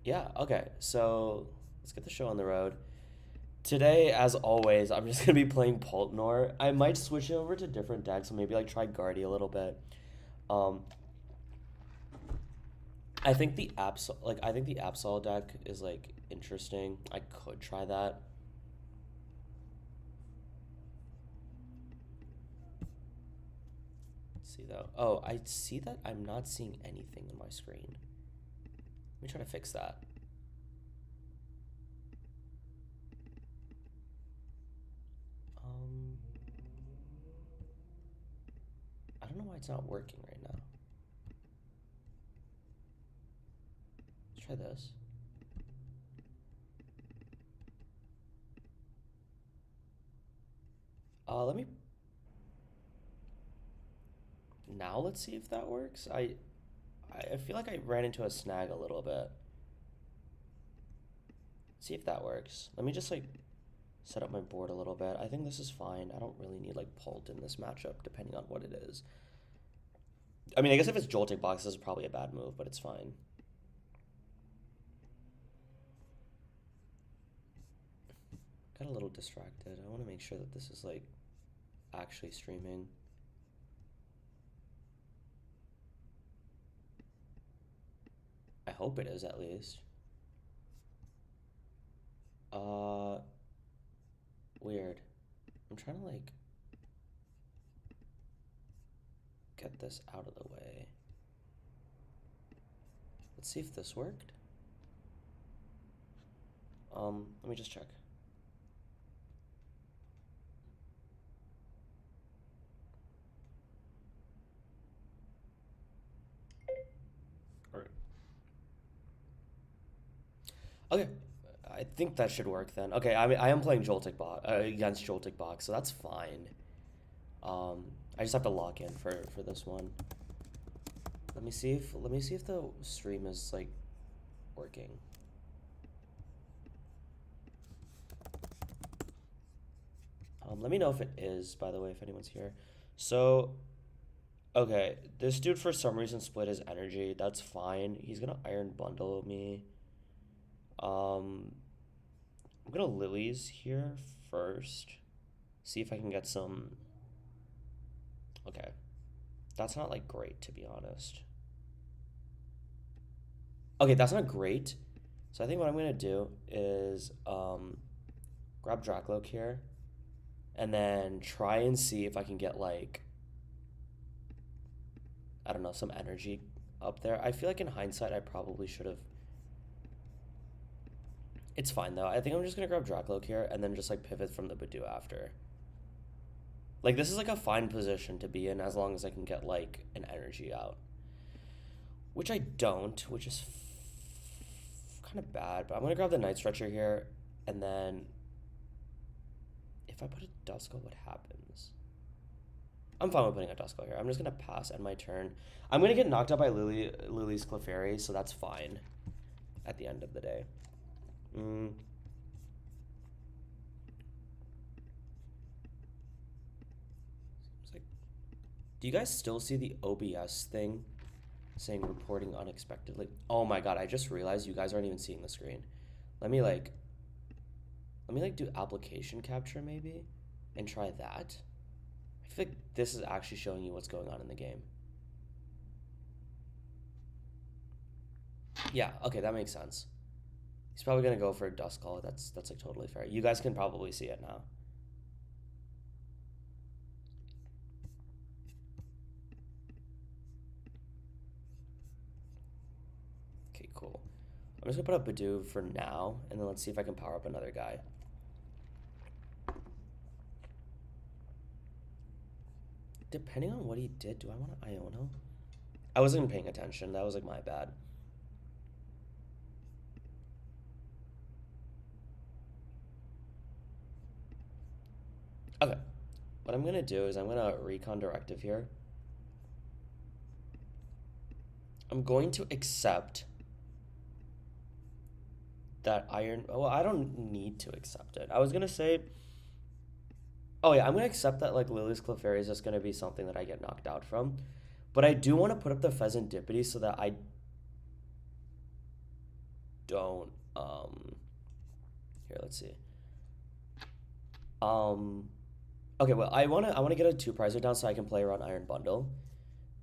Yeah, okay. So let's get the show on the road. Today, as always, I'm just gonna be playing Poltnor. I might switch it over to different decks, so maybe like try Guardy a little bit. Um, I think the Absol deck is like interesting. I could try that. Let's see though. Oh, I see that I'm not seeing anything on my screen. Let me try to fix that. Um, I don't know why it's not working right now. Let's try this. Let me now let's see if that works. I feel like I ran into a snag a little bit. See if that works. Let me just like set up my board a little bit. I think this is fine. I don't really need like Pult in this matchup, depending on what it is. I mean, I guess if it's Jolting Box, this is probably a bad move, but it's fine. Got a little distracted. I want to make sure that this is like actually streaming. I hope it is at least. Uh, Weird. I'm trying to like get this out of the way. Let's see if this worked. Let me just check. All right. Okay, I think that should work then. Okay, I mean I am playing Joltik Box against Joltik Box, so that's fine. I just have to lock in for this one. Let me see if the stream is like working. Let me know if it is, by the way, if anyone's here. So, okay, this dude for some reason split his energy. That's fine. He's gonna Iron Bundle me. Um, I'm gonna Lilies here first. See if I can get some. Okay, that's not like great to be honest. Okay, that's not great. So I think what I'm gonna do is grab Drakloak here, and then try and see if I can get like I don't know some energy up there. I feel like in hindsight I probably should have. It's fine though. I think I'm just gonna grab Drakloak here and then just like pivot from the Badoo after. Like this is like a fine position to be in as long as I can get like an energy out. Which I don't, which is kind of bad, but I'm gonna grab the Night Stretcher here, and then if I put a Duskull, what happens? I'm fine with putting a Duskull here. I'm just gonna pass end my turn. I'm gonna get knocked out by Lily's Clefairy, so that's fine at the end of the day. It's like, do you guys still see the OBS thing saying reporting unexpectedly? Oh my god, I just realized you guys aren't even seeing the screen. Let me like do application capture maybe and try that. I feel like this is actually showing you what's going on in the game. Yeah, okay, that makes sense. He's probably gonna go for a Duskull. That's like totally fair. You guys can probably see it now. Okay, cool. I'm just gonna put up Badoo for now, and then let's see if I can power up another guy. Depending on what he did, do I want to Iono? I wasn't paying attention. That was like my bad. Okay. What I'm gonna do is I'm gonna Recon Directive here. I'm going to accept that Iron. Well, I don't need to accept it. I was gonna say. Oh yeah, I'm gonna accept that like Lily's Clefairy is just gonna be something that I get knocked out from, but I do want to put up the Pheasant Dippity so that I. don't, here, let's see. Okay, well, I wanna get a 2-prizer down so I can play around Iron Bundle.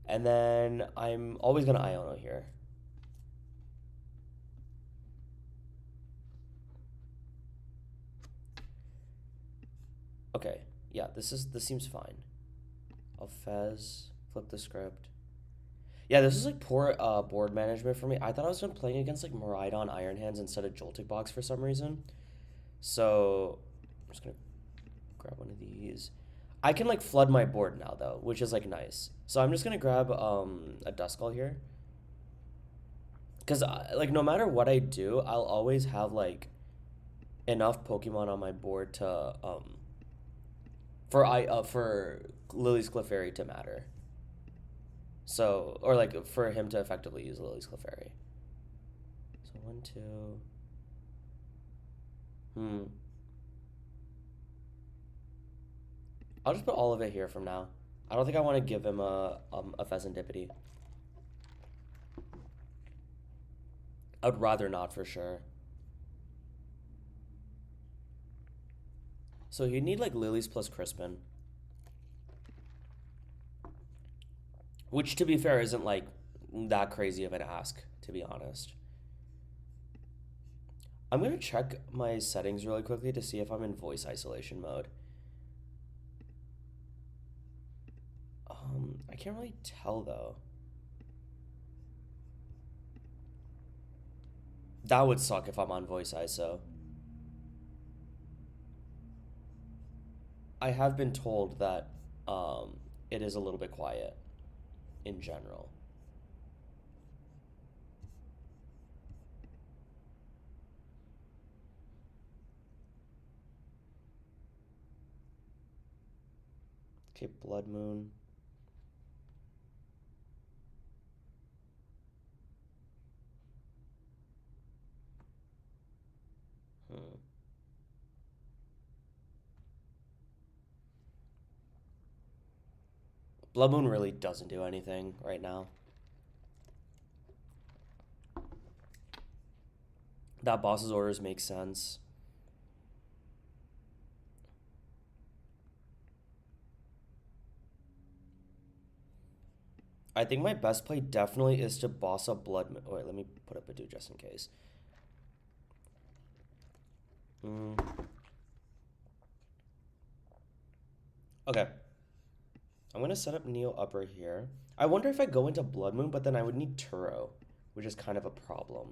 And then I'm always gonna Iono here. Okay, yeah, this seems fine. I'll Fez, flip the script. Yeah, this is like poor board management for me. I thought I was gonna playing against like Miraidon Iron Hands instead of Joltik Box for some reason. So I'm just gonna grab one of these. I can like flood my board now though, which is like nice. So I'm just gonna grab a Duskull here. Cause like no matter what I do, I'll always have like enough Pokemon on my board to for Lily's Clefairy to matter. So, or like for him to effectively use Lily's Clefairy. So 1, 2. I'll just put all of it here from now. I don't think I want to give him a Pheasantipity. I'd rather not for sure. So you need like Lilies plus Crispin. Which, to be fair, isn't like that crazy of an ask, to be honest. I'm going to check my settings really quickly to see if I'm in voice isolation mode. I can't really tell though. That would suck if I'm on voice ISO. I have been told that it is a little bit quiet in general. Okay, Blood Moon. Blood Moon really doesn't do anything right now. That boss's orders make sense. I think my best play definitely is to boss up Blood Moon. Wait, let me put up a do just in case. Okay. I'm going to set up Neo Upper here. I wonder if I go into Blood Moon, but then I would need Turo, which is kind of a problem.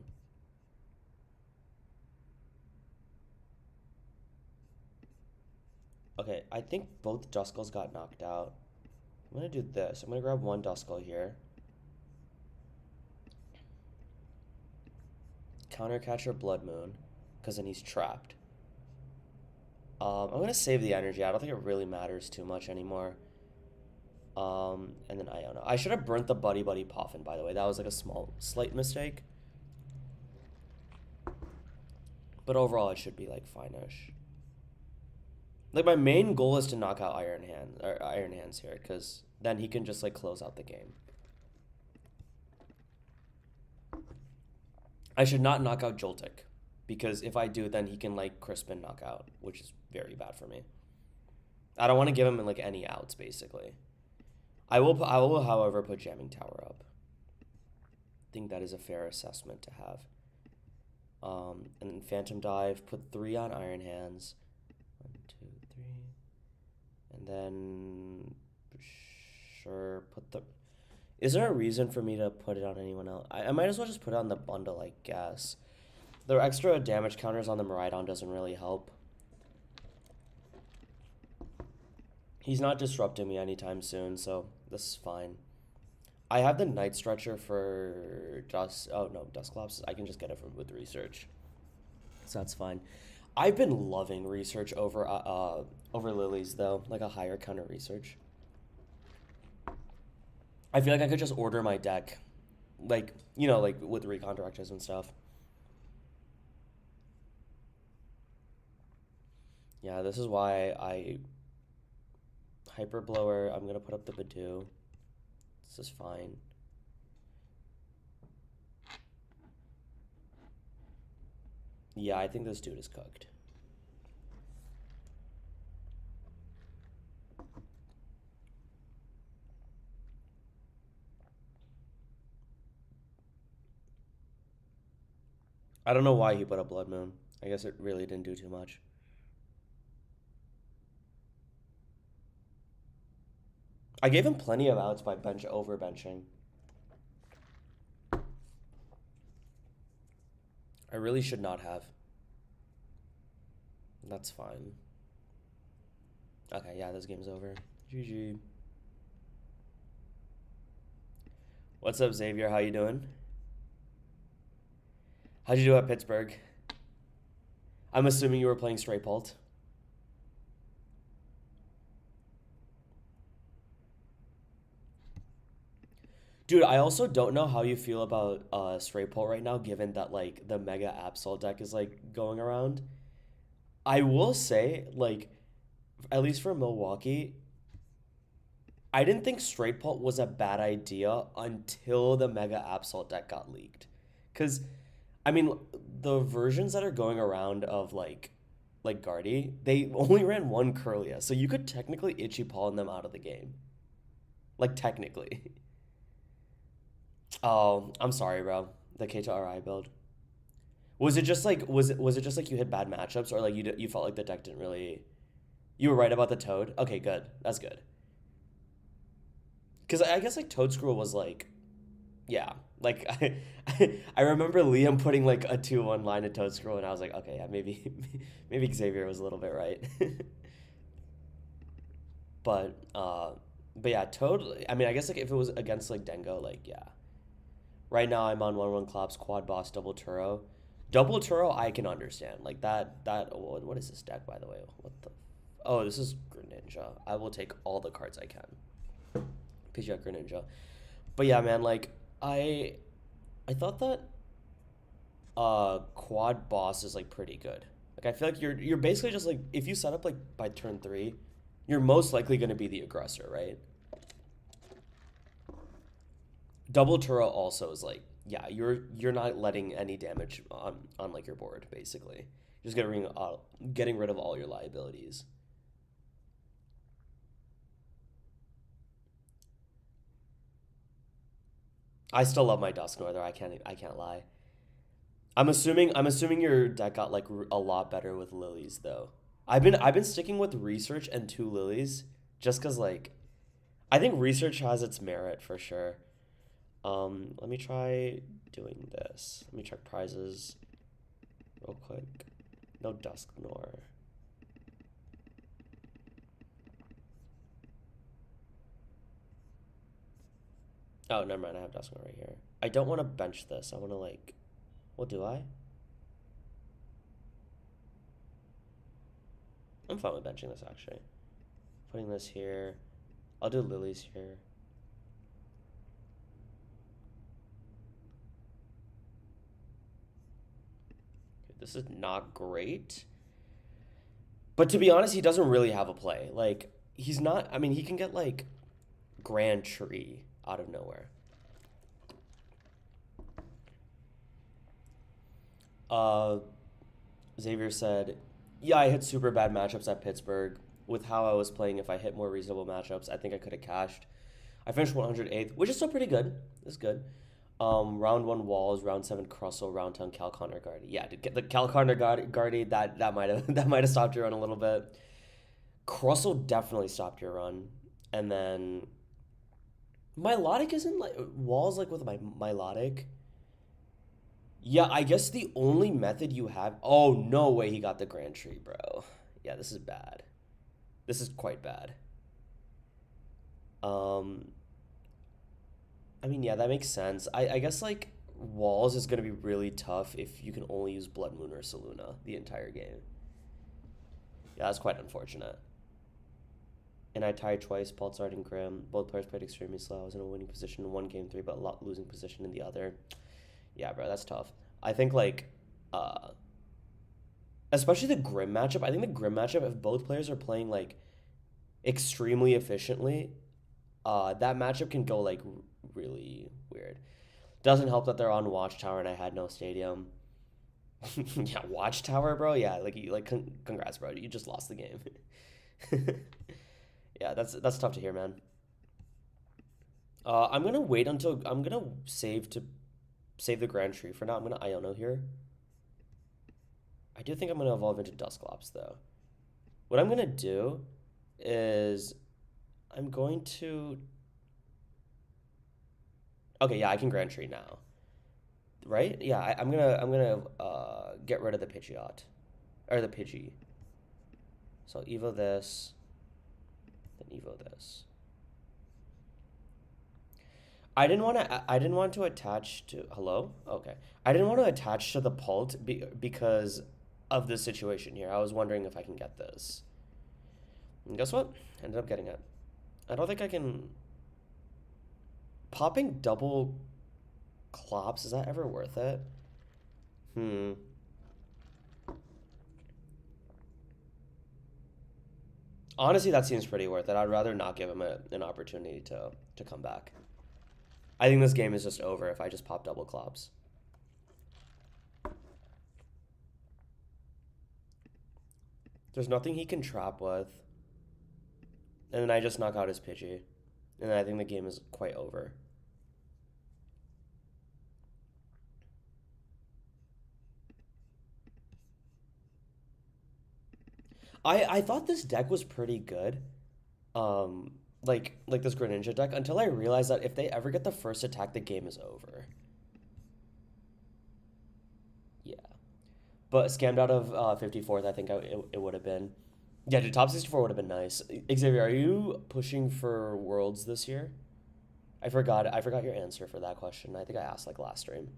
Okay, I think both Duskulls got knocked out. I'm going to do this. I'm going to grab one Duskull here. Countercatcher Blood Moon, because then he's trapped. I'm going to save the energy. I don't think it really matters too much anymore. And then I don't know. I should have burnt the Buddy Buddy Poffin, by the way. That was like a slight mistake. But overall, it should be like fine-ish. Like my main goal is to knock out Iron Hands here, because then he can just like close out the game. I should not knock out Joltik, because if I do, then he can like Crispin knock out, which is very bad for me. I don't want to give him like any outs basically. I will, however, put Jamming Tower up. I think that is a fair assessment to have. And then Phantom Dive, put 3 on Iron Hands. 1, 2, 3. And then, sure, put the... Is there a reason for me to put it on anyone else? I might as well just put it on the bundle, I guess. The extra damage counters on the Miraidon doesn't really help. He's not disrupting me anytime soon, so this is fine. I have the Night Stretcher for Dusclops. I can just get it with Research. So that's fine. I've been loving Research over Lilies, though. Like a higher counter Research. I feel like I could just order my deck. Like, you know, like with Recon Directives and stuff. Yeah, this is why I... Hyper Blower, I'm going to put up the Badoo. This is fine. Yeah, I think this dude is cooked. I don't know why he put up Blood Moon. I guess it really didn't do too much. I gave him plenty of outs by over benching. I really should not have. That's fine. Okay, yeah, this game's over. GG. What's up, Xavier? How you doing? How'd you do at Pittsburgh? I'm assuming you were playing straight pult. Dude, I also don't know how you feel about straight pult right now, given that like the Mega Absol deck is like going around. I will say, like, at least for Milwaukee, I didn't think straight pult was a bad idea until the Mega Absol deck got leaked. Cause I mean, the versions that are going around of like Guardy, they only ran one Curlia, so you could technically itchy pawn them out of the game. Like technically. Oh, I'm sorry, bro. The K to RI build. Was it just like was it just like you had bad matchups, or like you felt like the deck didn't really? You were right about the Toad. Okay, good. That's good. Because I guess like Toad Scroll was like, yeah, like I remember Liam putting like a 2-1 line of Toad Scroll, and I was like, okay, yeah, maybe maybe Xavier was a little bit right. but uh, but yeah, Toad. I mean, I guess like if it was against like Dengo, like yeah. Right now I'm on 1-1 Klops, Quad Boss, Double Turo. Double Turo I can understand. Like that what is this deck by the way? What the Oh, this is Greninja. I will take all the cards I can. Pidgeot Greninja. But yeah, man, like I thought that Quad Boss is like pretty good. Like I feel like you're basically just like if you set up like by turn 3, you're most likely going to be the aggressor, right? Double Turo also is like, yeah, you're not letting any damage on like your board basically. Just getting rid of all your liabilities. I still love my Dusk Norther. I can't lie. I'm assuming your deck got like a lot better with Lilies though. I've been sticking with research and 2 Lilies just cuz like I think research has its merit for sure. Let me try doing this. Let me check prizes real quick. No Dusk Nor. Oh, never mind. I have Dusk Nor right here. I don't want to bench this. I want to like, well, do I? I'm fine with benching this actually. Putting this here. I'll do Lilies here. This is not great. But to be honest, he doesn't really have a play. Like, he's not, I mean, he can get like Grand Tree out of nowhere. Uh, Xavier said, yeah, I hit super bad matchups at Pittsburgh. With how I was playing, if I hit more reasonable matchups, I think I could have cashed. I finished 108th, which is still pretty good. It's good. Round 1 Walls, round 7 Crustle, round 10 Cal Connor Guardy. Yeah, to get the Cal Connor Guardy, that might have that might have stopped your run a little bit. Crustle definitely stopped your run, and then Milotic isn't like Walls like with my Milotic. Yeah, I guess the only method you have. Oh no way, he got the Grand Tree, bro. Yeah, this is bad. This is quite bad. Um, I mean, yeah, that makes sense. I guess like Walls is gonna be really tough if you can only use Blood Moon or Saluna the entire game. Yeah, that's quite unfortunate. And I tied twice, Pulsar and Grim. Both players played extremely slow. I was in a winning position in one game 3, but a lot losing position in the other. Yeah, bro, that's tough. I think like, uh, especially the Grim matchup. I think the Grim matchup, if both players are playing like extremely efficiently, that matchup can go like really weird. Doesn't help that they're on Watchtower and I had no stadium. Yeah, Watchtower, bro. Yeah, like you like congrats, bro. You just lost the game. Yeah, that's tough to hear, man. I'm gonna wait until I'm gonna save the Grand Tree for now. I'm gonna Iono here. I do think I'm gonna evolve into Dusclops though. What I'm gonna do is I'm going to. Okay, yeah, I can Grand Tree now, right? Yeah, I'm gonna get rid of the Pidgeot or the Pidgey. So Evo this, then Evo this. I didn't want to attach to hello. Okay, I didn't want to attach to the Pult because of this situation here. I was wondering if I can get this. And guess what? Ended up getting it. I don't think I can. Popping double clops, is that ever worth it? Hmm. Honestly, that seems pretty worth it. I'd rather not give him an opportunity to come back. I think this game is just over if I just pop double clops. There's nothing he can trap with. And then I just knock out his Pidgey. And then I think the game is quite over. I thought this deck was pretty good. Like this Greninja deck until I realized that if they ever get the first attack, the game is over. Yeah. But scammed out of 54th, I think it would have been. Yeah, dude, top 64 would have been nice. Xavier, are you pushing for Worlds this year? I forgot your answer for that question. I think I asked like last stream.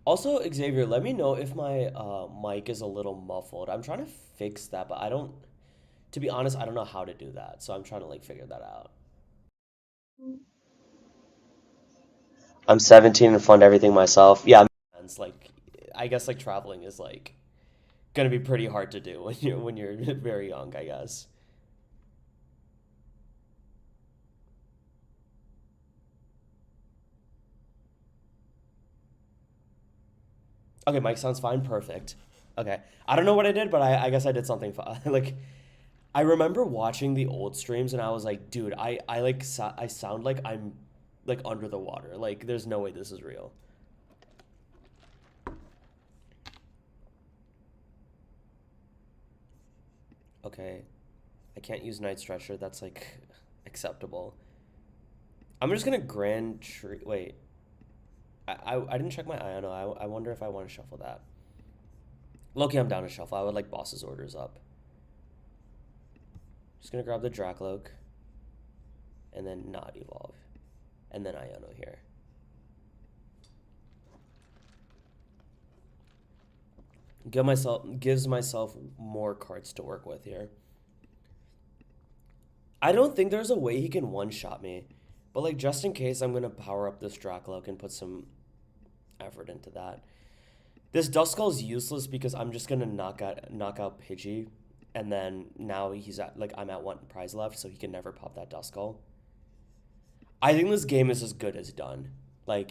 Also, Xavier, let me know if my mic is a little muffled. I'm trying to fix that, but I don't, to be honest, I don't know how to do that. So I'm trying to like figure that out. I'm 17 and fund everything myself. Yeah, makes sense. Like I guess like traveling is like gonna be pretty hard to do when you're very young, I guess. Okay, mic sounds fine. Perfect. Okay. I don't know what I did, but I guess I did something fun. Like I remember watching the old streams and I was like, dude, I like I sound like I'm like under the water. Like there's no way this is real. Okay. I can't use Night Stretcher. That's like acceptable. I'm just gonna Grand Tree. Wait. I didn't check my Iono. I wonder if I want to shuffle that. Loki, I'm down to shuffle. I would like boss's orders up. Just gonna grab the Dracloak and then not evolve. And then Iono here. Gives myself more cards to work with here. I don't think there's a way he can one-shot me. But like just in case, I'm gonna power up this Dracloak and put some effort into that. This Duskull is useless because I'm just gonna knock out Pidgey, and then now he's at like I'm at one prize left, so he can never pop that Duskull. I think this game is as good as done. Like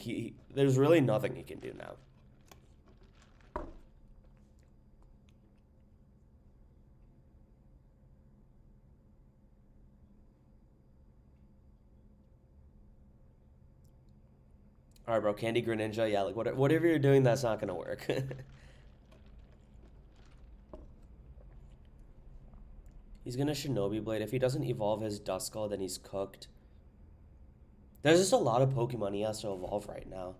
there's really nothing he can do now. All right, bro. Candy Greninja, yeah. Like whatever you're doing, that's not gonna work. He's gonna Shinobi Blade. If he doesn't evolve his Duskull, then he's cooked. There's just a lot of Pokemon he has to evolve right now,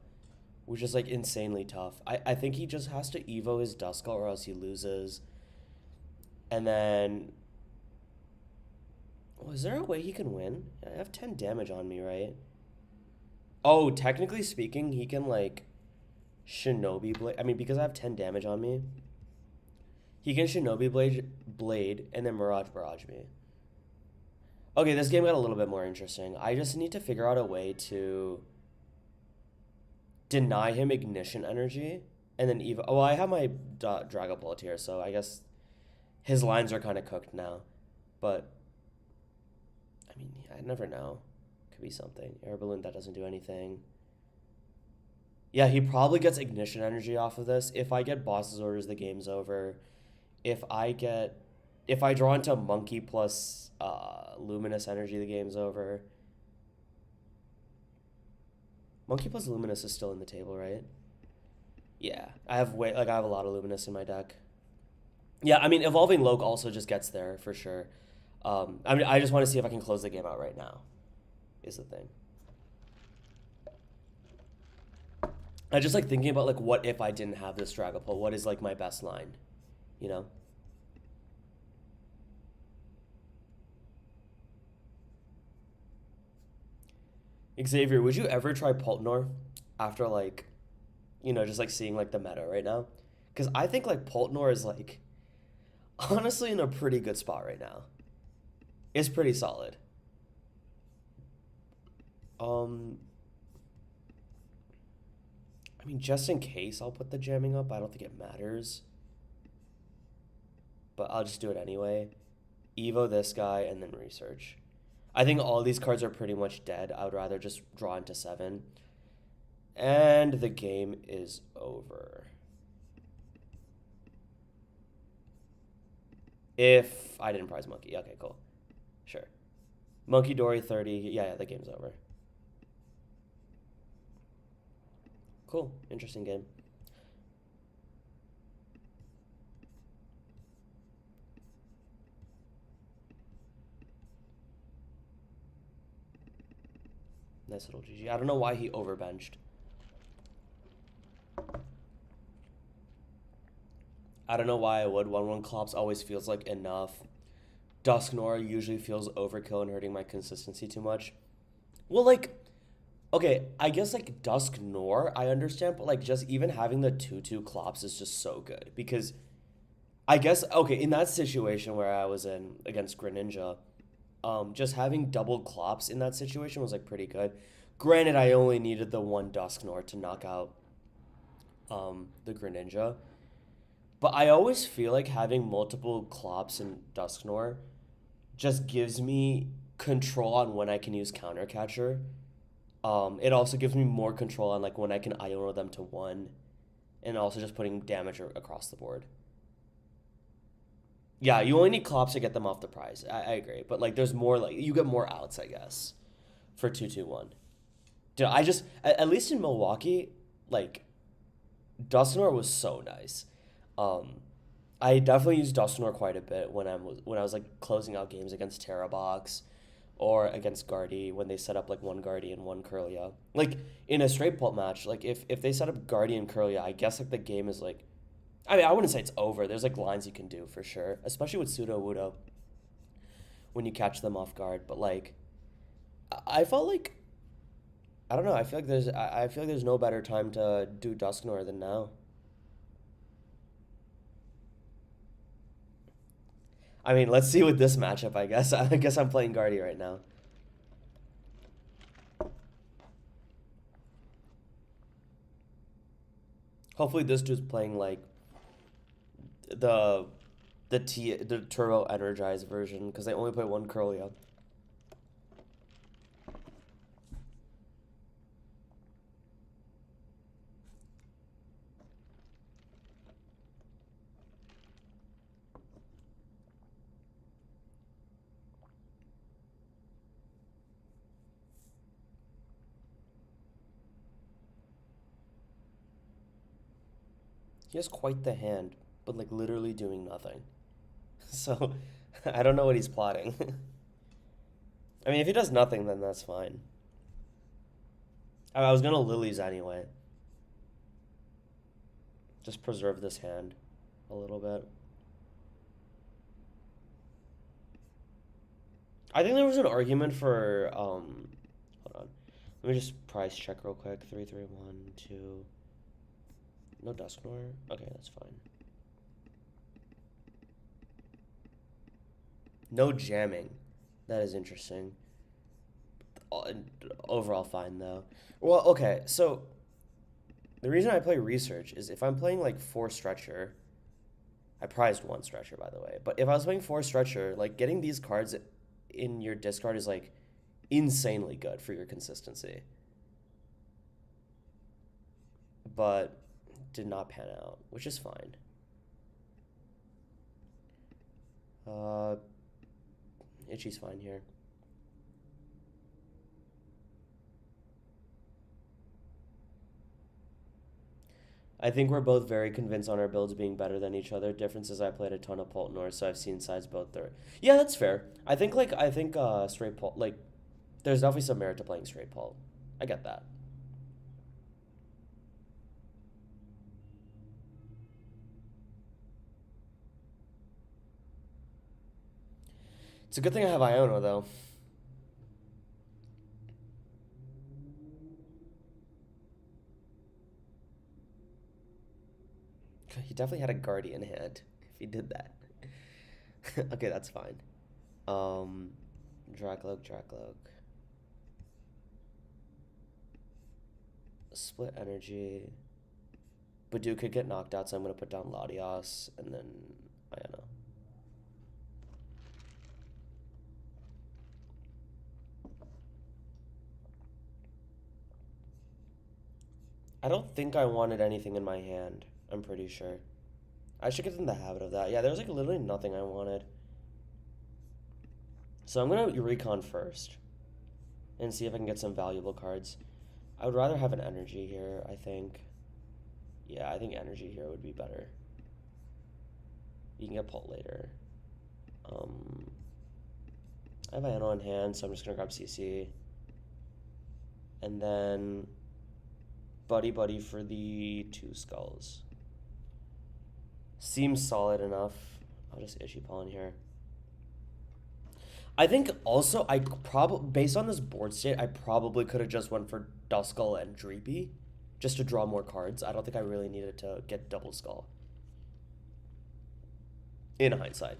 which is like insanely tough. I think he just has to Evo his Duskull or else he loses. And then, oh, is there a way he can win? I have 10 damage on me, right? Oh, technically speaking, he can like Shinobi Blade. I mean, because I have 10 damage on me, he can Shinobi Blade and then Mirage Barrage me. Okay, this game got a little bit more interesting. I just need to figure out a way to deny him ignition energy, and then Evo. Oh, I have my Dragapult here, so I guess his lines are kind of cooked now. But I mean, I never know. Could be something. Air balloon that doesn't do anything. Yeah, he probably gets ignition energy off of this. If I get boss's orders, the game's over. If I draw into monkey plus luminous energy, the game's over. Monkey plus luminous is still in the table, right? Yeah, I have a lot of luminous in my deck. Yeah, I mean evolving Loke also just gets there for sure. I mean I just want to see if I can close the game out right now. Is the thing. I just like thinking about like what if I didn't have this Dragapult? What is like my best line? You know? Xavier, would you ever try Poltnor after like, just like seeing like the meta right now? Because I think like Poltnor is like honestly in a pretty good spot right now. It's pretty solid. I mean, just in case, I'll put the jamming up. I don't think it matters, but I'll just do it anyway. Evo this guy and then research. I think all these cards are pretty much dead. I would rather just draw into 7. And the game is over. If I didn't prize Monkey. Okay, cool. Sure. Monkey Dory 30. Yeah, the game's over. Cool. Interesting game. Nice little GG. I don't know why he overbenched. I don't know why I would. 1/1 Clops always feels like enough. Dusknoir usually feels overkill and hurting my consistency too much. Well, like, okay, I guess like Dusknoir, I understand, but like just even having the 2/2 Clops is just so good because I guess, okay, in that situation where I was in against Greninja, just having double Clops in that situation was like pretty good. Granted, I only needed the one Dusknoir to knock out the Greninja. But I always feel like having multiple Clops in Dusknoir just gives me control on when I can use Counter Catcher. It also gives me more control on like when I can Iono them to 1, and also just putting damage across the board. Yeah, you only need Clops to get them off the prize. I agree, but like there's more like you get more outs, I guess, for 2/2/1. Dude, I just at least in Milwaukee, like Dusknoir was so nice. I definitely used Dusknoir quite a bit when I was like closing out games against Terrabox or against Guardy when they set up like one Guardy and one Kirlia. Like in a straight pult match, like if they set up Guardy and Kirlia, I guess like the game is like, I mean I wouldn't say it's over. There's like lines you can do for sure, especially with Pseudo Wudo when you catch them off guard. But like I felt like I don't know. I feel like there's no better time to do Dusknoir than now. I mean, let's see with this matchup, I guess. I guess I'm playing Guardy right now. Hopefully this dude's playing like the the Turbo Energized version because they only play one Curlia. He has quite the hand, but like literally doing nothing. So I don't know what he's plotting. I mean, if he does nothing, then that's fine. I was gonna Lilies anyway. Just preserve this hand a little bit. I think there was an argument for hold on. Let me just price check real quick. 3, 3, 1, 2. No Dusknoir? Okay, that's fine. No jamming. That is interesting. Overall fine though. Well, okay, so The reason I play research is if I'm playing like 4 stretcher, I prized 1 stretcher by the way, but if I was playing 4 stretcher, like getting these cards in your discard is like insanely good for your consistency. But did not pan out, which is fine. Itchy's fine here. I think we're both very convinced on our builds being better than each other. Difference is I played a ton of Pult North, so I've seen sides both there. Yeah, that's fair. I think straight Pult, like there's definitely some merit to playing straight Pult. I get that. It's a good thing I have Iono though. He definitely had a Guardian hand if he did that. Okay, that's fine. Um, Dracloak. Split energy. Badu could get knocked out, so I'm gonna put down Latios and then I don't know. I don't think I wanted anything in my hand. I'm pretty sure. I should get in the habit of that. Yeah, there was like literally nothing I wanted. So I'm gonna recon first and see if I can get some valuable cards. I would rather have an energy here, I think. Yeah, I think energy here would be better. You can get Pult later. I have Iono in hand, so I'm just gonna grab CC. And then Buddy for the 2 skulls. Seems solid enough. I'll just Itchy Paw in here. I think also I probably, based on this board state, I probably could have just went for Duskull and Dreepy just to draw more cards. I don't think I really needed to get Double Skull. In hindsight.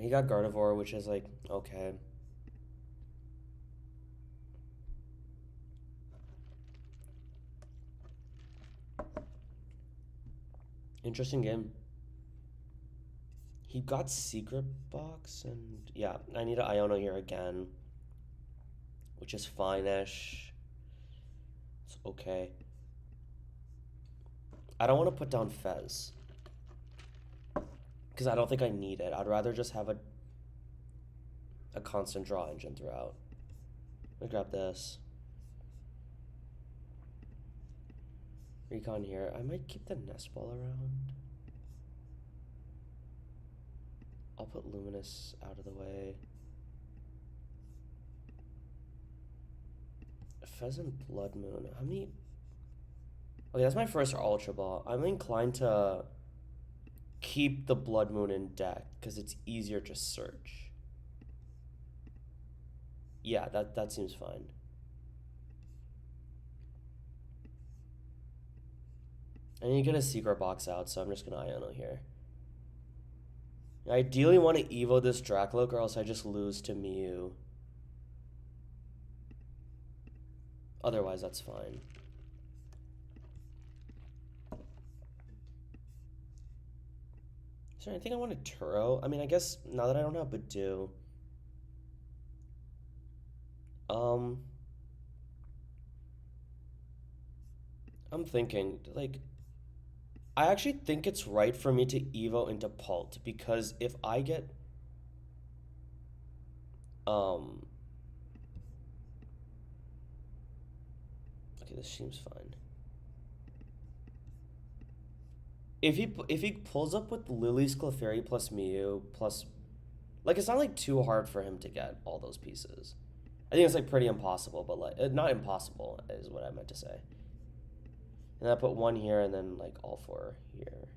He got Gardevoir, which is like, okay. Interesting game. He got Secret Box, and yeah, I need an Iono here again, which is fine-ish. It's okay. I don't want to put down Fez, because I don't think I need it. I'd rather just have a constant draw engine throughout. Let me grab this. Recon here. I might keep the Nest Ball around. I'll put Luminous out of the way. Pheasant Blood Moon. How many? Okay, that's my first Ultra Ball. I'm inclined to keep the Blood Moon in deck because it's easier to search. Yeah, that seems fine. I need to get a Secret Box out, so I'm just gonna Iono here. I ideally want to Evo this Dracloak, or else I just lose to Mew. Otherwise, that's fine. Is there anything I want to Turo? I mean, I guess now that I don't have Badu. I'm thinking, like, I actually think it's right for me to Evo into Pult, because if I get, okay, this seems fine. If he pulls up with Lily's Clefairy plus Mew plus, like, it's not like too hard for him to get all those pieces. I think it's like pretty impossible, but like not impossible is what I meant to say. And I put 1 here and then like all 4 here.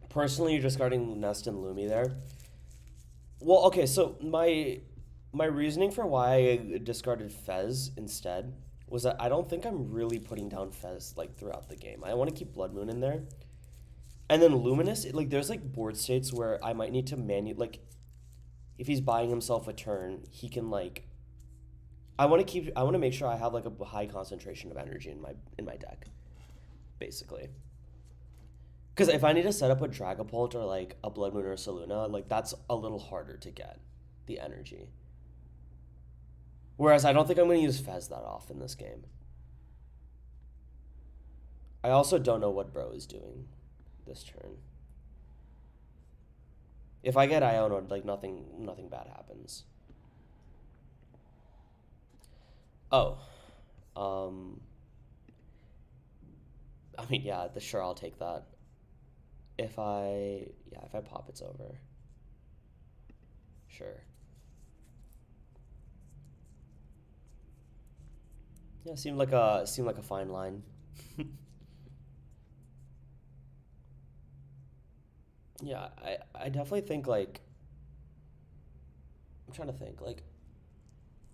Personally, you're discarding Nest and Lumi there. Well, okay, so my reasoning for why I discarded Fez instead was that I don't think I'm really putting down Fez like throughout the game. I want to keep Blood Moon in there. And then Luminous, like there's like board states where I might need to like if he's buying himself a turn, he can like I want to make sure I have like a high concentration of energy in my deck, basically. Because if I need to set up a Dragapult or like a Blood Moon or a Saluna, like that's a little harder to get the energy. Whereas I don't think I'm going to use Fez that often this game. I also don't know what Bro is doing this turn. If I get Iono, like nothing bad happens. Oh, um, I mean, yeah, sure, I'll take that. If I pop, it's over. Sure. Yeah, seemed like a fine line. Yeah, I definitely think like I'm trying to think like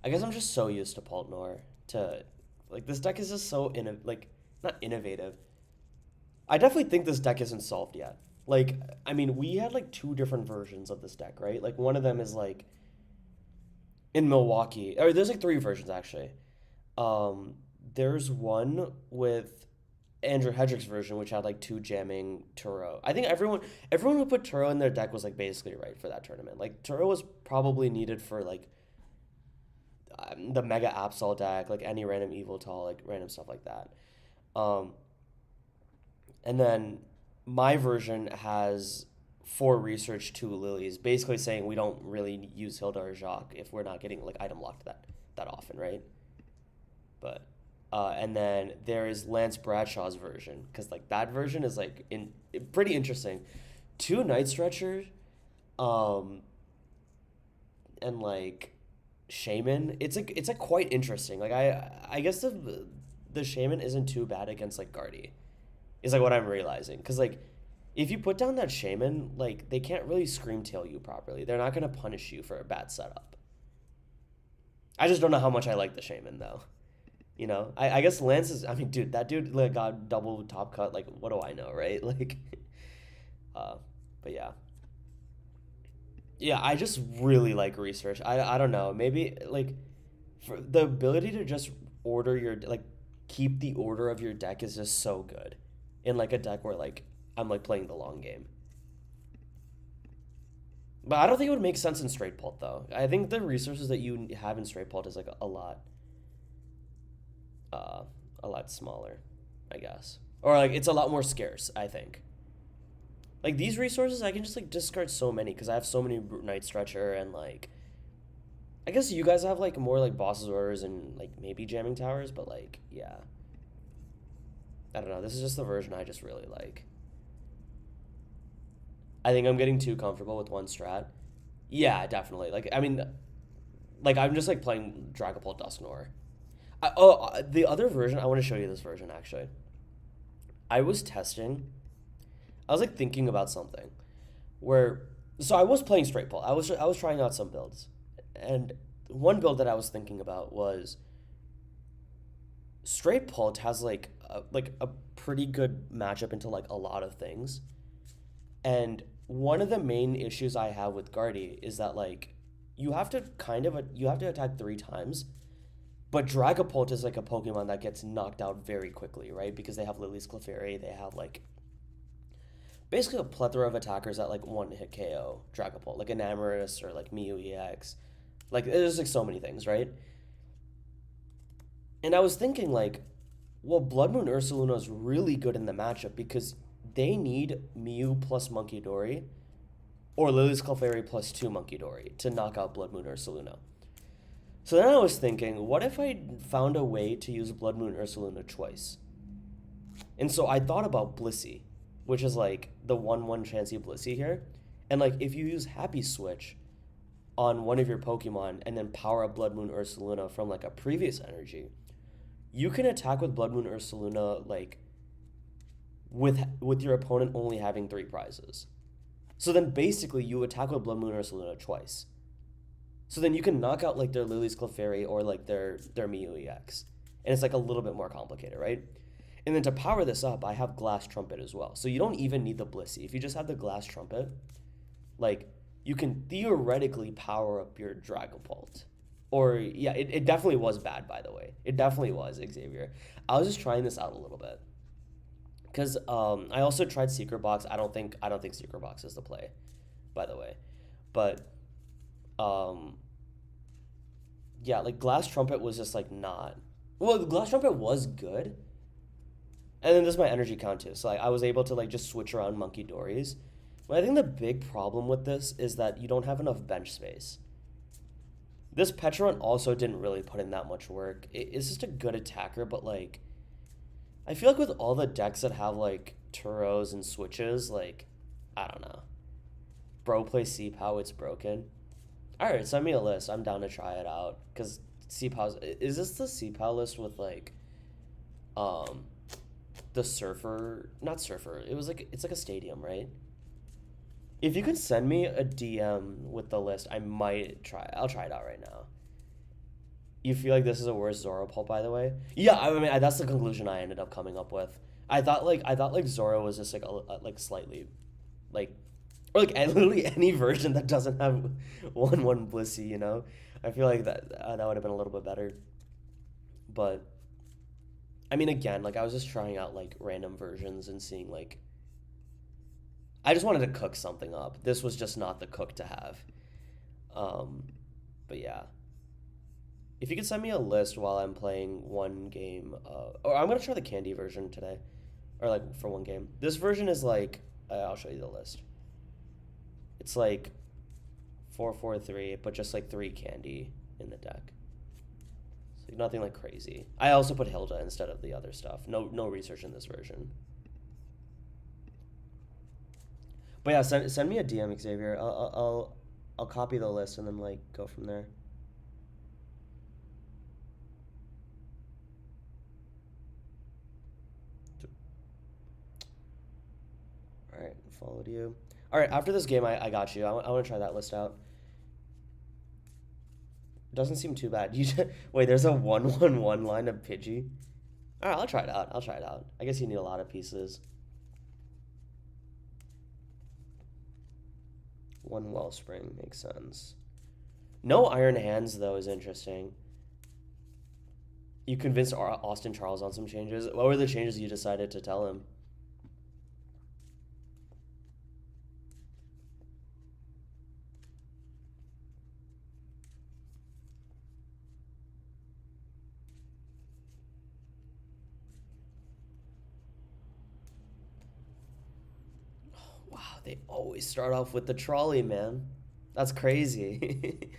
I guess I'm just so used to Poltnor to like this deck is just so like not innovative. I definitely think this deck isn't solved yet. Like I mean, we had like two different versions of this deck, right? Like one of them is like in Milwaukee, or there's like three versions actually. Um, there's one with Andrew Hedrick's version, which had like two jamming Turo. I think everyone who put Turo in their deck was like basically right for that tournament. Like Turo was probably needed for like the Mega Absol deck, like any random Evil Tall, like random stuff like that. Um, and then my version has four research, two Lilies, basically saying we don't really use Hilda or Jacques if we're not getting like item locked that often, right? But and then there is Lance Bradshaw's version because like that version is like pretty interesting. Two Night Stretchers, um, and like Shaman. It's like quite interesting. Like I guess the Shaman isn't too bad against like Guardy. Is like what I'm realizing because like if you put down that Shaman, like they can't really scream tail you properly. They're not gonna punish you for a bad setup. I just don't know how much I like the Shaman though. You know, I guess Lance is. I mean, dude, that dude like got double top cut. Like, what do I know, right? Like, uh, but yeah, yeah. I just really like research. I don't know. Maybe like for the ability to just order your like keep the order of your deck is just so good in like a deck where like I'm like playing the long game. But I don't think it would make sense in straight pult though. I think the resources that you have in straight pult is like uh, a lot smaller, I guess. Or like it's a lot more scarce, I think. Like these resources, I can just like discard so many because I have so many Night Stretcher and like I guess you guys have like more like bosses orders and like maybe jamming towers, but like yeah, I don't know. This is just the version I just really like. I think I'm getting too comfortable with one strat. Yeah, definitely. Like I mean, like I'm just like playing Dragapult Dusknoir. The other version, I want to show you this version actually. I was testing, I was like thinking about something where, so I was playing straight pull. I was trying out some builds, and one build that I was thinking about was straight pull has like a pretty good matchup into like a lot of things, and one of the main issues I have with Guardy is that like you have to attack three times. But Dragapult is like a Pokemon that gets knocked out very quickly, right? Because they have Lily's Clefairy, they have like basically a plethora of attackers that like one hit KO Dragapult, like Enamorus or like Mew EX. Like there's like so many things, right? And I was thinking like, well, Blood Moon Ursaluna is really good in the matchup because they need Mew plus Monkey Dory or Lily's Clefairy plus two Monkey Dory to knock out Blood Moon Ursaluna. So then I was thinking, what if I found a way to use Blood Moon Ursaluna twice? And so I thought about Blissey, which is like the 1/1 Chansey Blissey here. And like if you use Happy Switch on one of your Pokemon and then power up Blood Moon Ursaluna from like a previous energy, you can attack with Blood Moon Ursaluna like with your opponent only having three prizes. So then basically you attack with Blood Moon Ursaluna twice. So then you can knock out like their Lily's Clefairy or like their Mew EX. And it's like a little bit more complicated, right? And then to power this up, I have Glass Trumpet as well. So you don't even need the Blissey. If you just have the Glass Trumpet, like, you can theoretically power up your Dragapult. Or, yeah, it definitely was bad, by the way. It definitely was, Xavier. I was just trying this out a little bit. Because I also tried Secret Box. I don't think Secret Box is the play, by the way. But, um, yeah, like, Glass Trumpet was just, like, not... Well, the Glass Trumpet was good. And then this is my energy count, too. So, like, I was able to, like, just switch around Monkey Dories. But I think the big problem with this is that you don't have enough bench space. This Petron also didn't really put in that much work. It's just a good attacker, but, like, I feel like with all the decks that have, like, Turos and switches, like, I don't know. Bro plays C-Pow, it's broken. Alright, send me a list. I'm down to try it out. Because C-Pow's... Is this the C-Pow list with, like, the Surfer... Not Surfer. It was, like... It's like a stadium, right? If you could send me a DM with the list, I might try. I'll try it out right now. You feel like this is a worse Zoro pull, by the way? Yeah, I mean that's the conclusion I ended up coming up with. I thought Zoro was just like slightly, like, or like literally any version that doesn't have 1/1 Blissey. You know, I feel like that would have been a little bit better. But I mean, again, like I was just trying out like random versions and seeing like. I just wanted to cook something up. This was just not the cook to have. But yeah. If you could send me a list while I'm playing one game, or I'm gonna try the candy version today, or like for one game. This version is like, I'll show you the list. It's like 4-4-3, but just like 3 candy in the deck. So nothing like crazy. I also put Hilda instead of the other stuff. No research in this version. But yeah, send me a DM, Xavier. I'll copy the list and then like go from there. All right, followed you. All right, after this game, I got you. I want to try that list out. Doesn't seem too bad. Wait, there's a 1/1 line of Pidgey. All right, I'll try it out. I'll try it out. I guess you need a lot of pieces. One Wellspring makes sense. No Iron Hands, though, is interesting. You convinced Austin Charles on some changes. What were the changes you decided to tell him? Wow, they always start off with the trolley, man. That's crazy.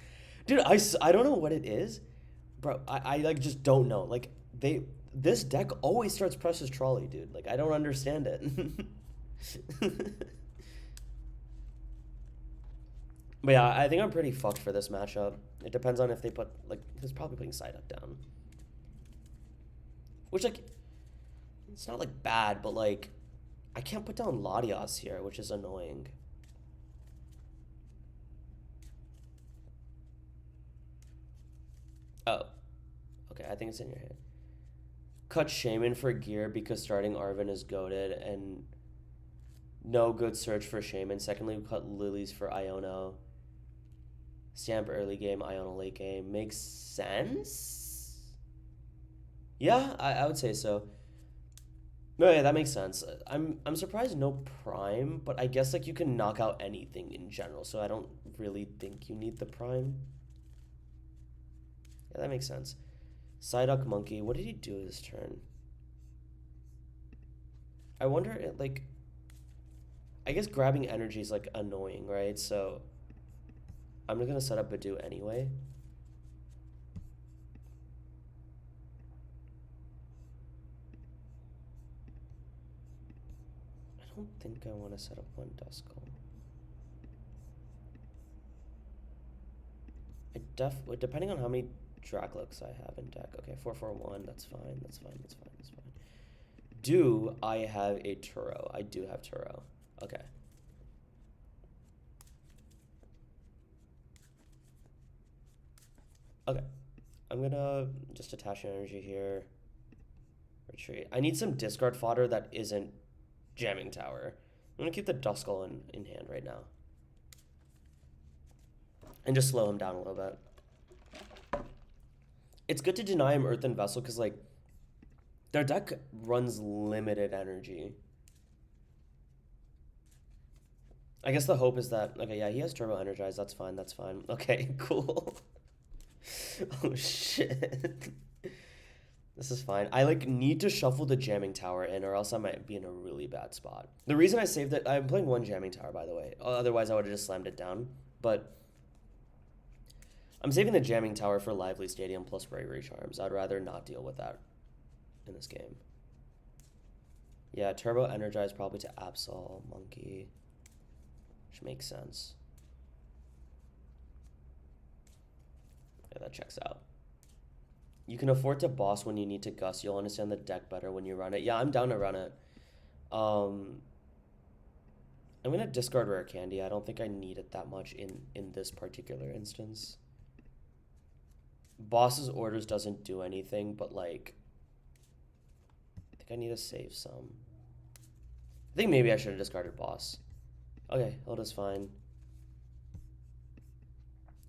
Dude, I don't know what it is. Bro, I like just don't know. Like this deck always starts Precious Trolley, dude. Like I don't understand it. But yeah, I think I'm pretty fucked for this matchup. It depends on if they put like he's probably putting side up down. Which like it's not like bad, but like I can't put down Latias here, which is annoying. Oh. Okay, I think it's in your hand. Cut Shaman for gear because starting Arven is goaded and no good search for Shaman. Secondly, we cut Lilies for Iono. Stamp early game, Iono late game. Makes sense? Yeah, I would say so. No, yeah, that makes sense. I'm surprised no Prime, but I guess like you can knock out anything in general, so I don't really think you need the Prime. Yeah, that makes sense. Psyduck Monkey, what did he do this turn? I wonder, like, I guess grabbing energy is, like, annoying, right? So, I'm just gonna set up Badoo anyway. I don't think I want to set up one Duskull. Depending on how many Draklooks I have in deck. Okay, 4/4/1, that's fine, that's fine, that's fine, that's fine. Do I have a Turo? I do have Turo. Okay. Okay. I'm gonna just attach energy here. Retreat. I need some discard fodder that isn't jamming tower. I'm gonna keep the Duskull in hand right now. And just slow him down a little bit. It's good to deny him Earthen Vessel because, like, their deck runs limited energy. I guess the hope is that... Okay, yeah, he has Turbo Energize. That's fine, that's fine. Okay, cool. Oh, shit. This is fine. I, like, need to shuffle the Jamming Tower in or else I might be in a really bad spot. The reason I saved it... I'm playing one Jamming Tower, by the way. Otherwise, I would have just slammed it down. But... I'm saving the Jamming Tower for Lively Stadium plus Bravery Charms. I'd rather not deal with that in this game. Yeah, Turbo Energize probably to Absol, Monkey. Which makes sense. Yeah, that checks out. You can afford to boss when you need to Gust. You'll understand the deck better when you run it. Yeah, I'm down to run it. I'm going to discard Rare Candy. I don't think I need it that much in this particular instance. Boss's Orders doesn't do anything, but, like, I think I need to save some. I think maybe I should have discarded Boss. Okay, Hilda's fine.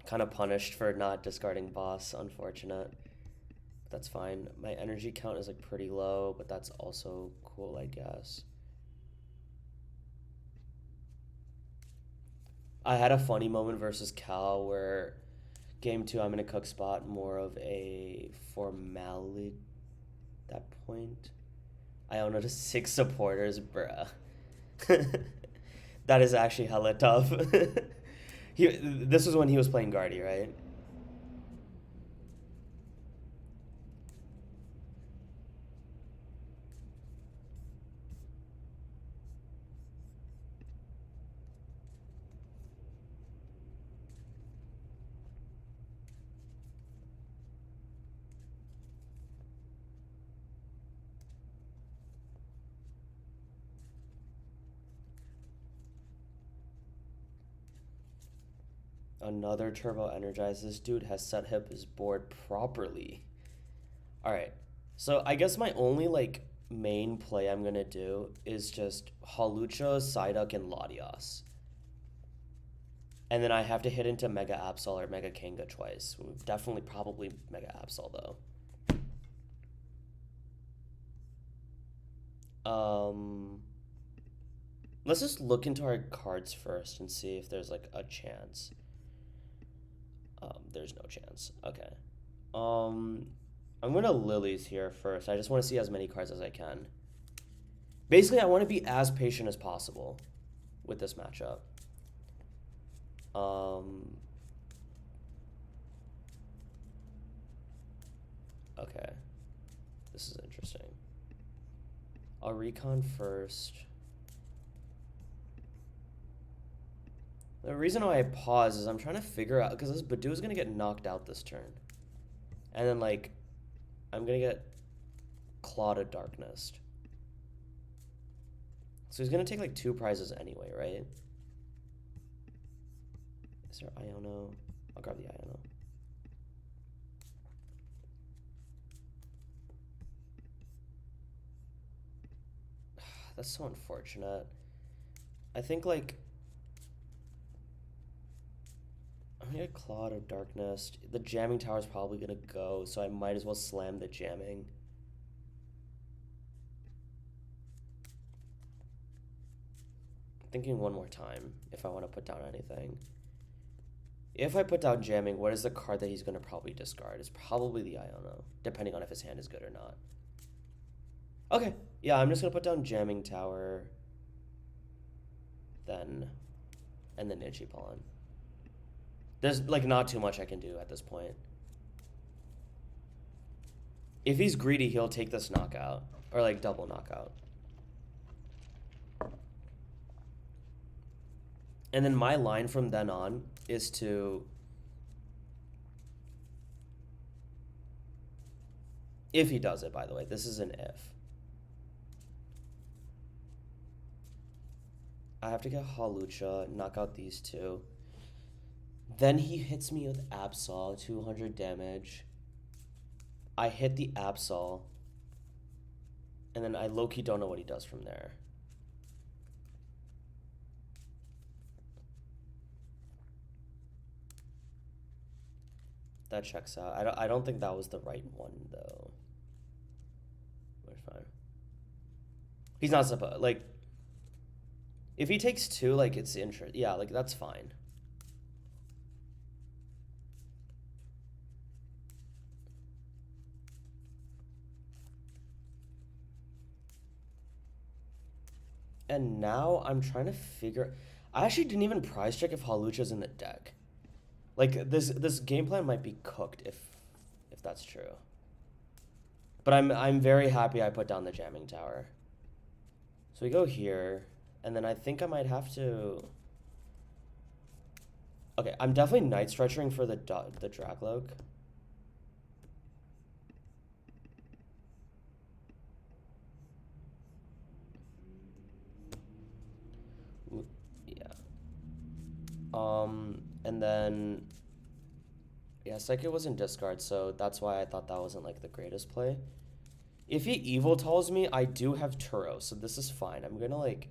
Kind of punished for not discarding Boss, unfortunate. That's fine. My energy count is, like, pretty low, but that's also cool, I guess. I had a funny moment versus Cal where... Game 2, I'm in a cook spot, more of a formality at that point. I own it to 6 supporters, bruh. That is actually hella tough. This was when he was playing Guardy, right? Another Turbo Energize. This dude has set up his board properly. Alright. So I guess my only, like, main play I'm gonna do is just Hawlucha, Psyduck, and Latias. And then I have to hit into Mega Absol or Mega Kanga twice. Definitely probably Mega Absol, though. Let's just look into our cards first and see if there's, like, a chance. There's no chance. Okay. I'm gonna Lillie's here first. I just want to see as many cards as I can. Basically, I want to be as patient as possible with this matchup. Okay. This is interesting. I'll recon first. The reason why I pause is I'm trying to figure out, because this Badoo is going to get knocked out this turn. And then, like, I'm going to get Claw to Darkness. So he's going to take, like, 2 prizes anyway, right? Is there Iono? I'll grab the Iono. That's so unfortunate. I think, like... I'm gonna get Claw to Darkness. The Jamming Tower is probably gonna go, so I might as well slam the jamming. Thinking one more time if I want to put down anything. If I put down jamming, what is the card that he's gonna probably discard? It's probably the Iono, depending on if his hand is good or not. Okay, yeah, I'm just gonna put down Jamming Tower, and then Ichiban. There's, like, not too much I can do at this point. If he's greedy, he'll take this knockout. Or, like, double knockout. And then my line from then on is to... If he does it, by the way. This is an if. I have to get Hawlucha, knock out these 2. Then he hits me with Absol, 200 damage. I hit the Absol. And then I low-key don't know what he does from there. That checks out. I don't think that was the right one, though. We're fine. He's not supposed... Like, if he takes 2, like, it's interest. Yeah, like, that's fine. And now I'm trying to figure... I actually didn't even prize check if Halucha's in the deck. Like, this game plan might be cooked if that's true. But I'm very happy I put down the jamming tower. So we go here, and then I think I might have to... Okay, I'm definitely night stretching for the Dragloak. Yeah. And then... Yeah, Psychic was in discard, so that's why I thought that wasn't, like, the greatest play. If he Evil tells me, I do have Turo, so this is fine. I'm gonna, like...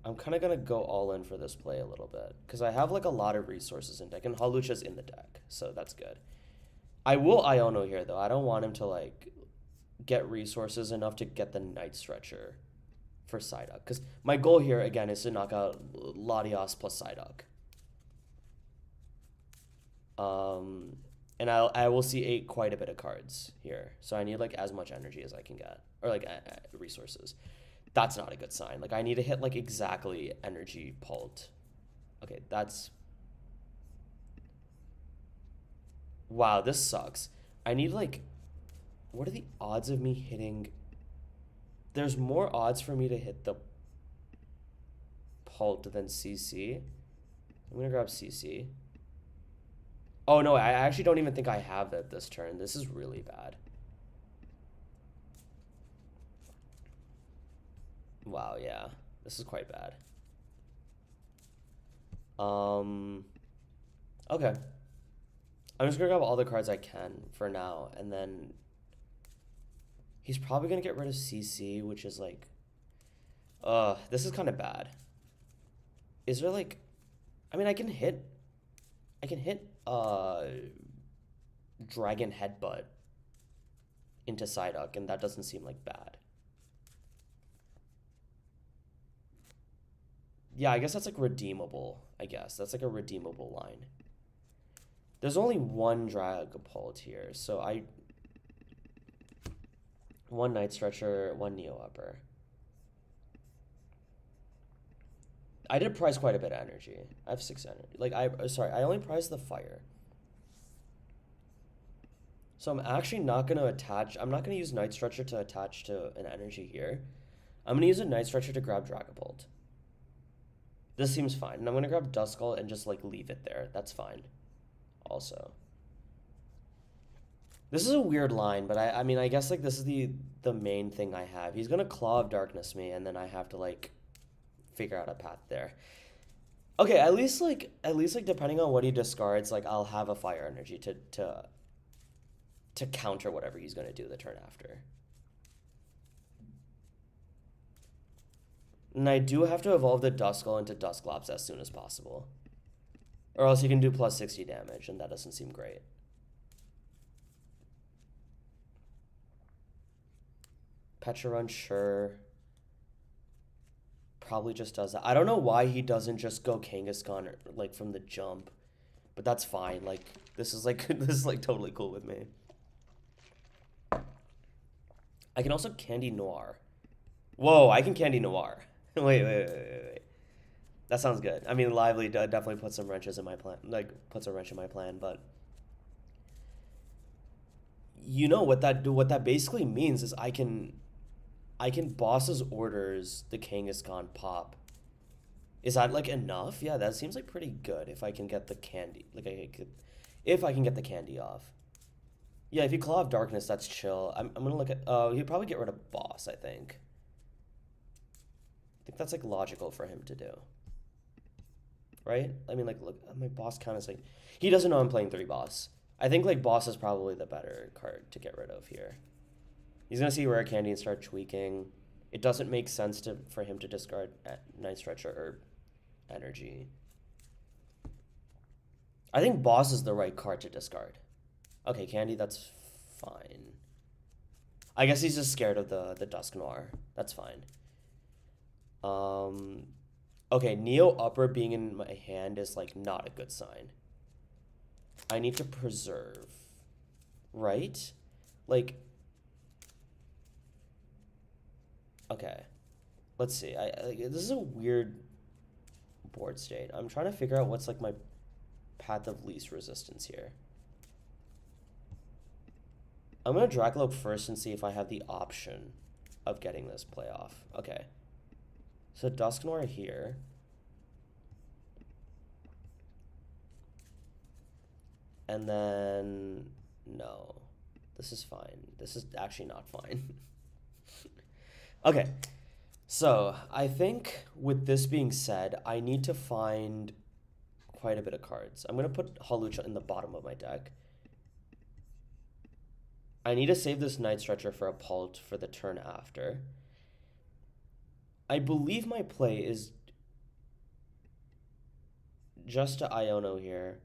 I'm kind of gonna go all in for this play a little bit. Because I have, like, a lot of resources in deck, and Halucha's in the deck, so that's good. I will Iono here, though. I don't want him to, like, get resources enough to get the Night Stretcher for Psyduck. Because my goal here, again, is to knock out Latios plus Psyduck. And I will see quite a bit of cards here. So I need, like, as much energy as I can get. Or, like, resources. That's not a good sign. Like, I need to hit, like, exactly energy pult. Okay, that's... Wow, this sucks. I need, like... What are the odds of me hitting... There's more odds for me to hit the pult than CC. I'm gonna grab CC. Oh, no, I actually don't even think I have it this turn. This is really bad. Wow, yeah. This is quite bad. Okay. I'm just gonna grab all the cards I can for now, and then... He's probably gonna get rid of CC, which is like... this is kind of bad. Is there, like... I mean, I can hit... Dragon Headbutt into Psyduck, and that doesn't seem like bad. Yeah, I guess that's like redeemable, I guess. That's like a redeemable line. There's only one Dragapult here, so one Night Stretcher, one Neo Upper. I did prize quite a bit of energy. I have 6 energy. Like, I only prized the fire. So I'm actually not going to attach... I'm not going to use Night Stretcher to attach to an energy here. I'm going to use a Night Stretcher to grab Dragapult. This seems fine. And I'm going to grab Duskull and just, like, leave it there. That's fine. Also. This is a weird line, but I mean, I guess, like, this is the main thing I have. He's going to Claw of Darkness me, and then I have to, like, figure out a path there. Okay, at least, like, depending on what he discards, like, I'll have a fire energy to counter whatever he's going to do the turn after. And I do have to evolve the Duskull into Dusclops as soon as possible. Or else he can do plus 60 damage, and that doesn't seem great. Petrarun, sure. Probably just does that. I don't know why he doesn't just go Kangaskhan, like, from the jump. But that's fine. Like, this is like totally cool with me. I can also Candy Noir. Whoa, I can Candy Noir. wait. That sounds good. I mean, Lively definitely puts some wrenches in my plan. Like, puts a wrench in my plan, but... You know, what that basically means is I can Boss's Orders the Kangaskhan pop. Is that, like, enough? Yeah, that seems like pretty good if I can get the candy. Like, if I can get the candy off. Yeah, if you Claw of Darkness, that's chill. I'm gonna look at... he'd probably get rid of Boss, I think. I think that's, like, logical for him to do. Right? I mean, like, look, my Boss count is, like... He doesn't know I'm playing 3 Boss. I think, like, Boss is probably the better card to get rid of here. He's gonna see Rare Candy and start tweaking. It doesn't make sense for him to discard Night Stretcher or Energy. I think Boss is the right card to discard. Okay, Candy, that's fine. I guess he's just scared of the Dusk Noir. That's fine. Okay, Neo Upper being in my hand is like not a good sign. I need to preserve, right? Like, okay, let's see. This is a weird board state. I'm trying to figure out what's like my path of least resistance here. I'm gonna Dracloak first and see if I have the option of getting this play off. Okay. So Dusknoir here. And then no. This is fine. This is actually not fine. Okay. So I think with this being said, I need to find quite a bit of cards. I'm gonna put Hawlucha in the bottom of my deck. I need to save this Night Stretcher for a Pult for the turn after. I believe my play is just to Iono here.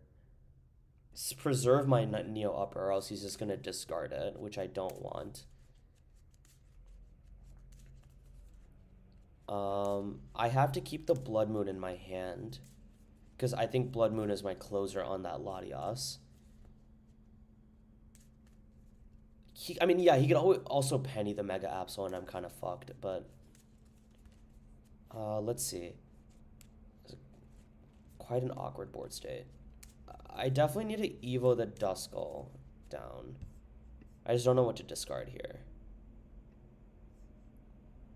Preserve my Neo Upper, or else he's just going to discard it, which I don't want. I have to keep the Blood Moon in my hand, because I think Blood Moon is my closer on that Latias. I mean, yeah, he could also penny the Mega Absol, and I'm kind of fucked, but let's see. It's quite an awkward board state. I definitely need to Evo the Duskull down. I just don't know what to discard here.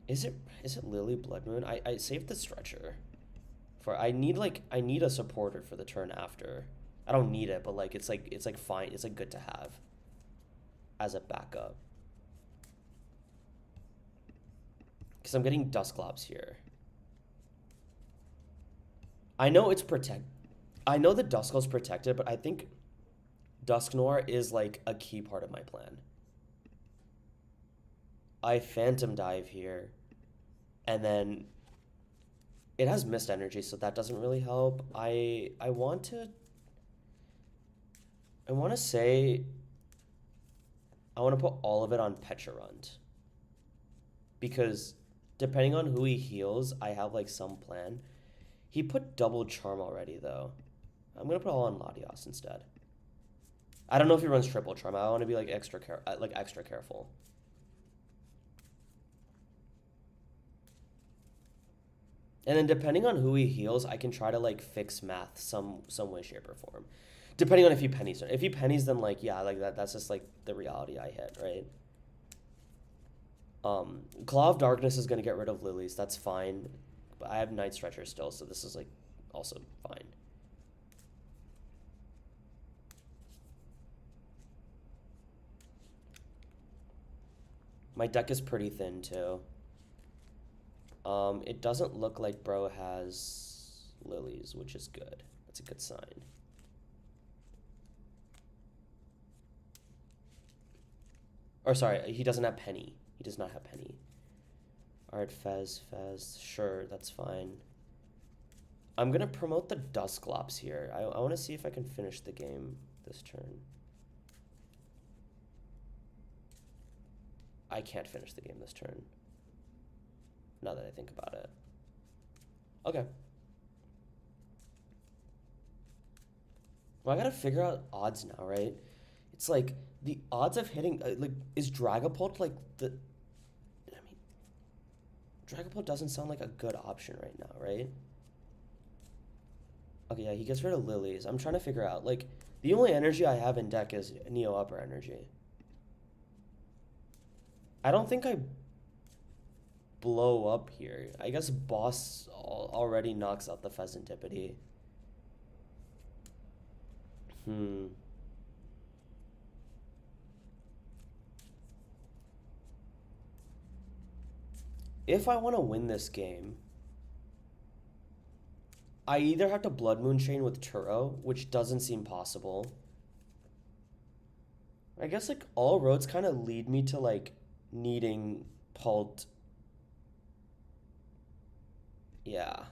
Is it Lillie Blood Moon? I saved the Stretcher. I need a supporter for the turn after. I don't need it, but like it's like fine. It's like good to have as a backup. Because I'm getting Dusclops here. I know it's I know the Duskull's protected, but I think Dusknoir is like a key part of my plan. I Phantom Dive here, and then it has Mist Energy, so that doesn't really help. I want to say I want to put all of it on Pecharunt, because depending on who he heals, I have like some plan. He put double Charm already though. I'm gonna put all on Latias instead. I don't know if he runs triple Charm. I want to be like extra careful. And then depending on who he heals, I can try to like fix math some way, shape, or form. Depending on if he pennies. If he pennies, then like yeah, like that's just like the reality I hit, right? Claw of Darkness is gonna get rid of Lilies. That's fine. But I have Night Stretcher still, so this is like also fine. My deck is pretty thin too. It doesn't look like bro has Lilies, which is good. That's a good sign. Or sorry, he doesn't have Penny. He does not have Penny. Alright, Fez, sure, that's fine. I'm gonna promote the Dusclops here. I want to see if I can finish the game this turn. I can't finish the game this turn. Now that I think about it. Okay. Well, I gotta figure out odds now, right? It's like, the odds of hitting, like, is Dragapult like the... I mean, Dragapult doesn't sound like a good option right now, right? Okay, yeah, he gets rid of Lilies. I'm trying to figure out, like, the only energy I have in deck is Neo Upper energy. I don't think I blow up here. I guess Boss already knocks out the Pheasantipity. If I want to win this game, I either have to Blood Moon Chain with Turo, which doesn't seem possible. I guess like all roads kind of lead me to like needing Pult. Yeah.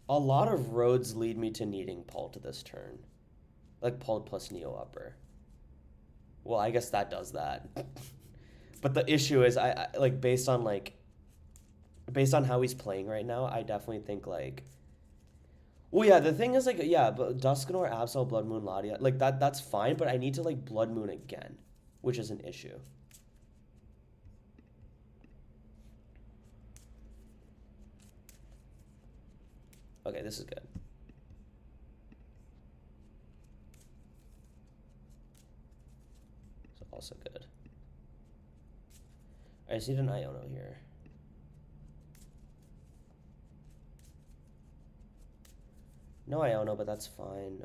A lot of roads lead me to needing Pult this turn. Like Pult plus Neo Upper. Well, I guess that does that. But the issue is, I like based on how he's playing right now, I definitely think like, well, yeah, the thing is like, yeah, but Dusknoir, Absol, Blood Moon, Ladia, like that's fine, but I need to like Blood Moon again, which is an issue. Okay, this is good. So also good. I just need an Iono here. No Iono, but that's fine.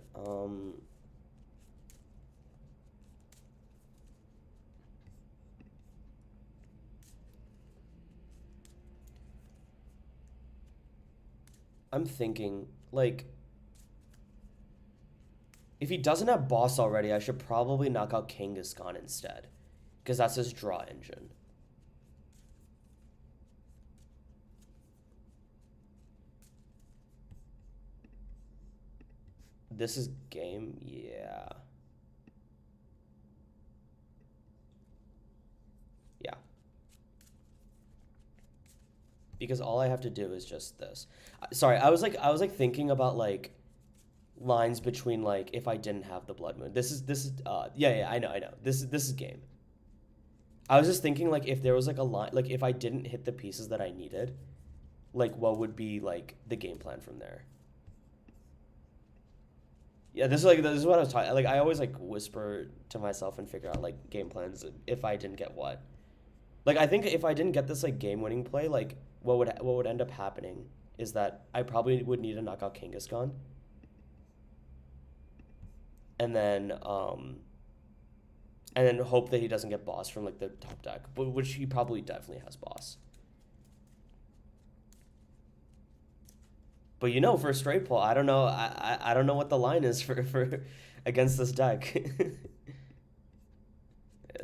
I'm thinking, like, if he doesn't have boss already, I should probably knock out Kangaskhan instead. Because that's his draw engine. This is game? Yeah. Yeah. Because all I have to do is just this. Sorry, I was like thinking about like lines between like if I didn't have the Blood Moon. This is yeah, I know. This is game. I was just thinking like if there was like a line, like if I didn't hit the pieces that I needed, like what would be like the game plan from there. Yeah, this is what I was talking. Like I always like whisper to myself and figure out like game plans if I didn't get what. Like I think if I didn't get this like game winning play, like what would end up happening is that I probably would need to knock out Kangaskhan. And then hope that he doesn't get boss from like the top deck, but which he probably definitely has boss. But you know, for a straight pull, I don't know. I don't know what the line is for against this deck.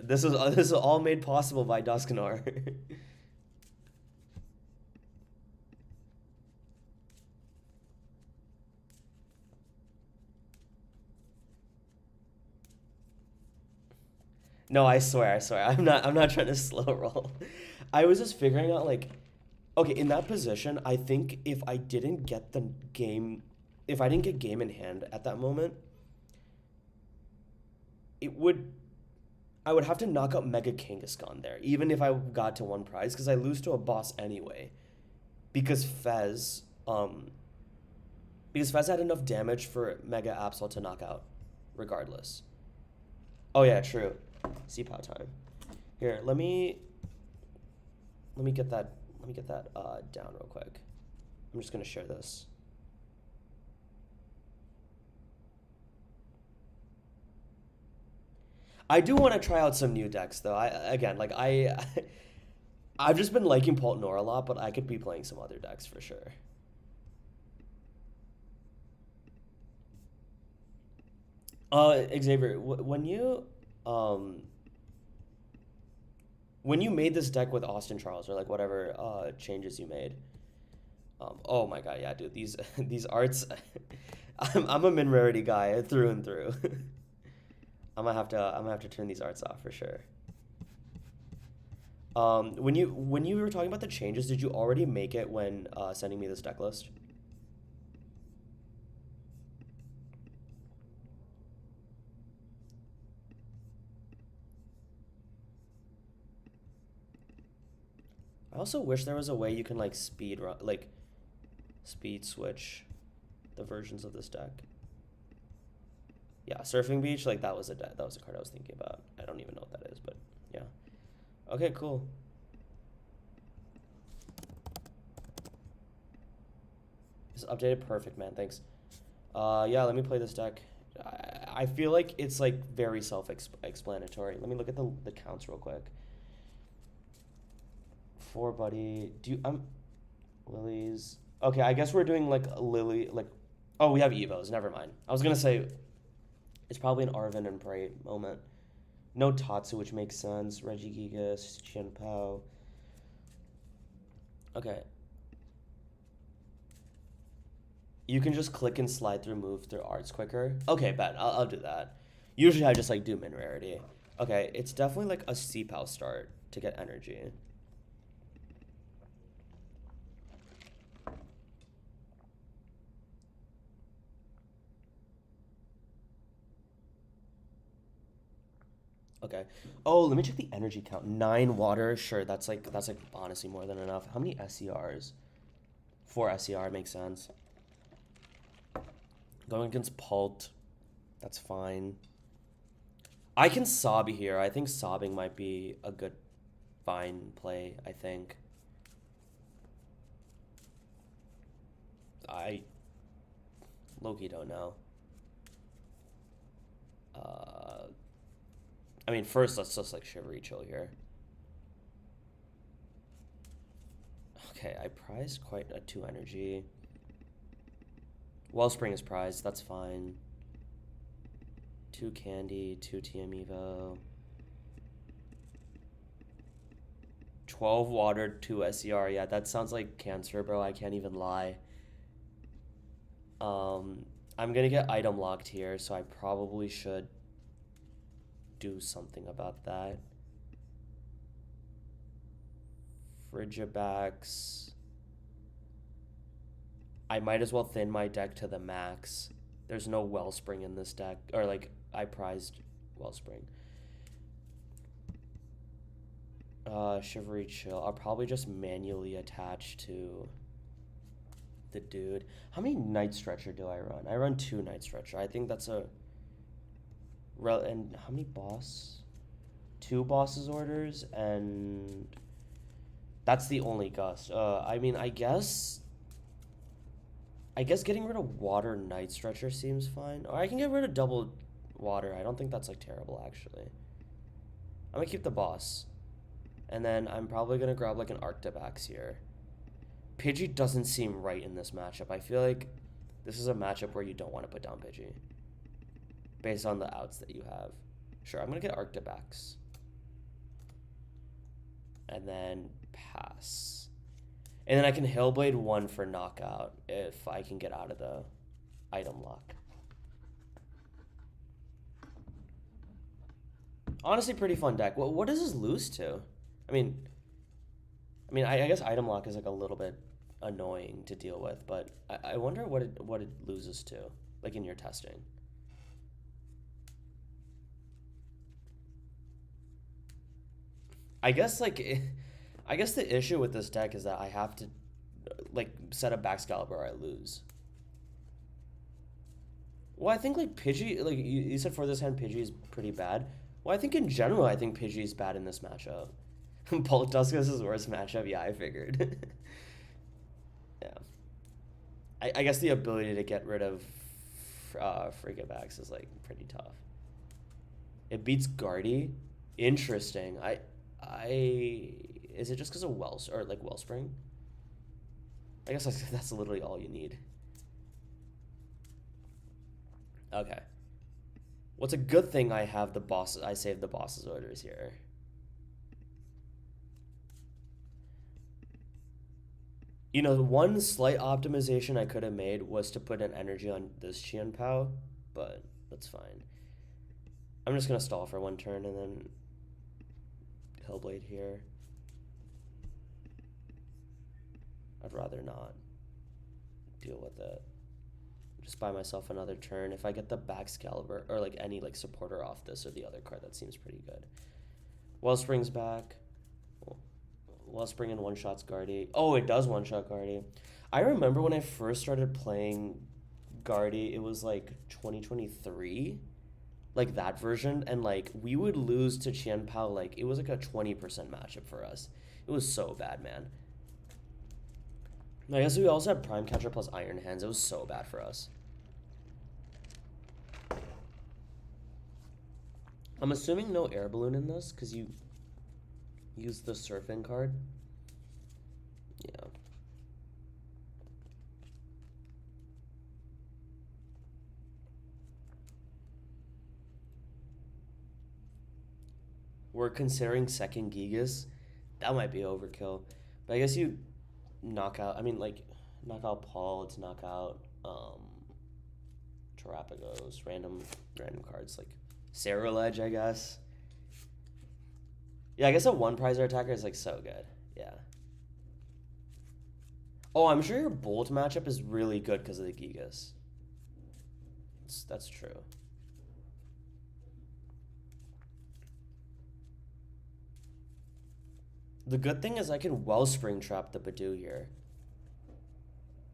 This is all made possible by Dusknoir. No, I swear. I'm not trying to slow roll. I was just figuring out like, okay, in that position, I think if I didn't get game in hand at that moment, I would have to knock out Mega Kangaskhan there, even if I got to one prize, because I lose to a boss anyway. Because Fez had enough damage for Mega Absol to knock out, regardless. Oh yeah, true. C-Pow time. Here, let me get that down real quick. I'm just gonna share this. I do want to try out some new decks though. I've just been liking Poltnor a lot, but I could be playing some other decks for sure. Xavier, when you made this deck with Austin Charles or like whatever changes you made, oh my god, yeah, dude, these these arts, I'm a min rarity guy through and through. I'm gonna have to turn these arts off for sure. When you were talking about the changes, did you already make it when sending me this deck list? I also wish there was a way you can like speed switch the versions of this deck. Yeah, Surfing Beach, like that was a card I was thinking about. I don't even know what that is, but yeah. Okay, cool. It's updated perfect, man. Thanks. Yeah, let me play this deck. I feel like it's like very self-explanatory. Let me look at the counts real quick. 4 buddy. Lillie's. Okay, I guess we're doing like Lillie, like, oh, we have Evos. Never mind. I was gonna say it's probably an Arvin and Prey moment. No Tatsu, which makes sense. Regigigas, Qianpao. Okay. You can just click and slide through move through arts quicker. Okay, bet. I'll do that. Usually I just like do min rarity. Okay, it's definitely like a C-Pow start to get energy. Okay. Oh, let me check the energy count. 9 water. Sure, that's like honestly more than enough. How many SCRs? 4 SCR makes sense. Going against Pult, that's fine. I can sob here. I think sobbing might be a good fine play, I think. I Loki don't know. Uh I mean first let's just like shivery chill here. Okay, I prized quite a 2 energy. Wellspring is prized, that's fine. 2 candy, 2 TM Evo. 12 water, 2 SCR. Yeah, that sounds like cancer, bro. I can't even lie. I'm gonna get item locked here, so I probably should do something about that. Frigibax. I might as well thin my deck to the max. There's no Wellspring in this deck, or like I prized Wellspring. Shivery Chill. I'll probably just manually attach to the dude. How many Night Stretcher do I run? I run 2 Night Stretcher. I think that's a... And how many boss? 2 bosses orders, and... That's the only gust. I mean, I guess getting rid of water Night Stretcher seems fine. Or I can get rid of double water. I don't think that's like terrible, actually. I'm gonna keep the boss. And then I'm probably gonna grab like an Arctibax here. Pidgey doesn't seem right in this matchup. I feel like this is a matchup where you don't want to put down Pidgey. Based on the outs that you have. Sure, I'm gonna get Arctibax. And then pass. And then I can Hellblade 1 for knockout if I can get out of the item lock. Honestly, pretty fun deck. What does this lose to? I mean, I guess item lock is like a little bit annoying to deal with, but I wonder what it loses to, like in your testing. I guess the issue with this deck is that I have to like set a Baxcalibur or I lose. Well, I think like Pidgey, like you said for this hand, Pidgey is pretty bad. Well, I think in general, I think Pidgey is bad in this matchup. Poltusk is his worst matchup. Yeah, I figured. Yeah. I guess the ability to get rid of Frigibax is like pretty tough. It beats Guardy. Interesting. Is it just because of Wellspring? I guess that's literally all you need. Okay. What's a good thing I have the boss? I saved the boss's orders here. You know, one slight optimization I could have made was to put an energy on this Qianpao, but that's fine. I'm just gonna stall for 1 turn and then Hellblade here. I'd rather not deal with it. Just buy myself another turn. If I get the Baxcalibur or like any like supporter off this or the other card, that seems pretty good. Wellspring's back. Wellspring and one-shots Guardy. Oh, it does one-shot Guardy. I remember when I first started playing Guardy, it was like 2023, like that version, and like we would lose to Qianpao, like it was like a 20% matchup for us. It was so bad, man. I guess we also had Prime Catcher plus Iron Hands. It was so bad for us. I'm assuming no air balloon in this because you use the surfing card. Yeah. we're considering second Gigas. That might be overkill. But I guess you knock out, I mean, like, knock out Paul to knock out Terrapagos, random cards, like Ledge, I guess. Yeah, I guess a one prizer attacker is, like, so good. Yeah. Oh, I'm sure your Bolt matchup is really good because of the Gigas. That's true. The good thing is I can Wellspring Trap the Badoo here.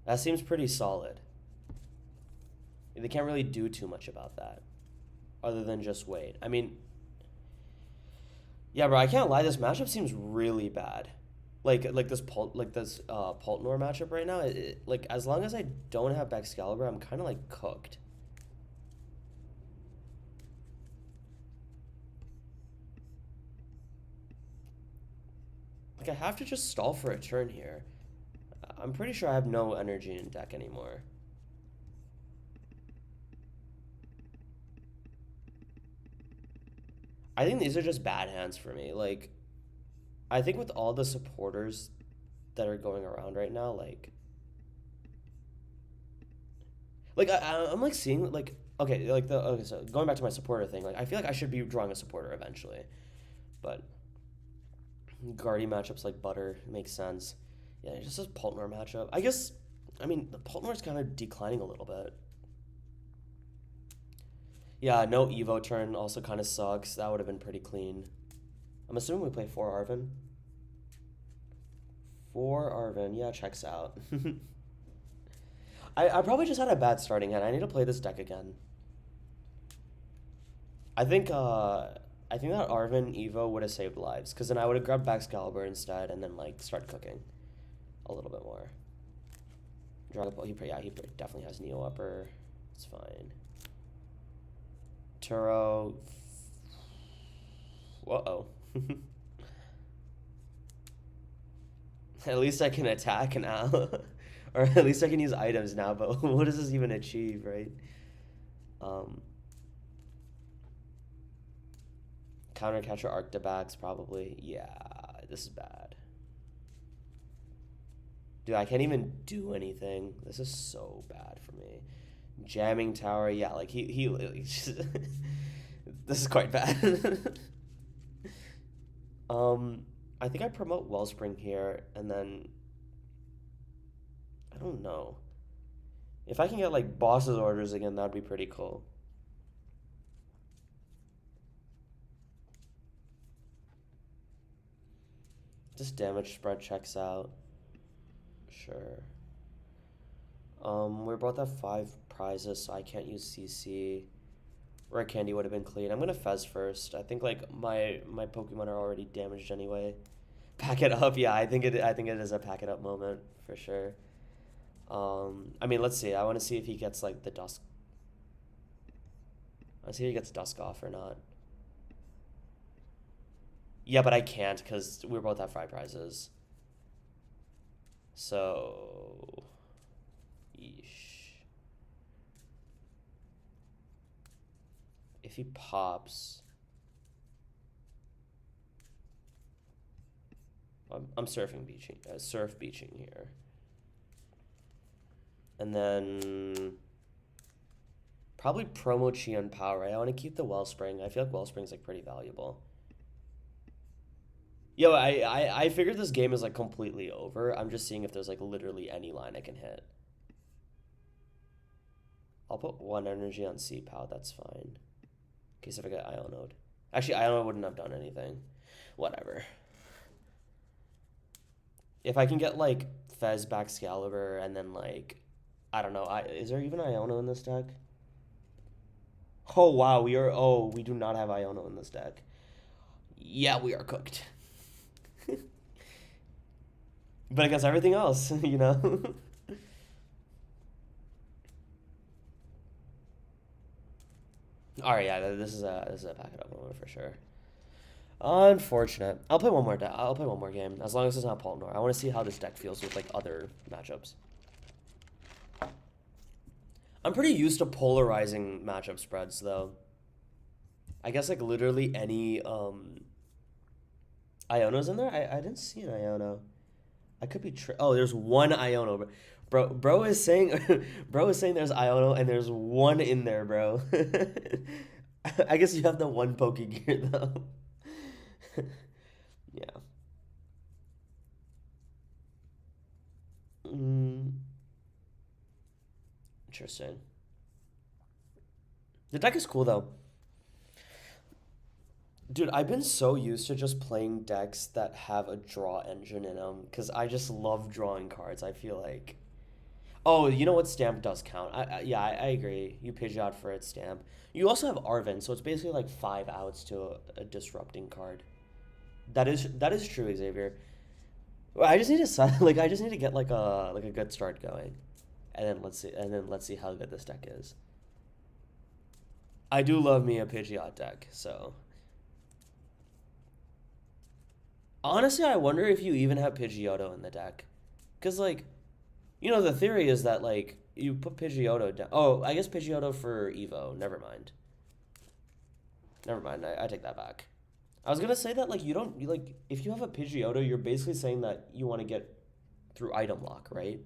That seems pretty solid. They can't really do too much about that. Other than just wait. I mean... Yeah, bro, I can't lie. This matchup seems really bad. Like this Poltnor matchup right now, like, as long as I don't have Excalibur, I'm kind of, like, cooked. Like, I have to just stall for a turn here. I'm pretty sure I have no energy in deck anymore. I think these are just bad hands for me. Like, I think with all the supporters that are going around right now, like I'm like seeing, like, okay, like okay, so going back to my supporter thing, like, I feel like I should be drawing a supporter eventually, but Guardian matchups like Butter makes sense. Yeah, just this Poltnor matchup. I guess, I mean, the Poltnor's kind of declining a little bit. Yeah, no Evo turn also kind of sucks. That would have been pretty clean. I'm assuming we play 4 Arven. 4 Arven, yeah, checks out. I probably just had a bad starting hand. I need to play this deck again. I think that Arven Evo would have saved lives, because then I would have grabbed Excalibur instead and then, like, start cooking a little bit more. Dragapult, he definitely has Neo Upper. It's fine. Turo. Uh-oh. At least I can attack now. Or at least I can use items now, but what does this even achieve, right? Counter Catcher Arctibax, probably. Yeah, this is bad. Dude, I can't even do anything. This is so bad for me. Jamming Tower, yeah, like, he literally just this is quite bad. I think I promote Wellspring here, and then I don't know. If I can get, like, boss's orders again, that'd be pretty cool. Just damage spread checks out. Sure. We're both at 5 prizes, so I can't use CC. Rare Candy would have been clean. I'm gonna Fez first. I think, like, my Pokemon are already damaged anyway. Pack it up, yeah. I think it is a pack it up moment for sure. I mean, let's see. I want to see if he gets, like, the Dusk. Let's see if he gets Dusk off or not. Yeah, but I can't because we're both at 5 prizes. So, yeesh. If he pops, I'm surf beaching here, and then probably promo Chi on power. Right? I want to keep the Wellspring. I feel like Wellspring's, like, pretty valuable. Yo, I figured this game is, like, completely over. I'm just seeing if there's, like, literally any line I can hit. I'll put 1 energy on C-Pow, that's fine. In case if I get Ionode. Actually, Ionode wouldn't have done anything. Whatever. If I can get, like, Fez, Excalibur, and then, like, I don't know. Is there even Iono in this deck? Oh, wow, we do not have Iono in this deck. Yeah, we are cooked. But against everything else, you know? Alright, yeah, this is a pack it up moment for sure. Unfortunate. I'll play one more game, as long as it's not Poltnor. I want to see how this deck feels with, like, other matchups. I'm pretty used to polarizing matchup spreads, though. I guess, like, literally any Iono's in there? I didn't see an Iono. I could be oh, there's one Iono, bro is saying bro is saying there's Iono and there's one in there, bro. I guess you have the one Pokegear though. Yeah. Mm, interesting. The deck is cool though. Dude, I've been so used to just playing decks that have a draw engine in them because I just love drawing cards. I feel like. Oh, you know what? Stamp does count. Yeah, I agree. You Pidgeot for its stamp. You also have Arven, so it's basically like 5 outs to a disrupting card. That is true, Xavier. Well, I just need to like I just need to get like a good start going, and then let's see how good this deck is. I do love me a Pidgeot deck, so honestly, I wonder if you even have Pidgeotto in the deck, because like the theory is that like you put Pidgeotto down. Oh, I guess Pidgeotto for Evo. Never mind. Never mind. I take that back. I was gonna say that like you don't like if you have a Pidgeotto, you're basically saying that you want to get through item lock, right?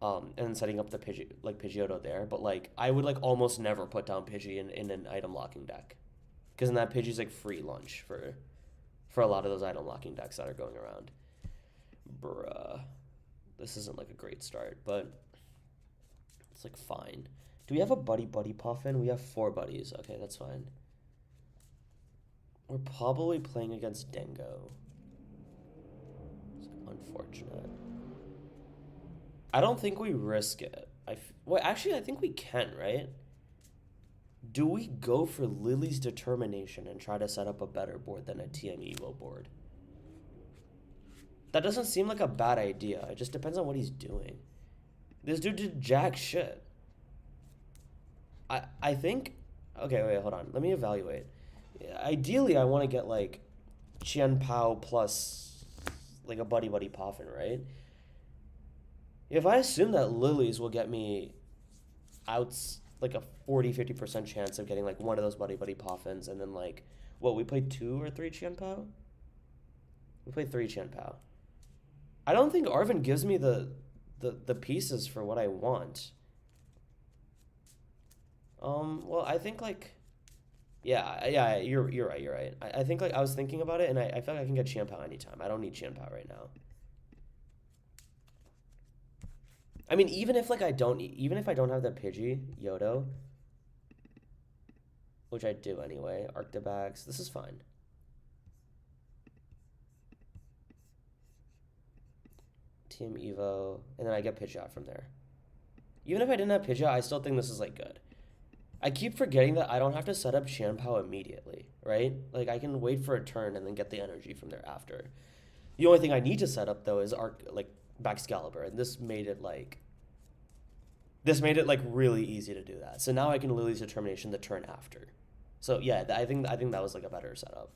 And then setting up the Pidgeotto there. But like I would like almost never put down Pidgey in an item locking deck, because then that Pidgey's like free lunch for a lot of those item locking decks that are going around. Bruh, this isn't like a great start, but it's like fine. Do we have a buddy puffin? We have 4 buddies. Okay, that's fine. We're probably playing against Dingo. It's unfortunate. I don't think we risk it. Well, actually, I think we can, right? Do we go for Lillie's determination and try to set up a better board than a TM Evo board? That doesn't seem like a bad idea. It just depends on what he's doing. This dude did jack shit. I think. Okay, wait, hold on. Let me evaluate. Ideally, I want to get like Qian Pao plus like a buddy Poffin, right? If I assume that Lilies will get me outs like a 40-50% chance of getting like one of those buddy Poffins, and then like what, we played 2 or 3 Qian Pao? We played 3 Qian Pao. I don't think Arven gives me the pieces for what I want. Well, I think like, yeah, you're right. I think like I was thinking about it, and I feel like I can get Qian Pao anytime. I don't need Qian Pao right now. I mean, even if I don't have the Pidgey Yodo, which I do anyway, Arctibax, this is fine. Team Evo, and then I get Pidgeot from there. Even if I didn't have Pidgeot, I still think this is like good. I keep forgetting that I don't have to set up Qianpao immediately, right? Like I can wait for a turn and then get the energy from there after. The only thing I need to set up though is Baxcalibur, and this made it like really easy to do that. So now I can Lily's Determination the turn after. So yeah, I think that was like a better setup.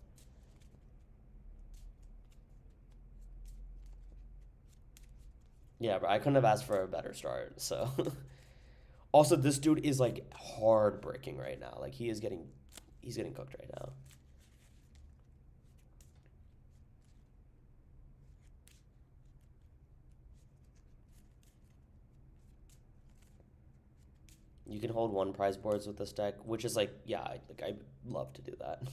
Yeah, but I couldn't have asked for a better start. So also this dude is like hard breaking right now. Like he's getting cooked right now. You can hold 1 prize boards with this deck, which is like, yeah, I love to do that.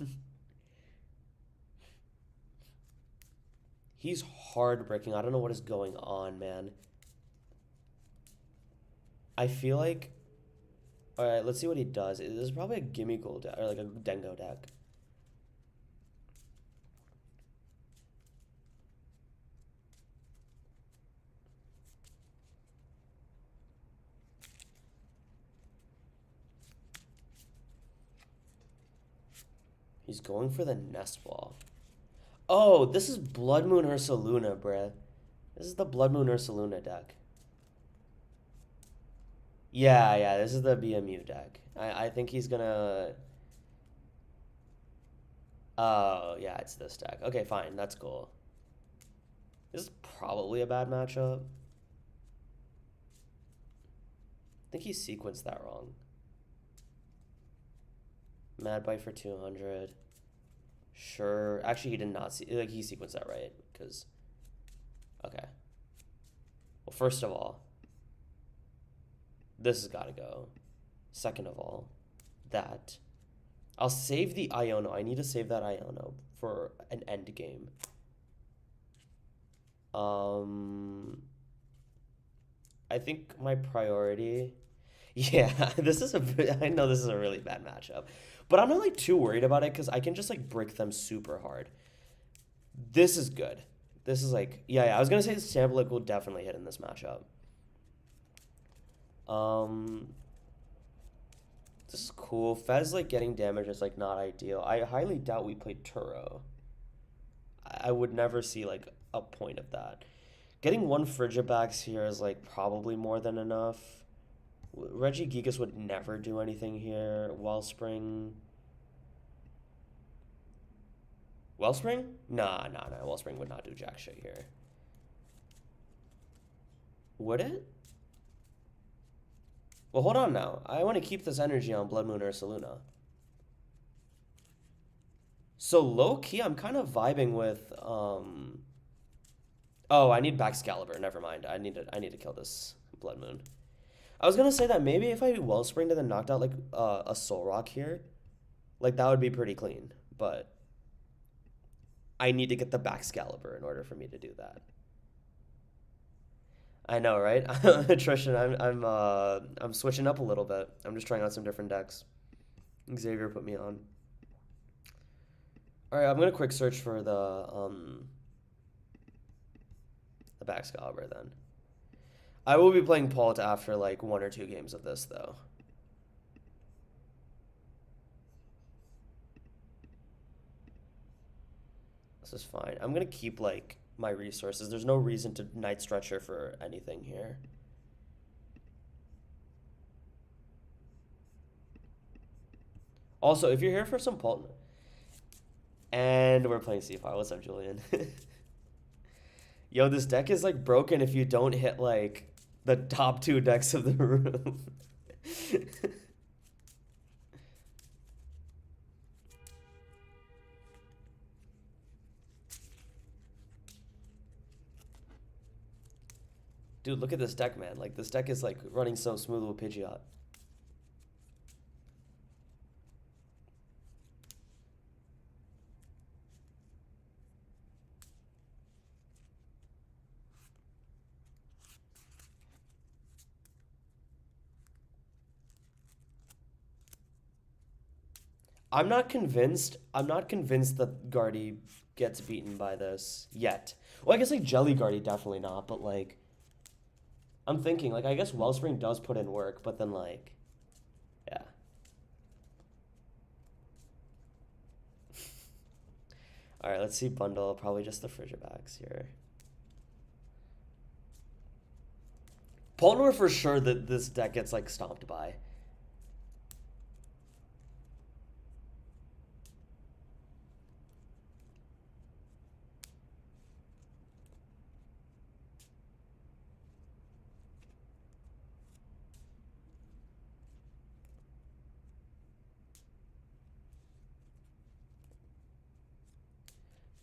He's hard breaking. I don't know what is going on, man. I feel like, all right, let's see what he does. This is probably a Gimme Gold deck, or like a Dengo deck. He's going for the Nest Ball. Oh, this is Blood Moon Ursaluna, bruh. This is the Blood Moon Ursaluna deck. Yeah, this is the BMU deck. I think he's gonna... Oh, yeah, it's this deck. Okay, fine, that's cool. This is probably a bad matchup. I think he sequenced that wrong. Mad Bite for 200. Sure. Actually, he did not see, like, he sequenced that right, because, okay. Well, first of all, this has got to go. Second of all, that. I'll save the Iono. I need to save that Iono for an end game. I think my priority. Yeah, I know this is a really bad matchup, but I'm not like too worried about it because I can just like break them super hard. This is good. This is like, yeah, I was gonna say Samblick will definitely hit in this matchup. Um, this is cool. Fez like getting damage is like not ideal. I highly doubt we played Turo. I would never see like a point of that. Getting one Frigibax here is like probably more than enough. Reggie Gigas would never do anything here. Wellspring. Wellspring? Nah. Wellspring would not do jack shit here. Would it? Well, hold on now. I want to keep this energy on Blood Moon or Saluna. So low-key, I'm kind of vibing with, Oh, I need Baxcalibur. Never mind. I need to kill this Blood Moon. I was gonna say that maybe if I Wellspringed and then knocked out like a Soul Rock here, like that would be pretty clean. But I need to get the Baxcalibur in order for me to do that. I know, right? Tristan, I'm switching up a little bit. I'm just trying out some different decks. Xavier put me on. All right, I'm gonna quick search for the Baxcalibur then. I will be playing Palt after like 1 or 2 games of this though. This is fine. I'm gonna keep like my resources. There's no reason to Night Stretcher for anything here. Also, if you're here for some Palt, and we're playing C5. What's up, Julian? Yo, this deck is like broken if you don't hit like the top 2 decks of the room. Dude, look at this deck, man. Like, this deck is like running so smooth with Pidgeot. I'm not convinced. I'm not convinced that Guardy gets beaten by this yet. Well, I guess like Jelly Guardy definitely not, but like I'm thinking like I guess Wellspring does put in work, but then like yeah. All right, let's see bundle. Probably just the Frigibax here. Polnor for sure that this deck gets like stomped by.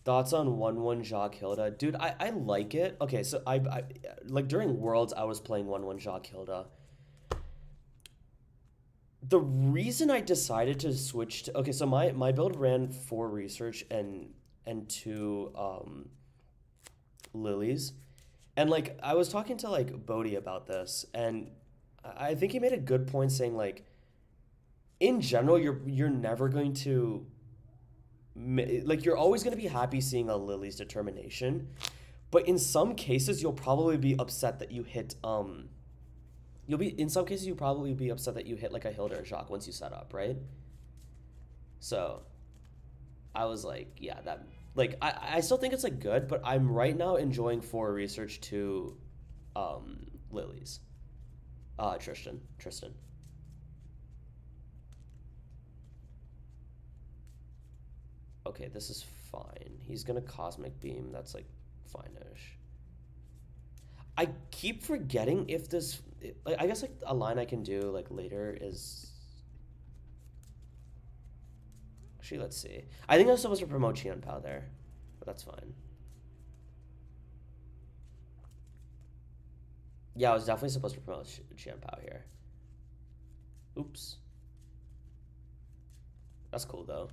Thoughts on 1/1 Jacques Hilda? Dude, I like it. Okay, so I like during Worlds I was playing 1/1 Jacques Hilda. The reason I decided to switch to okay, so my build ran 4 research and 2 lilies. And like I was talking to like Bodhi about this and I think he made a good point saying like in general you're never going to like you're always going to be happy seeing a Lily's determination, but in some cases you'll probably be upset that you hit you'll be in some cases you probably be upset that you hit like a Hilda or Jacques once you set up, right? So I was like, yeah, that like I still think it's like good, but I'm right now enjoying 4 research to Lily's. Tristan. Okay, this is fine. He's gonna Cosmic Beam. That's like fine-ish. I keep forgetting if this. Like, I guess like a line I can do like later is. Actually, let's see. I think I was supposed to promote Qian Pao there, but that's fine. Yeah, I was definitely supposed to promote Qian Pao here. Oops. That's cool, though.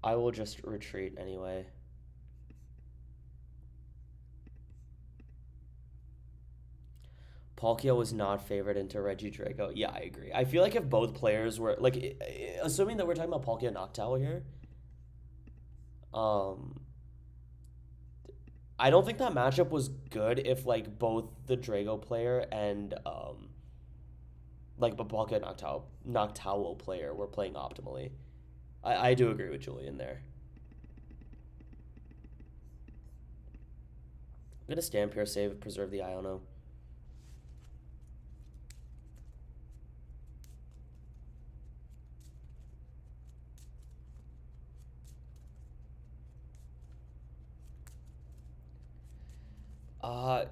I will just retreat anyway. Palkia was not favored into Reggie Drago. Yeah, I agree. I feel like if both players were like, assuming that we're talking about Palkia Noctowl here, um, I don't think that matchup was good if like both the Drago player and like the Palkia Noctowl player were playing optimally. I do agree with Julian there. I'm gonna stamp here, save, preserve the Iono. Uh,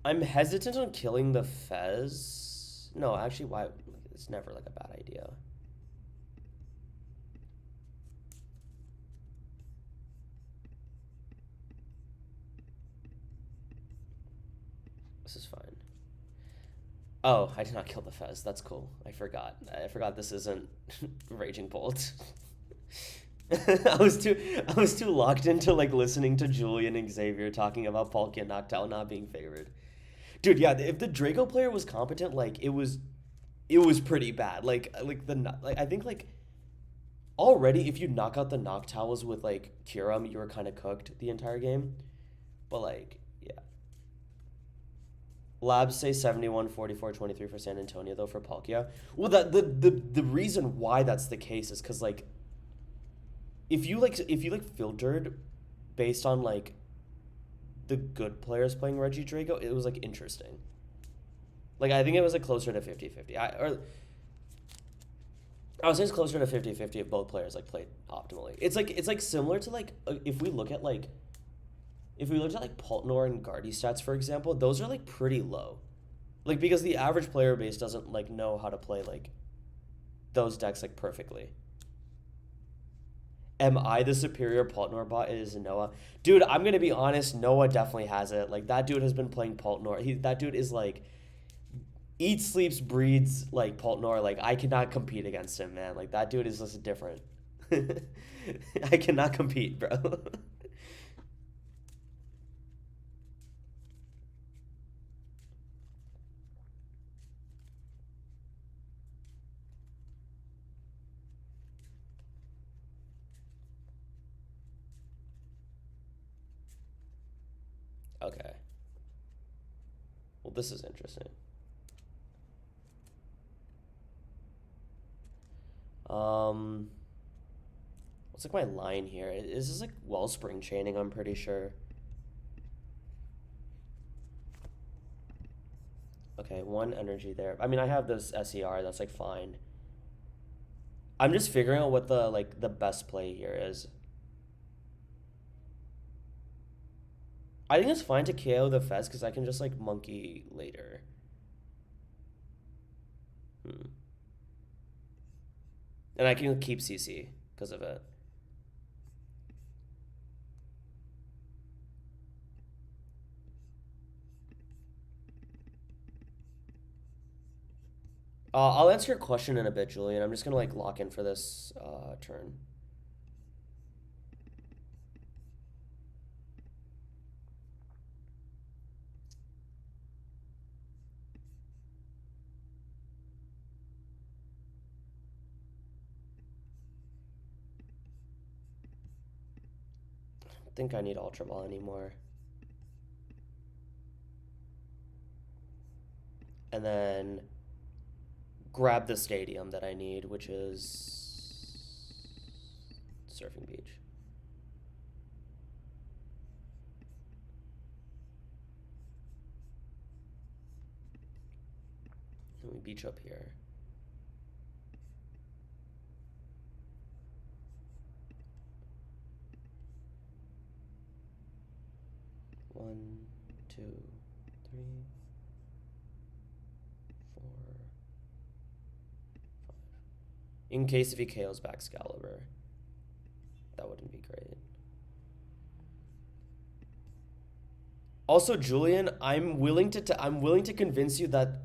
I'm hesitant on killing the Fez. No, actually, why? It's never like a bad idea. This is fine. Oh, I did not kill the Fez. That's cool. I forgot. I forgot this isn't Raging Bolt. I was too locked into like listening to Julian and Xavier talking about Palkia Noctowl not being favored. Dude, yeah, if the Draco player was competent, like it was pretty bad. I think like already if you knock out the Noctowls with like Kyurem, you were kind of cooked the entire game. But like, yeah. Labs say 71, 44, 23 for San Antonio though for Palkia. Well, the reason why that's the case is because like if you like filtered based on like the good players playing Reggie Drago, it was like interesting. Like I think it was like closer to 50-50. I would say it's closer to 50-50 if both players like played optimally. It's like similar to like if we look at like if we looked at like Poltnor and Guardy stats for example, those are like pretty low. Like because the average player base doesn't like know how to play like those decks like perfectly. Am I the superior Poltnor bot? It is Noah. Dude, I'm gonna be honest, Noah definitely has it. Like that dude has been playing Poltnor. That dude is like eats, sleeps, breeds like Poltnor. Like I cannot compete against him, man. Like that dude is just different. I cannot compete, bro. Okay. Well, this is interesting. Um, what's like my line here? Is this like Wellspring chaining? I'm pretty sure. Okay, one energy there. I mean, I have this SER. That's like fine. I'm just figuring out what the like the best play here is. I think it's fine to KO the Fez because I can just like monkey later. Hmm. And I can keep CC because of it. I'll answer your question in a bit, Julian. I'm just gonna like lock in for this turn. I don't think I need Ultra Ball anymore. And then grab the stadium that I need, which is Surfing Beach. Then we beach up here. One, two, three, four, five. In case if he KOs back Excalibur. That wouldn't be great. Also, Julian, I'm willing to convince you that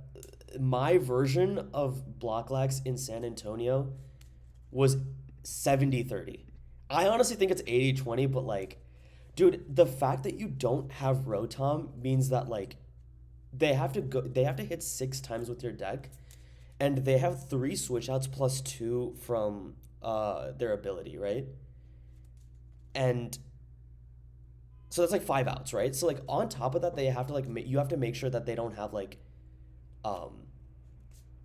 my version of Blocklax in San Antonio was 70-30. I honestly think it's 80-20, but like, dude, the fact that you don't have Rotom means that like they have to hit 6 times with your deck, and they have 3 switch outs plus 2 from their ability, right? And so that's like 5 outs, right? So like on top of that, they have to like you have to make sure that they don't have um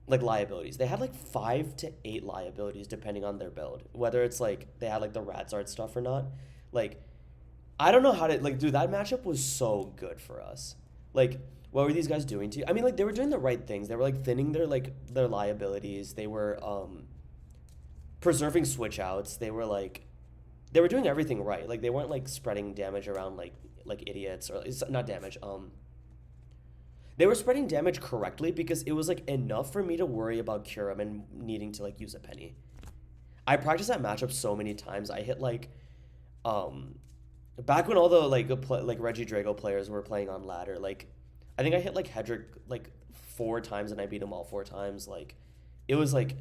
like liabilities. They had like 5 to 8 liabilities depending on their build, whether it's like they had like the Radzard stuff or not. Like I don't know how to like, dude. That matchup was so good for us. Like what were these guys doing to you? I mean, like they were doing the right things. They were like thinning their liabilities. They were preserving switch outs. They were doing everything right. Like they weren't like spreading damage around like idiots, or it's not damage. They were spreading damage correctly because it was like enough for me to worry about Kyurem and needing to like use a penny. I practiced that matchup so many times. I hit like back when all the like Reggie Drago players were playing on ladder. Like I think I hit like Hedrick like 4 times and I beat him all 4 times. Like it was like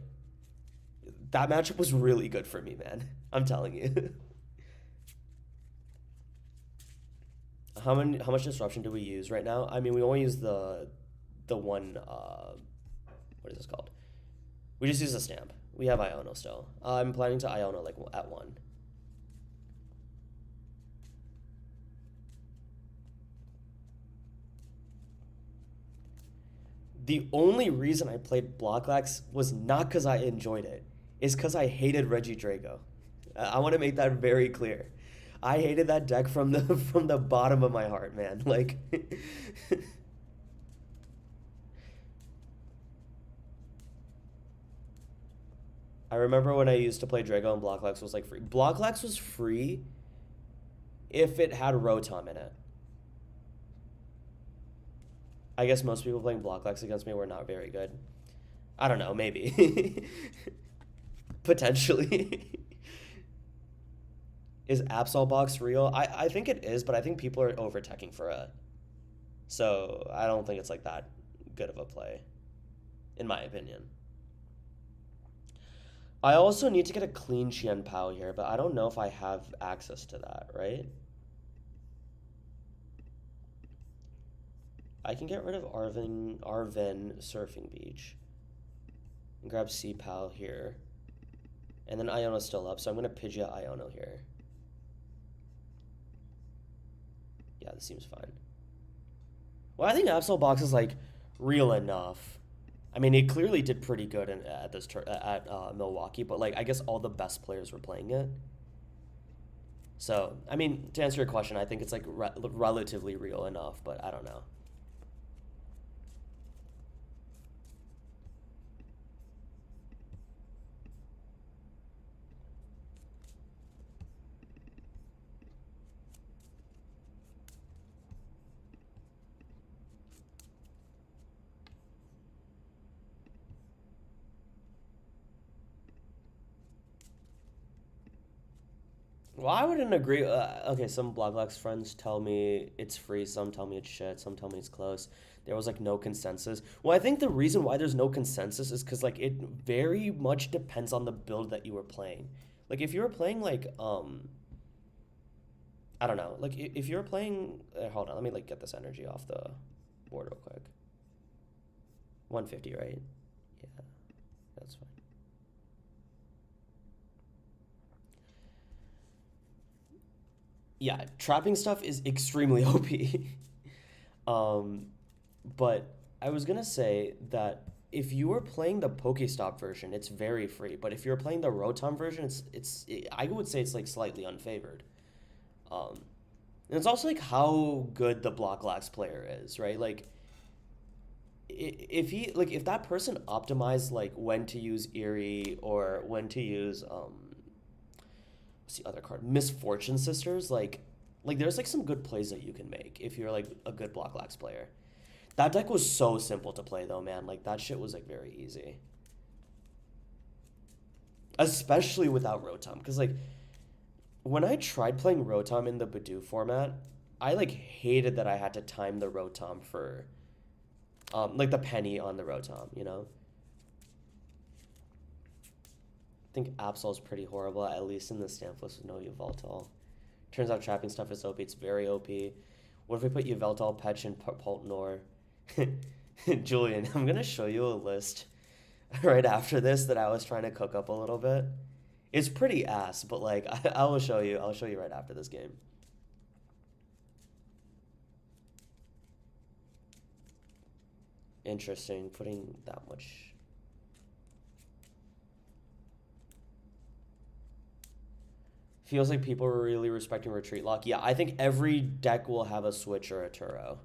that matchup was really good for me, man. I'm telling you. How much disruption do we use right now? I mean, we only use the one what is this called? We just use a stamp. We have Iono still. I'm planning to Iono like at 1. The only reason I played Blocklax was not because I enjoyed it. It's because I hated Reggie Drago. I want to make that very clear. I hated that deck from the from the bottom of my heart, man. Like I remember when I used to play Drago and Blocklax was like free. Blocklax was free if it had Rotom in it. I guess most people playing Blocklax against me were not very good. I don't know, maybe. Potentially. Is Absol Box real? I think it is, but I think people are over teching for it. So I don't think it's like that good of a play, in my opinion. I also need to get a clean Qian Pao here, but I don't know if I have access to that, right? I can get rid of Arvin Surfing Beach and grab Sea Pao here. And then Iono's still up, so I'm going to Pidgeot Iono here. Yeah, this seems fine. Well, I think Absol Box is like real enough. I mean, it clearly did pretty good at Milwaukee, but like I guess all the best players were playing it. So, I mean, to answer your question, I think it's like relatively real enough, but I don't know. Well, I wouldn't agree. Okay, some Bloglax friends tell me it's free, some tell me it's shit, some tell me it's close. There was like no consensus. Well, I think the reason why there's no consensus is because like it very much depends on the build that you were playing. Like if you were playing like I don't know, like if you were playing hold on, let me like get this energy off the board real quick. 150, right? Yeah, that's fine. Yeah, trapping stuff is extremely OP. um, but I was gonna say that if you were playing the Pokestop version, it's very free. But if you're playing the Rotom version, I would say it's like slightly unfavored. Um, and it's also like how good the Blocklax player is, right? Like if he like if that person optimized like when to use Eerie or when to use what's the other card? Misfortune Sisters. Like there's like some good plays that you can make if you're like a good Blocklax player. That deck was so simple to play though, man. Like that shit was like very easy. especially without Rotom. Because, like, when I tried playing Rotom in the Badoo format, I, like, hated that I had to time the Rotom for, like, the penny on the Rotom, you know? I think Absol's pretty horrible, at least in the Stampless with no Yveltal. Turns out trapping stuff is OP. It's very OP. What if we put Yveltal, Petch, and Poltnor? Julian, I'm gonna show you a list right after this that I was trying to cook up a little bit. It's pretty ass, but like I will show you. I'll show you right after this game. Interesting, putting that much. Feels like people are really respecting Retreat Lock. Yeah, I think every deck will have a Switch or a Turo.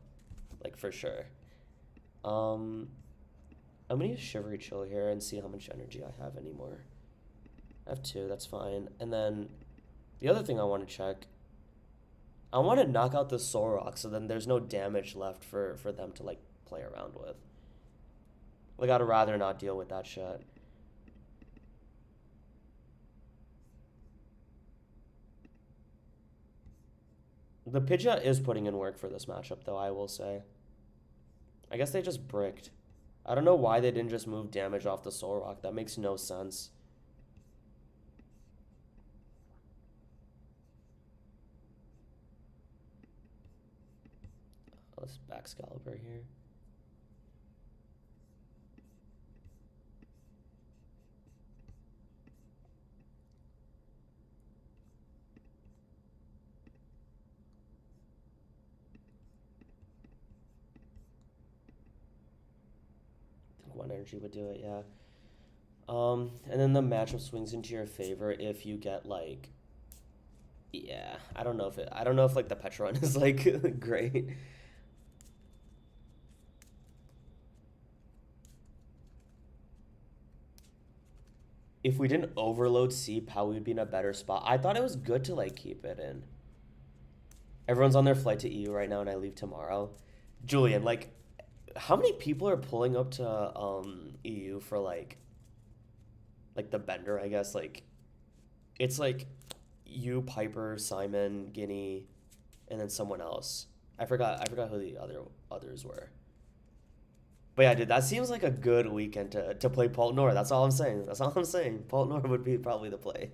Like, for sure. I'm gonna use Shivery Chill here and see how much energy I have anymore. I have 2, that's fine. And then the other thing I want to check, I want to knock out the Soul Rock so then there's no damage left for them to, like, play around with. Like, I'd rather not deal with that shit. The Pidgeot is putting in work for this matchup, though, I will say. I guess they just bricked. I don't know why they didn't just move damage off the Soul Rock. That makes no sense. Let's back Excalibur here. One energy would do it, yeah. And then the matchup swings into your favor if you get like, yeah, I don't know if like the Petron is like great. If we didn't overload Seep, how we would be in a better spot. I thought it was good to like keep it in. Everyone's on their flight to EU right now, and I leave tomorrow. Julian, like, how many people are pulling up to EU for like the Bender, I guess? Like, it's like you, Piper, Simon, Guinea, and then someone else. I forgot who the others were. But yeah, dude, that seems like a good weekend to play Poltnor. That's all I'm saying. That's all I'm saying. Poltnor would be probably the play.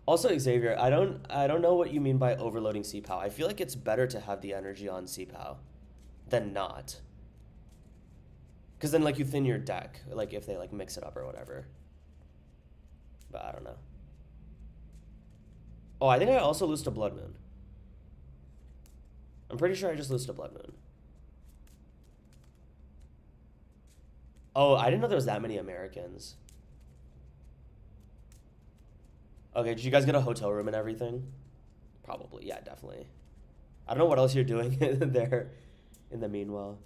Also, Xavier, I don't know what you mean by overloading CPOW. I feel like it's better to have the energy on CPOW than not. Because then, like, you thin your deck, like, if they, like, mix it up or whatever. But I don't know. Oh, I think I also lose to Blood Moon. I'm pretty sure I just lose to Blood Moon. Oh, I didn't know there was that many Americans. Okay, did you guys get a hotel room and everything? Probably, yeah, definitely. I don't know what else you're doing there in the meanwhile.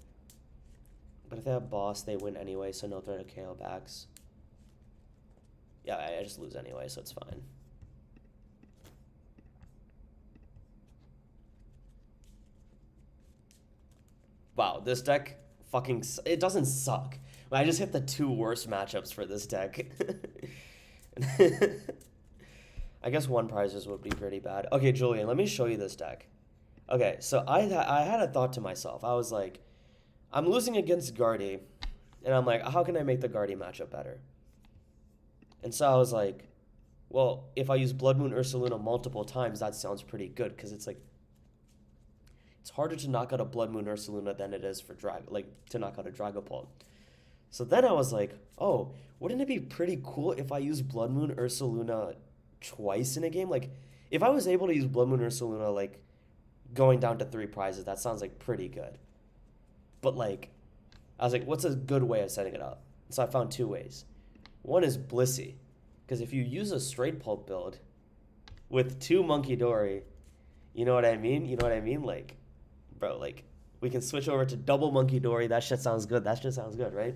But if they have boss, they win anyway, so no threat of KO backs. Yeah, I just lose anyway, so it's fine. Wow, this deck fucking... It doesn't suck. I just hit the 2 worst matchups for this deck. I guess 1 prizes would be pretty bad. Okay, Julian, let me show you this deck. Okay, so I had a thought to myself. I was like, I'm losing against Guardy, and I'm like, how can I make the Guardy matchup better? And so I was like, well, if I use Blood Moon Ursaluna multiple times, that sounds pretty good, because it's like, it's harder to knock out a Blood Moon Ursaluna than it is for to knock out a Dragapult. So then I was like, oh, wouldn't it be pretty cool if I use Blood Moon Ursaluna twice in a game? Like, if I was able to use Blood Moon Ursaluna, like, going down to 3 prizes, that sounds like pretty good. But like, I was like, what's a good way of setting it up? So I found 2 ways. One is Blissey, because if you use a straight pulp build with 2 Monkey Dory, you know what I mean? You know what I mean? Like, bro, like, we can switch over to double Monkey Dory. That shit sounds good. That shit sounds good, right?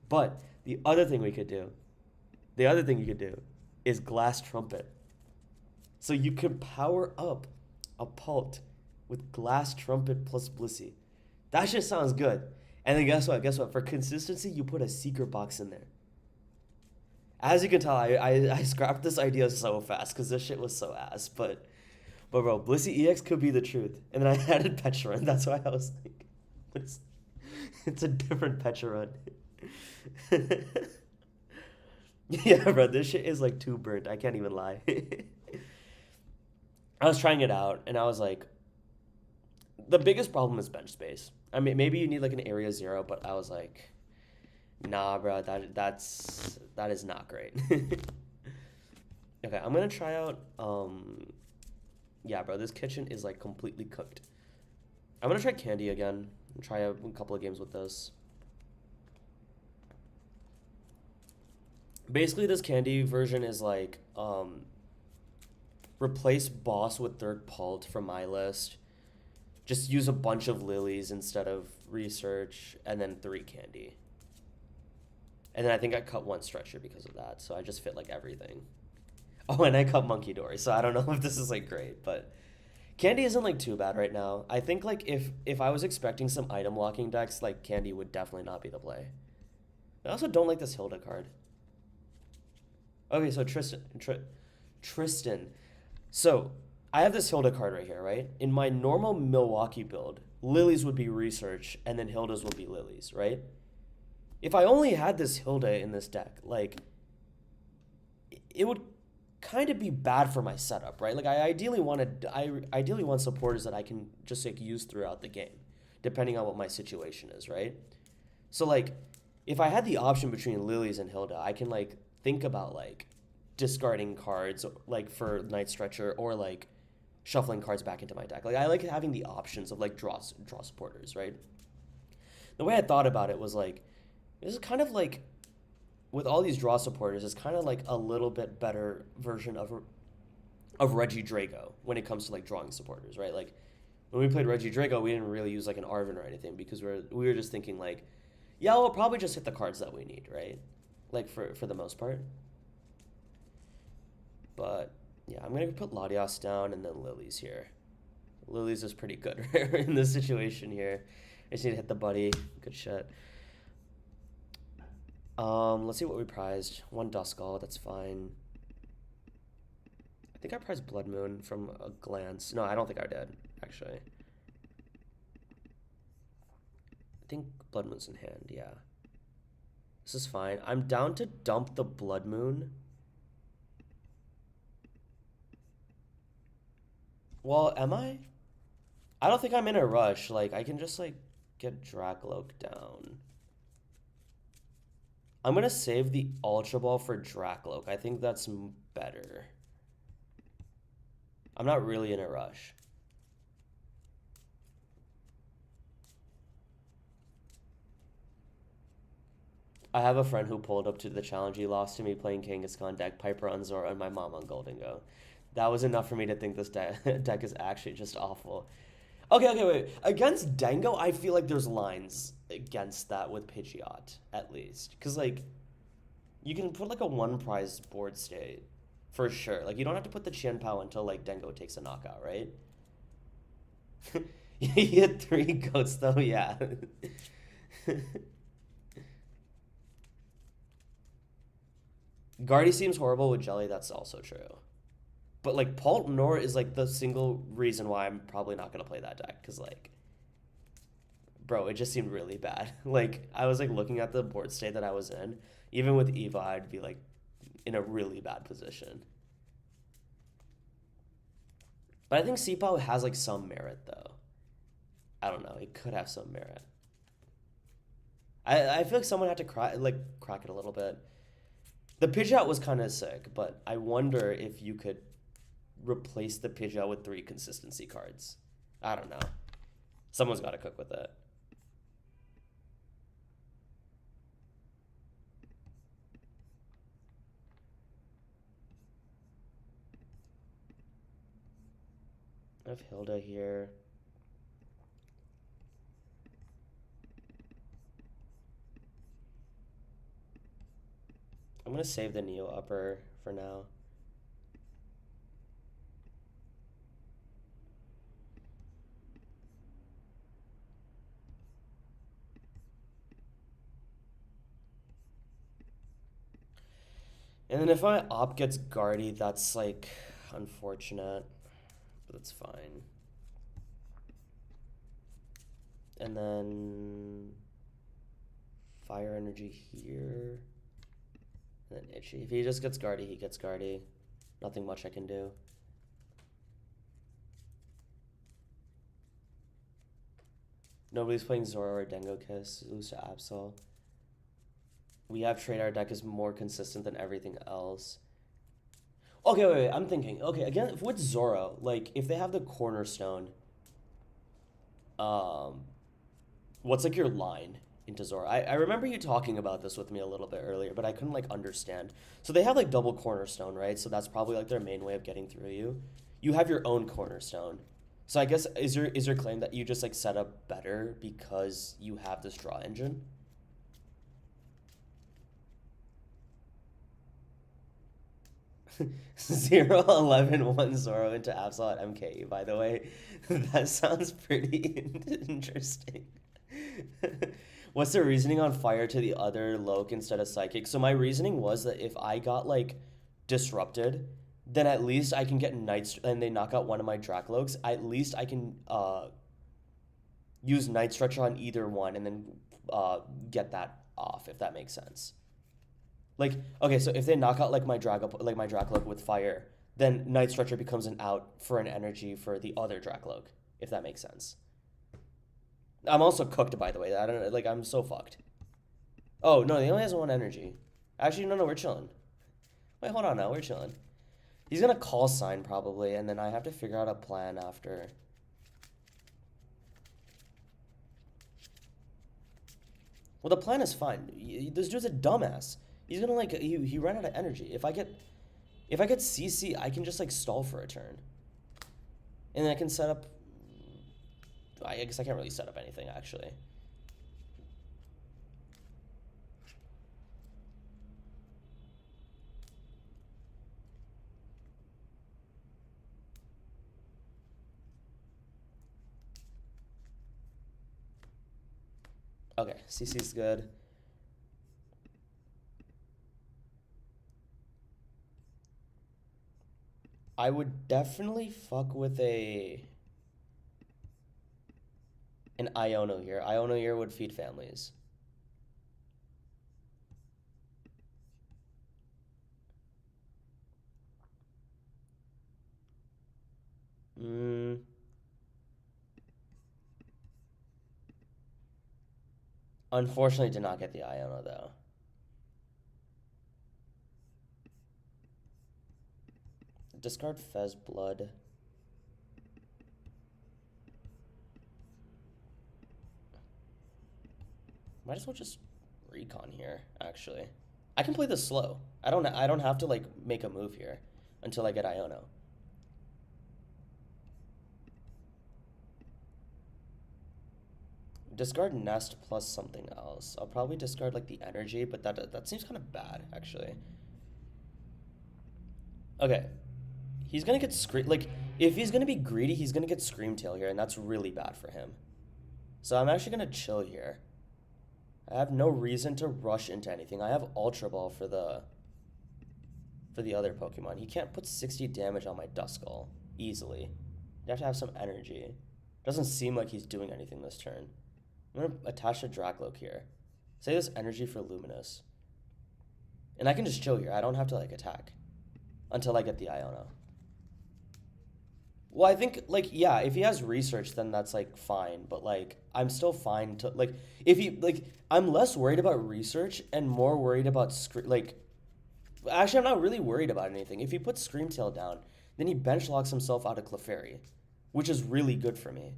But the other thing you could do is Glass Trumpet. So you could power up a Pult with Glass Trumpet plus Blissey. That shit sounds good. And then guess what? Guess what? For consistency, you put a secret box in there. As you can tell, I scrapped this idea so fast because this shit was so ass. But bro, Blissey EX could be the truth. And then I added Pecharon. That's why I was like, it's, it's a different Pecharon. Yeah, bro, this shit is like too burnt. I can't even lie. I was trying it out and I was like, the biggest problem is bench space. I mean, maybe you need like an area zero, but I was like, nah, bro, that is not great. Okay, I'm gonna try out. Yeah, bro, this kitchen is like completely cooked. I'm gonna try candy again. Try a couple of games with this. Basically, this candy version is like replace boss with third pult from my list. Just use a bunch of lilies instead of research, and then 3 candy. And then I think I cut 1 stretcher because of that, so I just fit like everything. Oh, and I cut Monkey Dory, so I don't know if this is like great, but Candy isn't like too bad right now. I think like if I was expecting some item locking decks, like Candy would definitely not be the play. I also don't like this Hilda card. Okay, so Tristan. So I have this Hilda card right here, right? In my normal Milwaukee build, Lilies would be research, and then Hildas would be Lilies, right? If I only had this Hilda in this deck, like it would kind of be bad for my setup, right? Like I ideally want supporters that I can just like use throughout the game, depending on what my situation is, right? So like if I had the option between Lilies and Hilda, I can like think about like discarding cards like for Night Stretcher or like shuffling cards back into my deck. Like I like having the options of like draw supporters, right? The way I thought about it was like this is kind of like with all these draw supporters, it's kind of like a little bit better version of Reggie Drago when it comes to like drawing supporters, right? Like when we played Reggie Drago, we didn't really use like an Arvin or anything because we were just thinking like, yeah, we'll probably just hit the cards that we need, right? Like for the most part. But yeah, I'm gonna put Latias down and then Lily's here. Lily's is pretty good in this situation here. I just need to hit the buddy. Good shit. Let's see what we prized. 1 Duskull, that's fine. I think I prized Blood Moon from a glance. No, I don't think I did, actually. I think Blood Moon's in hand, yeah. This is fine. I'm down to dump the Blood Moon. Well, am I? I don't think I'm in a rush. Like, I can just, like, get Dracloak down. I'm going to save the Ultra Ball for Dracloak. I think that's better. I'm not really in a rush. I have a friend who pulled up to the challenge. He lost to me playing Kangaskhan deck, Piper on Zora, and my mom on Goldingo. That was enough for me to think this deck is actually just awful. Okay, wait. Against Dango, I feel like there's lines against that with Pidgeot, at least. Because, like, you can put, like, a 1 prize board state, for sure. Like, you don't have to put the Qian Pao until, like, Dango takes a knockout, right? You had 3 goats, though, yeah. Guardy seems horrible with Jelly, that's also true. But, like, Palt Nor is, like, the single reason why I'm probably not going to play that deck. Because, like, bro, it just seemed really bad. Like, I was, like, looking at the board state that I was in. Even with Eva, I'd be, like, in a really bad position. But I think Seapow has, like, some merit, though. I don't know. It could have some merit. I feel like someone had to crack it a little bit. The Pidgeot was kind of sick, but I wonder if you could replace the Pidgeot with 3 consistency cards. I don't know. Someone's got to cook with it. I have Hilda here. I'm going to save the Neo Upper for now. And then if my op gets Guardy, that's like unfortunate, but that's fine. And then Fire Energy here. And then Itchy. If he just gets Guardy, he gets Guardy. Nothing much I can do. Nobody's playing Zoro or Dengo Kiss. Lose to Absol. We have trade. Our deck is more consistent than everything else. Okay, wait. I'm thinking. Okay, again, with Zoro, like, if they have the Cornerstone, what's, like, your line into Zoro? I remember you talking about this with me a little bit earlier, but I couldn't, like, understand. So they have, like, double Cornerstone, right? So that's probably, like, their main way of getting through you. You have your own Cornerstone. So I guess, is your claim that you just, like, set up better because you have this draw engine? 0-11-1 Zoro into Absol at MKE, by the way. That sounds pretty interesting. What's the reasoning on fire to the other Loke instead of psychic? So my reasoning was that if I got like disrupted, then at least I can get and they knock out one of my Draklokes. At least I can use Night Stretcher on either one and then get that off, if that makes sense. Like, okay, so if they knock out like my Drakloak with fire, then Night Stretcher becomes an out for an energy for the other Drakloak, if that makes sense. I'm also cooked, by the way. I don't know, like, I'm so fucked. Oh, no, he only has one energy. Actually, no, we're chilling. Wait, hold on now, we're chilling. He's gonna call sign, probably, and then I have to figure out a plan after. Well, the plan is fine. This dude's a dumbass. He's gonna, like, he ran out of energy. If I get CC, I can just, like, stall for a turn. And then I can set up... I guess I can't really set up anything, actually. Okay, CC's good. I would definitely fuck with an Iono here. Iono here would feed families. Unfortunately, did not get the Iono, though. Discard Fez Blood. Might as well just recon here, actually. I can play this slow. I don't have to, like, make a move here until I get Iono. Discard Nest plus something else. I'll probably discard, like, the energy, but that seems kind of bad, actually. Okay. He's gonna get like, if he's gonna be greedy, he's gonna get Screamtail here, and that's really bad for him. So I'm actually gonna chill here. I have no reason to rush into anything. I have Ultra Ball for the other Pokemon. He can't put 60 damage on my Duskull easily. You have to have some energy. Doesn't seem like he's doing anything this turn. I'm gonna attach a Drakloak here. Save this energy for Luminous. And I can just chill here. I don't have to, like, attack until I get the Iono. Well, I think, like, yeah, if he has research, then that's, like, fine. But, like, I'm still fine to, like, if he, like, I'm less worried about research and more worried about, like, actually, I'm not really worried about anything. If he puts Screamtail down, then he bench locks himself out of Clefairy, which is really good for me.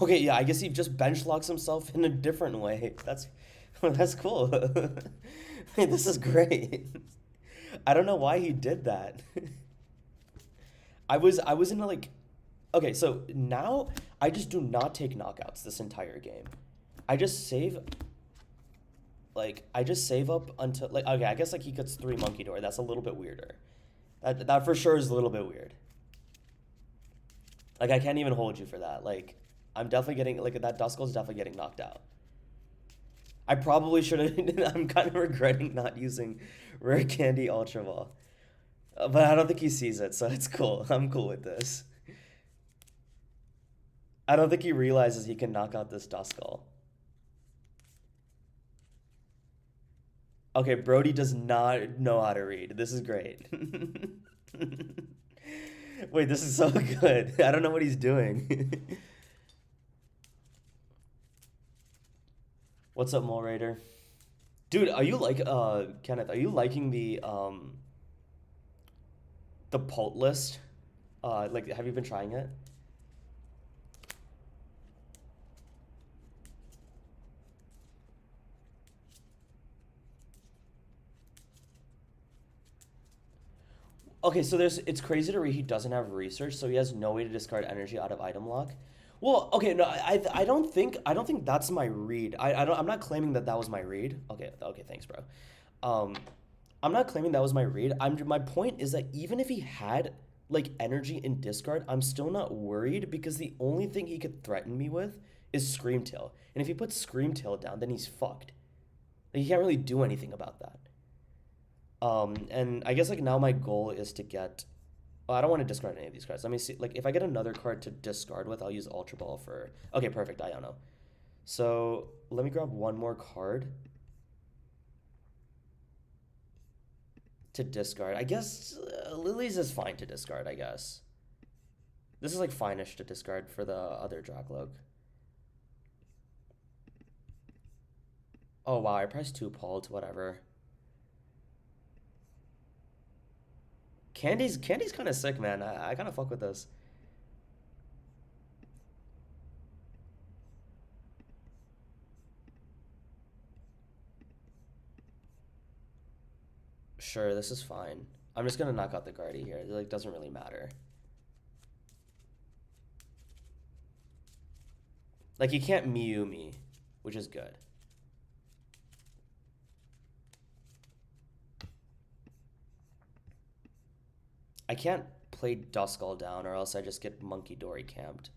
Okay, yeah, I guess he just bench locks himself in a different way. That's cool. Hey, this is great. I don't know why he did that. I was in a, like, okay, so now I just do not take knockouts this entire game. I just save up until, like, okay, I guess, like, he gets 3 Monkey Door. That's a little bit weirder. That for sure is a little bit weird. Like, I can't even hold you for that. Like, I'm definitely getting, like, that Duskull's definitely getting knocked out. I probably should have. I'm kind of regretting not using Rare Candy Ultra Ball. But I don't think he sees it, so it's cool. I'm cool with this. I don't think he realizes he can knock out this Duskull. Okay, Brody does not know how to read. This is great. Wait, this is so good. I don't know what he's doing. What's up, Mole Raider? Dude, are you like Kenneth, are you liking the Pult list? Like, have you been trying it? Okay, so it's crazy to read he doesn't have research, so he has no way to discard energy out of item lock. Well, okay, no, I don't think that's my read. I'm not claiming that that was my read. Okay, thanks, bro. Um, I'm not claiming that was my read. My point is that even if he had like energy in discard, I'm still not worried because the only thing he could threaten me with is Screamtail. And if he puts Screamtail down, then he's fucked. Like, he can't really do anything about that. And I guess like now my goal is to get. Oh, I don't want to discard any of these cards. Let me see. Like, if I get another card to discard with, I'll use Ultra Ball for. Okay, perfect. Iono. So let me grab one more card to discard. I guess Lillie's is fine to discard. I guess this is like fine-ish to discard for the other Dracloak. Oh wow, I priced two Pulls. Whatever. Candy's kind of sick, man. I kind of fuck with this. Sure, this is fine. I'm just gonna knock out the Guardy here. It like doesn't really matter. Like, he can't Mew me, which is good. I can't play Duskull down or else I just get Monkey Dory camped.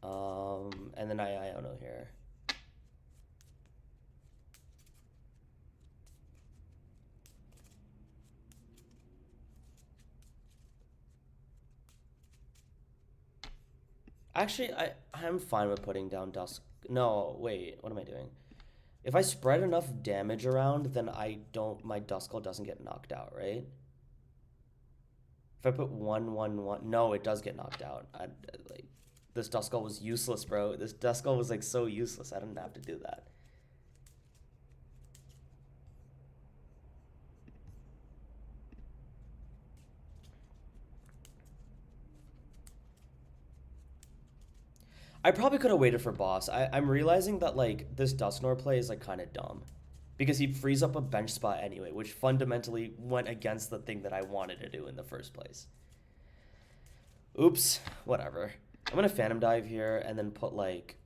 And then I don't know here. Actually, I'm fine with putting down Dusk. No, wait, what am I doing? If I spread enough damage around, then my Duskull doesn't get knocked out, right? If I put 1/1/1, no, it does get knocked out. Like, this Duskull was useless, bro. This Duskull was like so useless. I didn't have to do that. I probably could have waited for boss. I'm realizing that like this Dusknoir play is like kind of dumb. Because he frees up a bench spot anyway, which fundamentally went against the thing that I wanted to do in the first place. Oops, whatever. I'm gonna Phantom Dive here and then put like...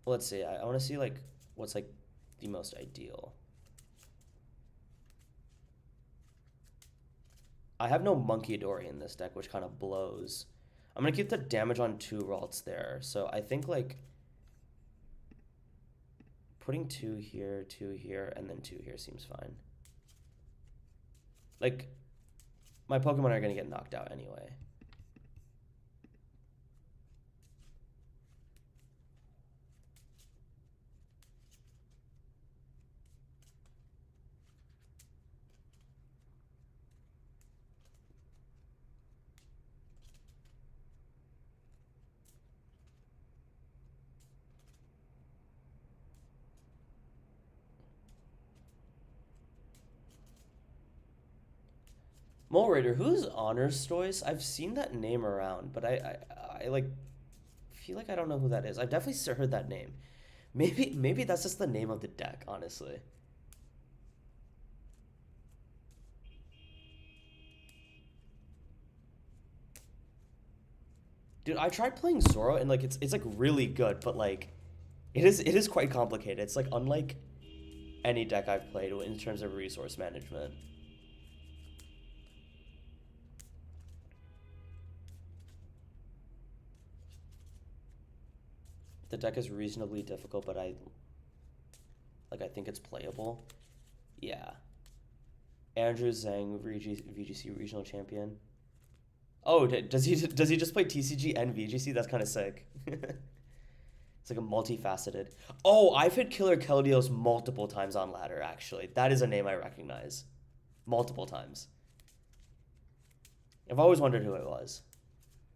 Let's see, I wanna see like what's like the most ideal. I have no Monkey Dory in this deck, which kind of blows. I'm gonna keep the damage on 2 Ralts there, so I think like... Putting 2 here, and then 2 here seems fine. Like, my Pokemon are gonna get knocked out anyway. Mole Raider, who's Honor Stoice? I've seen that name around, but I like feel like I don't know who that is. I've definitely heard that name. Maybe that's just the name of the deck, honestly. Dude, I tried playing Zoro and like it's like really good, but like it is quite complicated. It's like unlike any deck I've played in terms of resource management. The deck is reasonably difficult, but I think it's playable. Yeah. Andrew Zhang, VGC regional champion. Oh, does he just play TCG and VGC? That's kind of sick. It's like a multifaceted. Oh, I've hit Killer Keldios multiple times on ladder, actually. That is a name I recognize. Multiple times. I've always wondered who it was.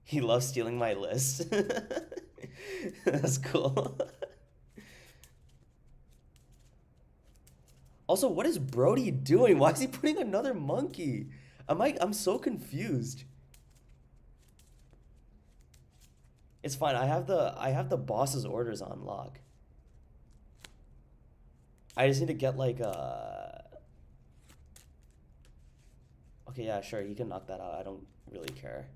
He loves stealing my list. That's cool. Also, what is Brody doing? Why is he putting another monkey? I'm so confused. It's fine. I have the boss's orders on lock. I just need to get like okay, yeah, sure. You can knock that out. I don't really care.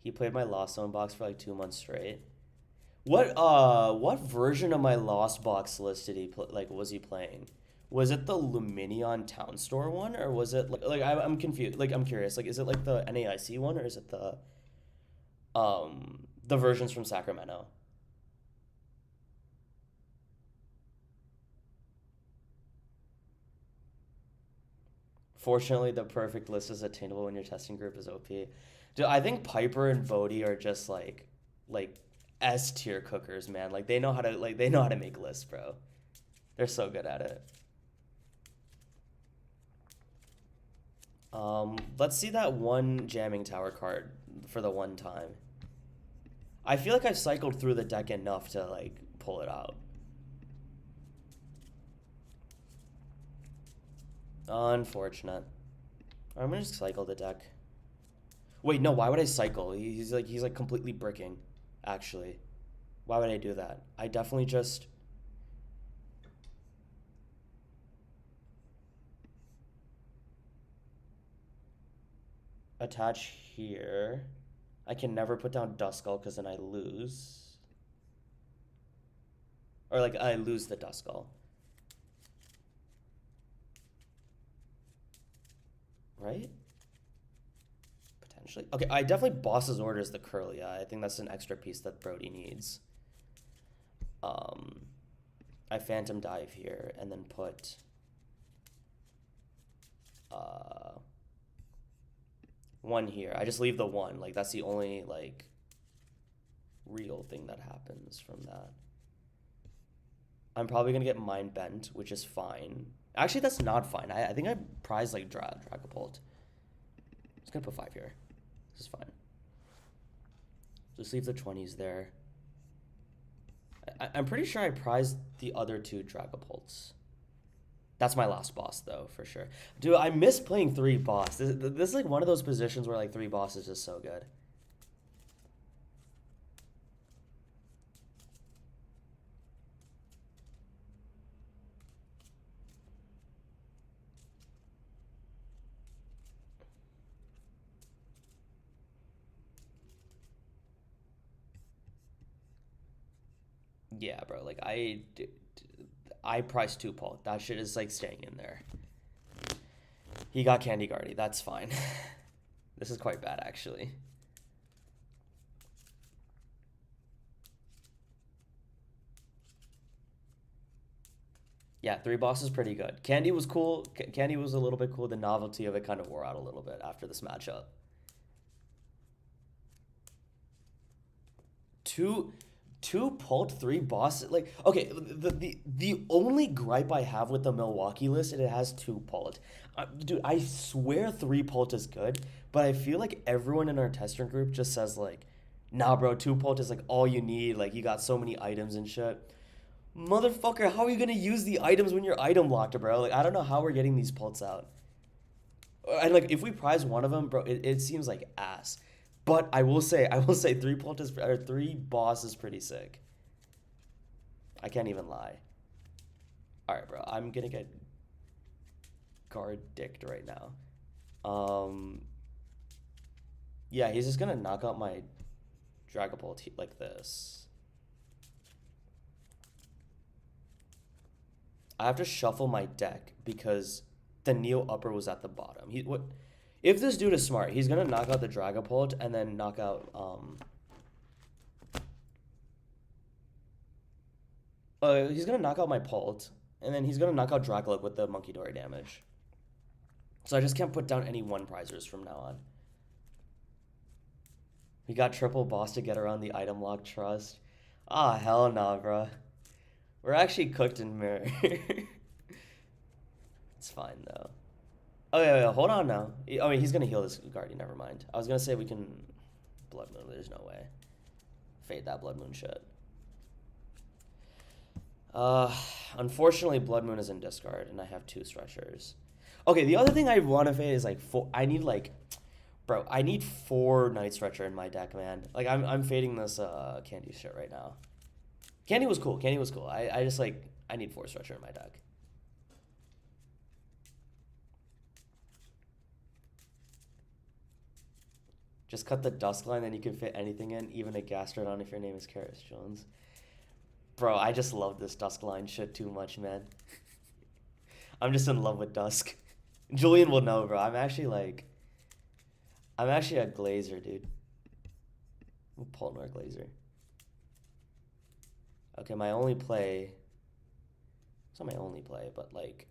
He played my Lost Zone box for like 2 months straight. What version of my Lost box list did he play? Like, was he playing? Was it the Luminion Town Store one, or was it like I'm confused. Like, I'm curious. Like, is it like the NAIC one, or is it the versions from Sacramento? Fortunately, the perfect list is attainable when your testing group is OP. Dude, I think Piper and Bodhi are just like S tier cookers, man. Like they know how to make lists, bro. They're so good at it. Let's see that one jamming tower card for the one time. I feel like I've cycled through the deck enough to like pull it out. Unfortunate. I'm gonna just cycle the deck. Wait, no, why would I cycle? He's like completely bricking, actually. Why would I do that? I definitely just attach here. I can never put down Duskull because then I lose. Or like I lose the Duskull. Right? Potentially. Okay, I definitely boss's orders the Curlia. I think that's an extra piece that Brody needs. I Phantom Dive here and then put one here. I just leave the one. Like, that's the only like real thing that happens from that. I'm probably gonna get Mind Bent, which is fine. Actually, that's not fine. I think I prize like Dragapult. Just gonna put 5 here. This is fine. Just leave the 20s there. I'm pretty sure I prized the other 2 Dragapults. That's my last boss, though, for sure. Dude, I miss playing 3 boss. This is like one of those positions where like 3 boss is just so good. Yeah, bro. Like I priced 2 Paul. That shit is like staying in there. He got Candy Guardy. That's fine. This is quite bad, actually. Yeah, 3 boss is pretty good. Candy was cool. Candy was a little bit cool. The novelty of it kind of wore out a little bit after this matchup. Two Pult, 3 boss. Like, okay, the only gripe I have with the Milwaukee list is it has 2 Pult. Dude, I swear 3 Pult is good, but I feel like everyone in our tester group just says like, nah, bro, 2 Pult is like all you need. Like, you got so many items and shit. Motherfucker, how are you gonna use the items when you're item locked, bro? Like, I don't know how we're getting these Pults out. And like, if we prize one of them, bro, it seems like ass. But I will say 3 Pult is, or 3 boss is pretty sick. I can't even lie. All right, bro. I'm gonna get guard dicked right now. Yeah, he's just gonna knock out my Dragapult like this. I have to shuffle my deck because the Neo upper was at the bottom. What if this dude is smart? He's gonna knock out the Dragapult and then knock out he's gonna knock out my Pult, and then he's gonna knock out Dracloak with the Monkey Dory damage. So I just can't put down any one prizers from now on. We got triple boss to get around the item lock trust. Ah, hell nah, bro. We're actually cooked in mirror. It's fine though. Oh yeah, hold on now. I mean, he's gonna heal this Guardian. Never mind. I was gonna say we can Blood Moon. There's no way. Fade that Blood Moon shit. Unfortunately, Blood Moon is in discard, and I have 2 stretchers. Okay, the other thing I want to fade is like I need like, bro, I need 4 Night Stretcher in my deck, man. Like I'm fading this Candy shit right now. Candy was cool. Candy was cool. I just like I need 4 Stretcher in my deck. Just cut the Dusk line, then you can fit anything in, even a Gastrodon if your name is Karis Jones. Bro, I just love this Dusk line shit too much, man. I'm just in love with Dusk. Julian will know, bro. I'm actually a Glazer, dude. I'm a Polnor Glazer. Okay, my only play... It's not my only play, but like...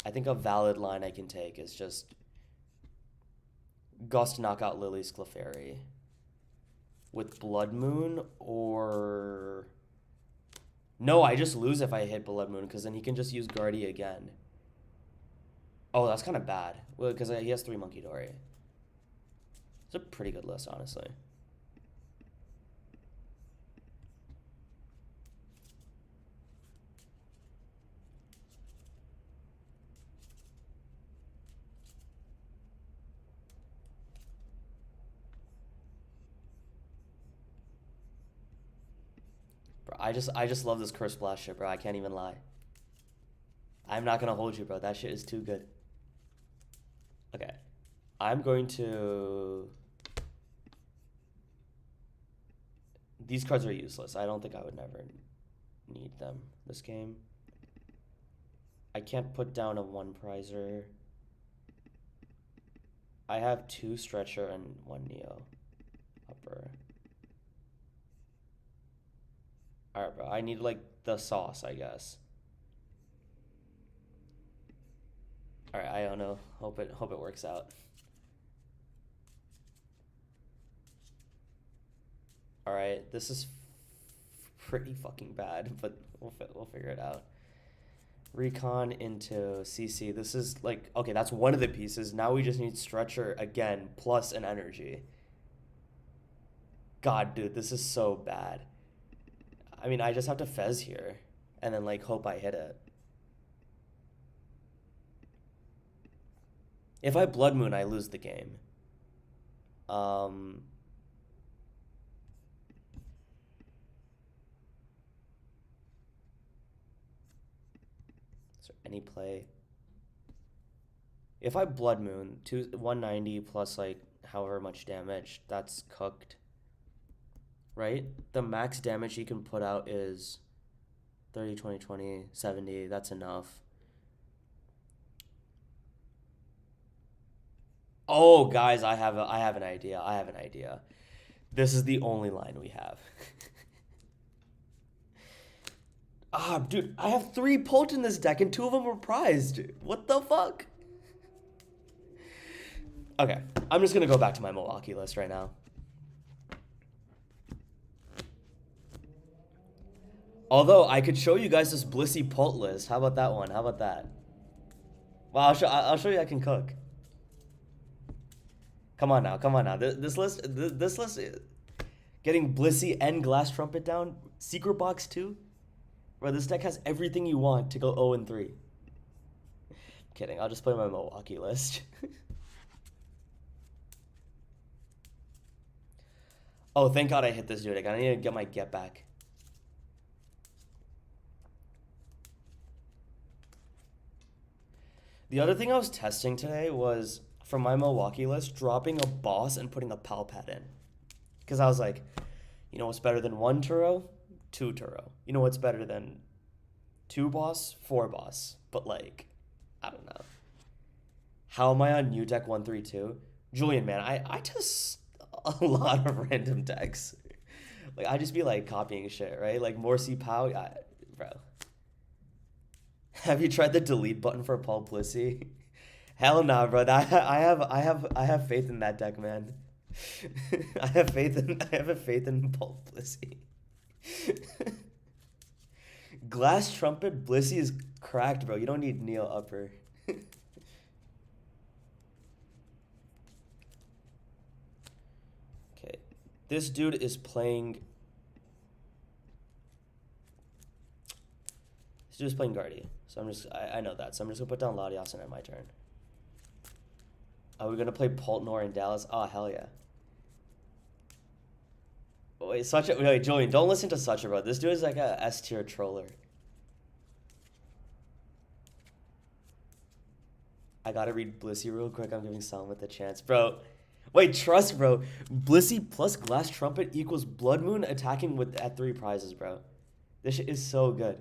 I think a valid line I can take is just... Gust knock out Lillie's Clefairy. With Blood Moon, or... No, I just lose if I hit Blood Moon, because then he can just use Guardy again. Oh, that's kind of bad. Well, because he has 3 Monkey Dory. It's a pretty good list, honestly. Bro, I just love this Curse Blast shit, bro. I can't even lie. I'm not gonna hold you, bro. That shit is too good. Okay. I'm going to... These cards are useless. I don't think I would never need them this game. I can't put down a 1 prizer. I have 2 Stretcher and 1 Neo upper. Alright, bro. I need, like, the sauce, I guess. Alright, I don't know. Hope it works out. Alright, this is pretty fucking bad, but we'll figure it out. Recon into CC. This is, like... Okay, that's one of the pieces. Now we just need Stretcher again, plus an energy. God, dude, this is so bad. I mean, I just have to Fez here, and then, like, hope I hit it. If I Blood Moon, I lose the game. Is there any play? If I Blood Moon, 190 plus, like, however much damage, that's cooked. Right? The max damage he can put out is 30, 20, 20, 70. That's enough. Oh, guys, I have an idea. I have an idea. This is the only line we have. Dude, I have 3 Pult in this deck and 2 of them were prized. What the fuck? Okay, I'm just gonna go back to my Milwaukee list right now. Although, I could show you guys this Blissey Pult list. How about that one? How about that? Well, I'll show you I can cook. Come on now, come on now. This list, getting Blissey and Glass Trumpet down, Secret Box 2? Bro, this deck has everything you want to go 0-3. Kidding, I'll just play my Milwaukee list. Oh, thank God I hit this dude. I need to get my get back. The other thing I was testing today was, from my Milwaukee list, dropping a boss and putting a Palpat in. Because I was like, you know what's better than 1 Turo? 2 Turo. You know what's better than 2 boss, 4 boss. But like, I don't know. How am I on new deck 132? Julian, man, I just a lot of random decks. Like I just be like copying shit, right? Like Morsi Pow, bro. Have you tried the delete button for Paul Plissy? Hell nah, bro. I have faith in that deck, man. I have a faith in Paul Plissy. Glass Trumpet Blissey is cracked, bro. You don't need Neo Upper. Okay. This dude is playing. This dude is playing Guardy. So I know that. So I'm just gonna put down Latios and end my turn. Are we gonna play Poltnor in Dallas? Oh hell yeah. Wait, wait, Julian, don't listen to Such a bro. This dude is like a S tier troller. I gotta read Blissey real quick. I'm giving Salmith a chance. Bro, wait, trust, bro. Blissey plus Glass Trumpet equals Blood Moon attacking with at 3 prizes, bro. This shit is so good.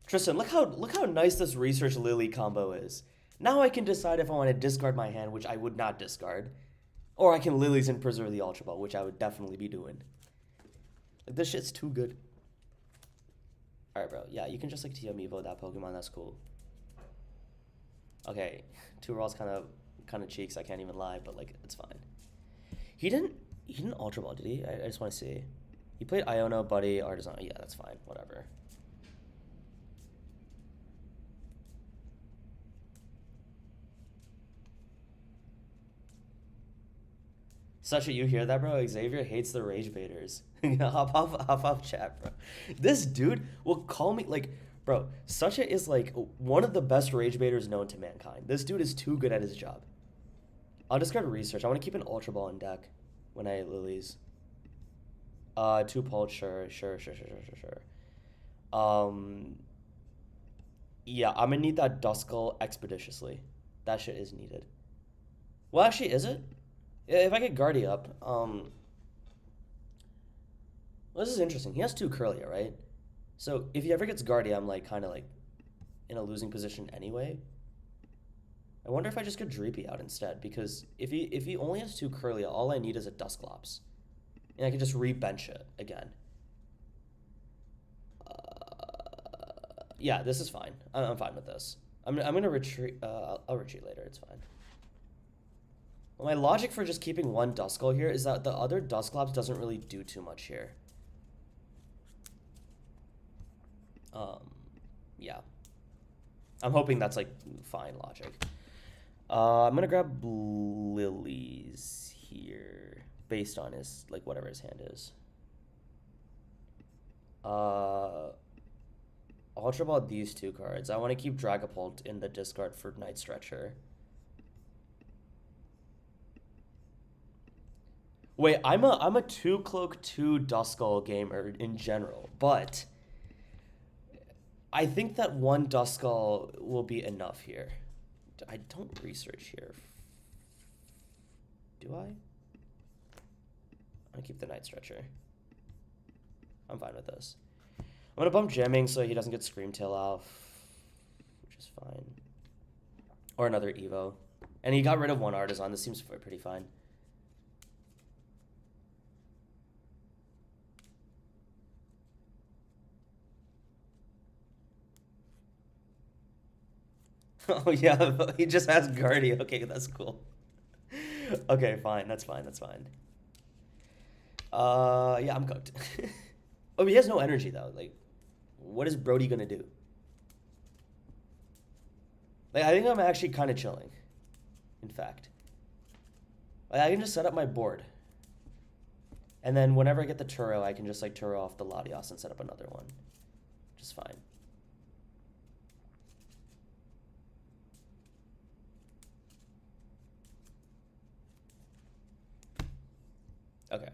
Tristan, look how nice this Research Lillie combo is. Now I can decide if I want to discard my hand, which I would not discard, or I can Lilies and preserve the Ultra Ball, which I would definitely be doing. Like, this shit's too good. Alright, bro. Yeah, you can just like TM Evo that Pokemon. That's cool. Okay, 2 rolls kind of cheeks. I can't even lie, but like it's fine. He didn't Ultra Ball, did he? I just want to see. He played Iono, Buddy, Artisan. Yeah, that's fine. Whatever. Such you hear that, bro? Xavier hates the rage baiters. hop off chat, bro. This dude will call me like, bro. Sucha is like one of the best rage baiters known to mankind. This dude is too good at his job. I'll discard Research. I want to keep an Ultra Ball in deck when I Lilies. 2 Pult, sure. Yeah, I'm gonna need that Duskull expeditiously. That shit is needed. Well, actually, is it? If I get Guardy up, well, this is interesting. He has 2 Curlia, right? So if he ever gets Guardy, I'm like kind of like in a losing position anyway. I wonder if I just get Dreepy out instead, because if he only has 2 Curlia, all I need is a Dusclops, and I can just re-bench it again. Yeah, this is fine. I'm fine with this. I'm gonna retreat. I'll retreat later. It's fine. Well, my logic for just keeping 1 Duskull here is that the other Dusclops doesn't really do too much here. Yeah. I'm hoping that's like fine logic. I'm gonna grab Lilies here based on his like whatever his hand is. Ultra Ball these 2 cards. I want to keep Dragapult in the discard for Night Stretcher. Wait, I'm a 2 Cloak 2 Duskull gamer in general, but I think that 1 Duskull will be enough here. I don't Research here. Do I? I'm gonna keep the Night Stretcher. I'm fine with this. I'm gonna bump Jamming so he doesn't get Screamtail off, which is fine. Or another Evo. And he got rid of 1 Artisan. This seems pretty fine. Oh yeah, he just has Guardy. Okay, that's cool. Okay, fine. That's fine. Yeah, I'm cooked. Oh, he has no energy though. Like, what is Brody gonna do? Like, I think I'm actually kind of chilling. In fact, like, I can just set up my board, and then whenever I get the Turo, I can just like Turo off the Latios and set up another one, which is fine. Okay.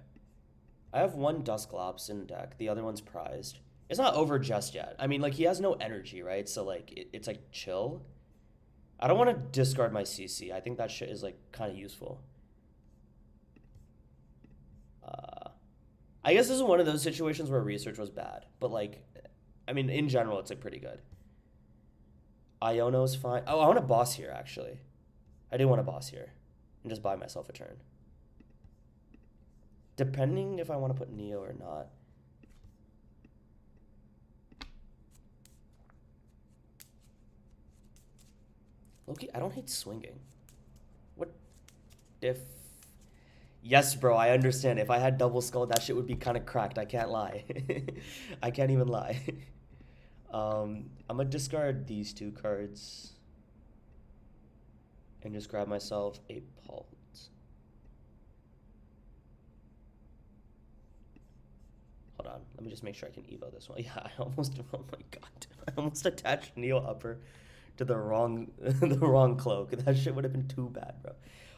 I have 1 Dusclops in deck. The other one's prized. It's not over just yet. I mean, like, he has no energy, right? So, like, it's, like, chill. I don't want to discard my CC. I think that shit is, like, kind of useful. I guess this is one of those situations where research was bad. But, like, I mean, in general, it's, like, pretty good. Iono's fine. Oh, I want a boss here, actually. I do want a boss here. And just buy myself a turn. Depending if I want to put Neo or not. Loki, I don't hate swinging. What if... Yes, bro, I understand. If I had double skull, that shit would be kind of cracked. I can't lie. I can't even lie. I'm gonna discard these two cards. And just grab myself a Pult. Hold on. Let me just make sure I can evo this one. Yeah, I almost... Oh my god. I almost attached Neo Upper to the wrong the wrong cloak. That shit would have been too bad, bro.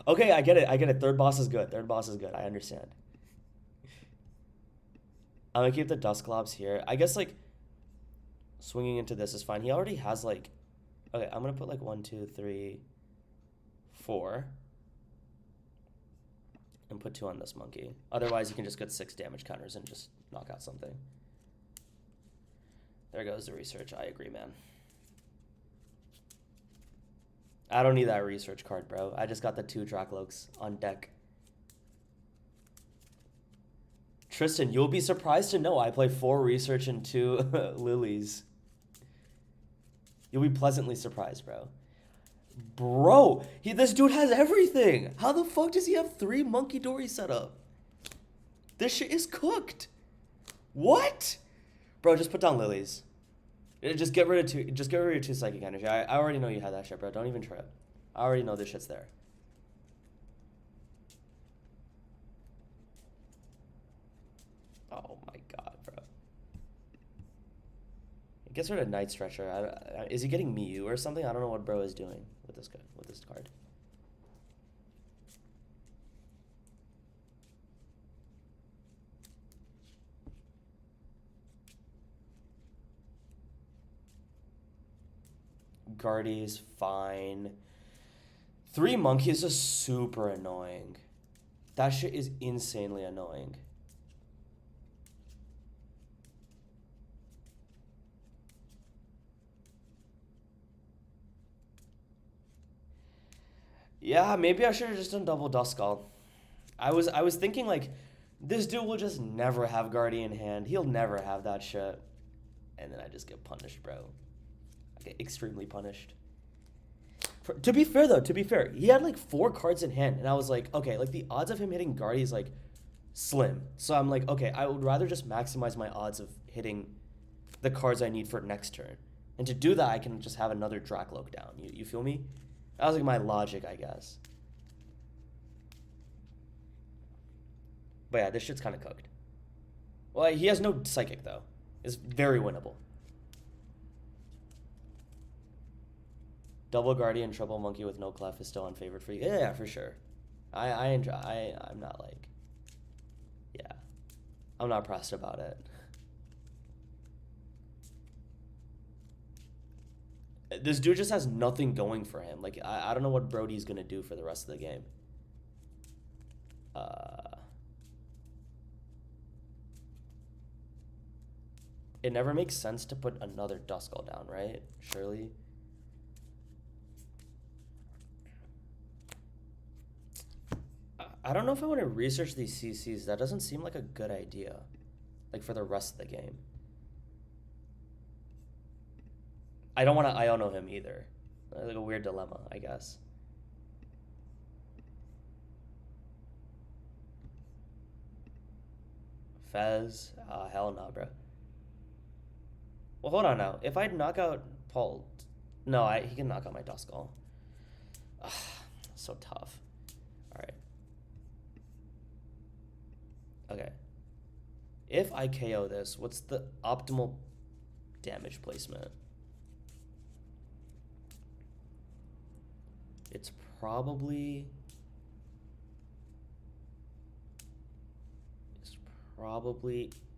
Okay, I get it. I get it. Third boss is good. Third boss is good. I understand. I'm gonna keep the Dusclops here. I guess, like, swinging into this is fine. He already has, like... Okay, I'm gonna put, like, 1, 2, 3, 4. And put 2 on this monkey. Otherwise, you can just get 6 damage counters and just knock out something. There goes the research. I agree, man. I don't need that research card, bro. I just got the 2 Dracloaks on deck. Tristan, you'll be surprised to know I play 4 research and 2 Lilies. You'll be pleasantly surprised, bro. Bro, this dude has everything. How the fuck does he have 3 Monkey Dory set up? This shit is cooked. What? Bro, just put down Lilies. Just get rid of 2. Just get rid of 2 psychic energy. I already know you had that shit, bro. Don't even trip. I already know this shit's there. Oh my god, bro. Get rid of Night Stretcher. Is he getting Miyu or something? I don't know what bro is doing with this card. Guardy's fine. 3 monkeys is super annoying. That shit is insanely annoying. Yeah, maybe I should have just done double Duskull. I was thinking, like, this dude will just never have Guardian hand. He'll never have that shit. And then I just get punished, bro. I get extremely punished. To be fair, though, he had, like, 4 cards in hand. And I was like, okay, like, the odds of him hitting Guardy is, like, slim. So I'm like, okay, I would rather just maximize my odds of hitting the cards I need for next turn. And to do that, I can just have another Dracloak down. You feel me? That was, like, my logic, I guess. But yeah, this shit's kind of cooked. Well, he has no Psychic, though. It's very winnable. Double Guardian, Triple Monkey with no Clef is still unfavored for you. Yeah, for sure. I enjoy... I'm not, like... Yeah. I'm not pressed about it. This dude just has nothing going for him. Like, I don't know what Brody's gonna do for the rest of the game. It never makes sense to put another Duskull down, right? Surely. I don't know if I want to research these CCs. That doesn't seem like a good idea. Like, for the rest of the game. I don't want to Iono him either. Like a weird dilemma, I guess. Fez? Hell no, bro. Well, hold on now. If I knock out Pult... No, he can knock out my Duskull. Ugh, so tough. Alright. Okay. If I KO this, what's the optimal damage placement? It's probably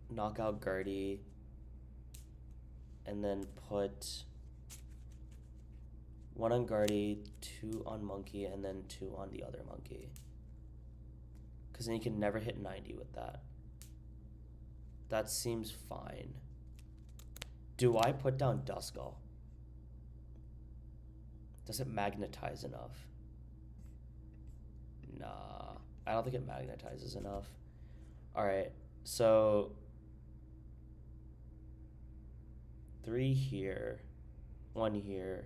knockout Guardy, and then put 1 on Guardy, 2 on Monkey, and then 2 on the other Monkey. Because then you can never hit 90 with that. That seems fine. Do I put down Duskull? Does it magnetize enough? Nah, I don't think it magnetizes enough. Alright, so 3 here, 1 here,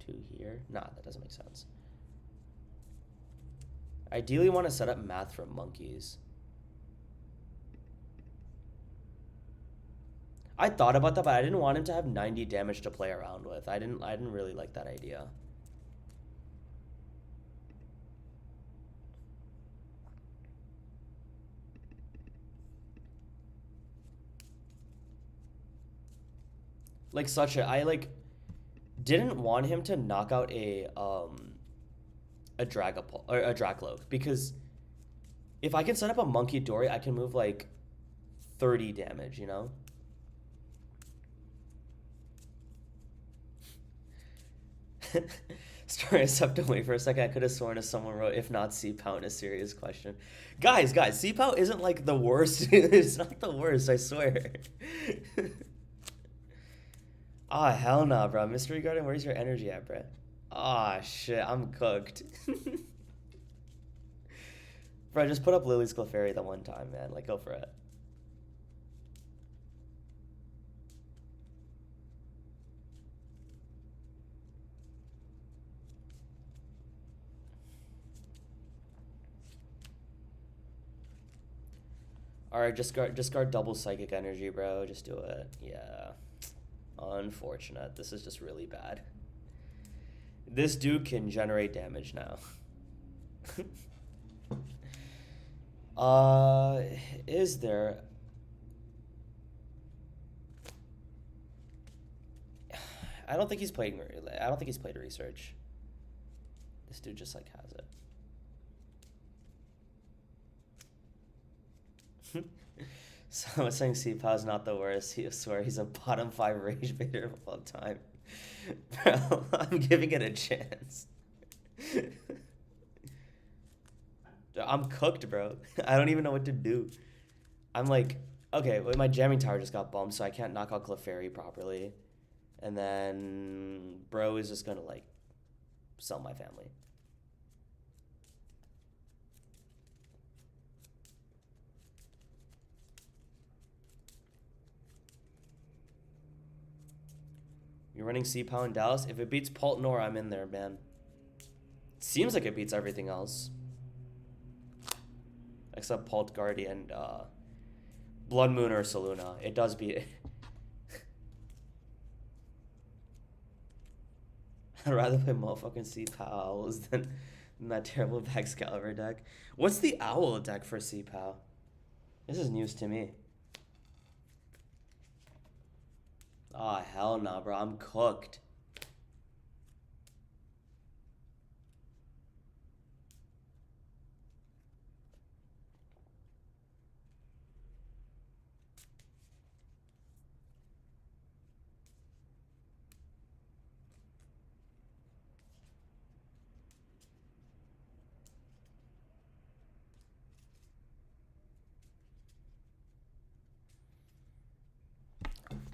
2 here. Nah, that doesn't make sense. Ideally want to set up math from monkeys. I thought about that, but I didn't want him to have 90 damage to play around with. I didn't really like that idea. Like I didn't want him to knock out a Dracloak, because if I can set up a Monkey Dory, I can move like 30 damage, you know? Sorry, I stepped away for a second. I could have sworn if someone wrote, if not CPOW in a serious question. Guys, CPOW isn't like the worst. It's not the worst, I swear. Ah, hell nah, bro. Mystery Garden, where's your energy at, bro? Ah, shit, I'm cooked. Bro, just put up Lily's Clefairy the one time, man. Like, go for it. Alright, discard double Psychic Energy, bro. Just do it. Yeah. Unfortunate. This is just really bad. This dude can generate damage now. Is there... I don't think he's played research. This dude just like has it. So I'm saying CPOW's not the worst. He swear he's a bottom 5 rage baiter of all time. Bro, I'm giving it a chance. I'm cooked, bro. I don't even know what to do. I'm like, okay, well, my jamming tower just got bumped, so I can't knock out Clefairy properly. And then bro is just gonna like sell my family. You're running CPOW in Dallas? If it beats Poltnor, I'm in there, man. Seems like it beats everything else. Except Pult Guardy and Blood Moon or Saluna. It does beat it. I'd rather play motherfucking CPOW Owls than that terrible Excalibur deck. What's the Owl deck for CPOW? This is news to me. Oh, hell no, bro. I'm cooked.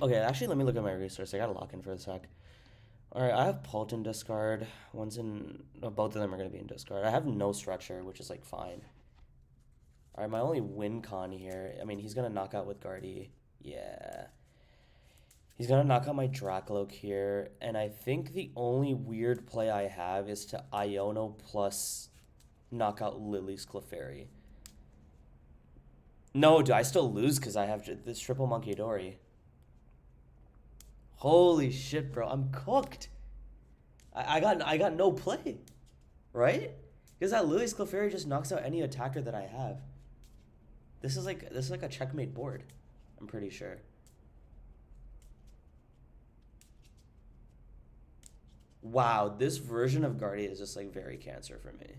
Okay, actually, let me look at my resource. I gotta lock in for a sec. Alright, I have Pult in discard. One's in... No, both of them are gonna be in discard. I have no Stretcher, which is, like, fine. Alright, my only win con here... I mean, he's gonna knock out with Guardy. Yeah. He's gonna knock out my Dracloak here. And I think the only weird play I have is to Iono plus knock out Lily's Clefairy. No, do I still lose because I have this triple Monkey Dory? Holy shit, bro! I'm cooked. I got no play, right? Because that Lily's Clefairy just knocks out any attacker that I have. This is like a checkmate board. I'm pretty sure. Wow, this version of Guardian is just like very cancer for me.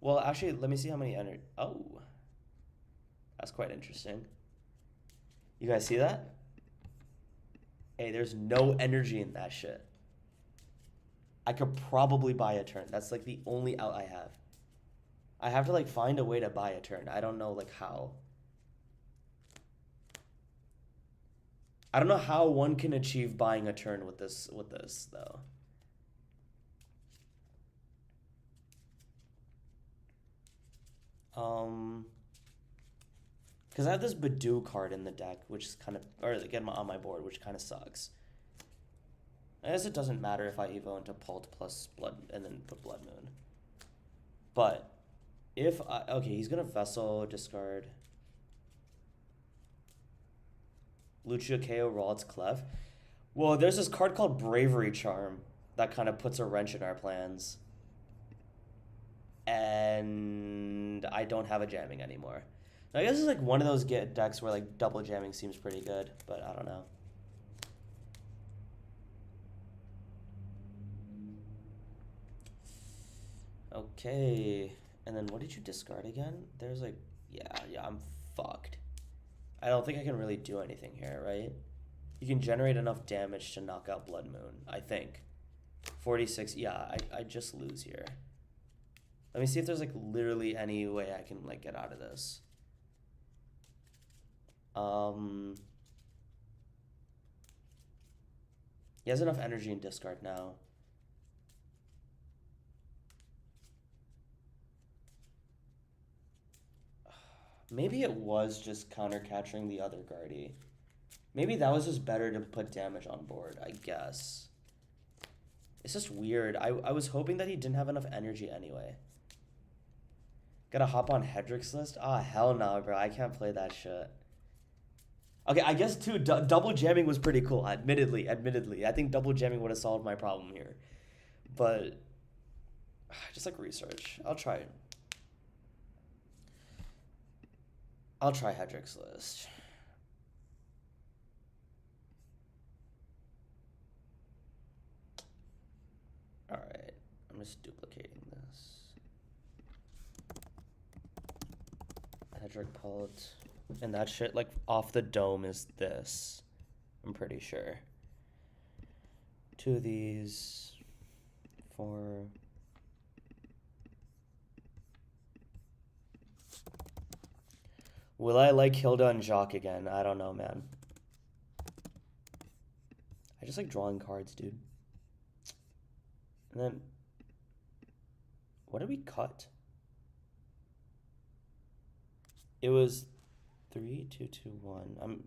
Well, actually, let me see how many energy. Oh, that's quite interesting. You guys see that? Hey, there's no energy in that shit. I could probably buy a turn. That's like the only out I have. I have to like find a way to buy a turn. I don't know like how. I don't know how one can achieve buying a turn with this though. Because I have this Badoo card in the deck, which is kind of, or again on my board, which kind of sucks. I guess it doesn't matter if I evo into Pult plus Blood and then put Blood Moon. But if I, okay, he's gonna Vessel, discard. Lucio KO Rald's Clef. Well, there's this card called Bravery Charm that kind of puts a wrench in our plans. And I don't have a jamming anymore. I guess it's like one of those decks where like double jamming seems pretty good, but I don't know. Okay, and then what did you discard again? There's like, yeah, I'm fucked. I don't think I can really do anything here, right? You can generate enough damage to knock out Blood Moon, I think. 46, yeah, I just lose here. Let me see if there's like literally any way I can like get out of this. He has enough energy in discard now. Maybe it was just counter capturing the other Guardy. Maybe that was just better to put damage on board, I guess. It's just weird. I was hoping that he didn't have enough energy anyway. Gotta hop on Hedrick's list? Ah, hell no, bro. I can't play that shit. Okay, I guess too, double jamming was pretty cool. Admittedly. I think double jamming would have solved my problem here. But, just like research. I'll try Hedrick's list. Alright, I'm just duplicating this. Hedrick Pult. And that shit, like, off the dome is this. I'm pretty sure. 2 of these. 4. Will I like Hilda and Jacques again? I don't know, man. I just like drawing cards, dude. And then, what did we cut? It was 3, 2, 2, 1.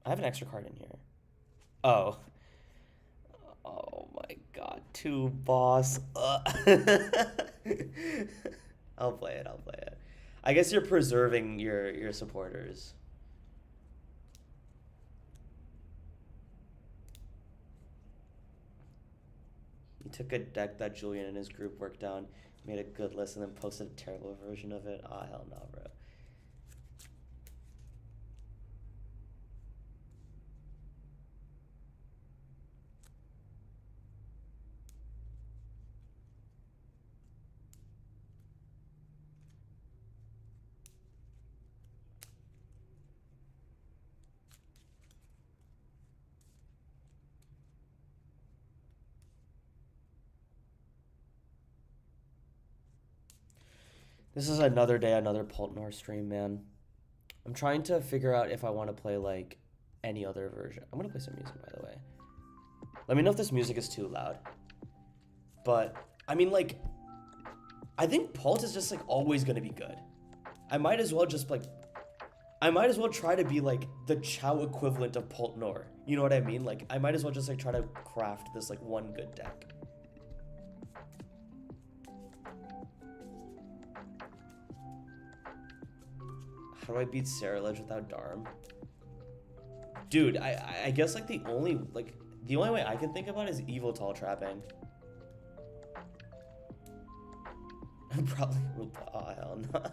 I have an extra card in here. Oh. Oh my god. 2 boss. I'll play it. I guess you're preserving your supporters. He took a deck that Julian and his group worked on, made a good list, and then posted a terrible version of it. Ah, hell no, bro. This is another day, another Poltnor stream, man. I'm trying to figure out if I want to play, like, any other version. I'm going to play some music, by the way. Let me know if this music is too loud. But, I mean, like, I think Pult is just, like, always going to be good. I might as well try to be, like, the Chow equivalent of Poltnor. You know what I mean? Like, I might as well just, like, try to craft this, like, one good deck. How do I beat Sarah Ledge without Darm? Dude, I guess like the only way I can think about is evil tall trapping. Probably, oh hell no.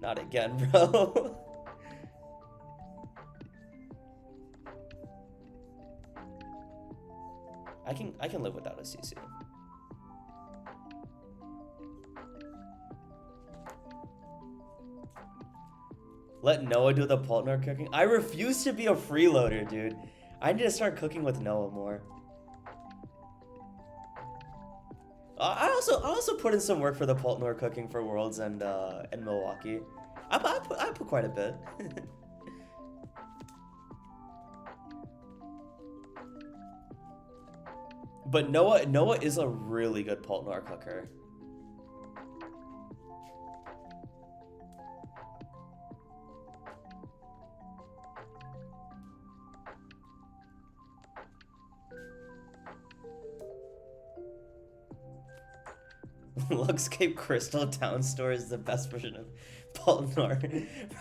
Not again, bro. I can live without a CC. Let Noah do the Poltnor cooking. I refuse to be a freeloader, dude. I need to start cooking with Noah more. I also put in some work for the Poltnor cooking for Worlds and Milwaukee. I put quite a bit. But Noah is a really good Poltnor cooker. Luxcape Crystal Town Store is the best version of Poltnor.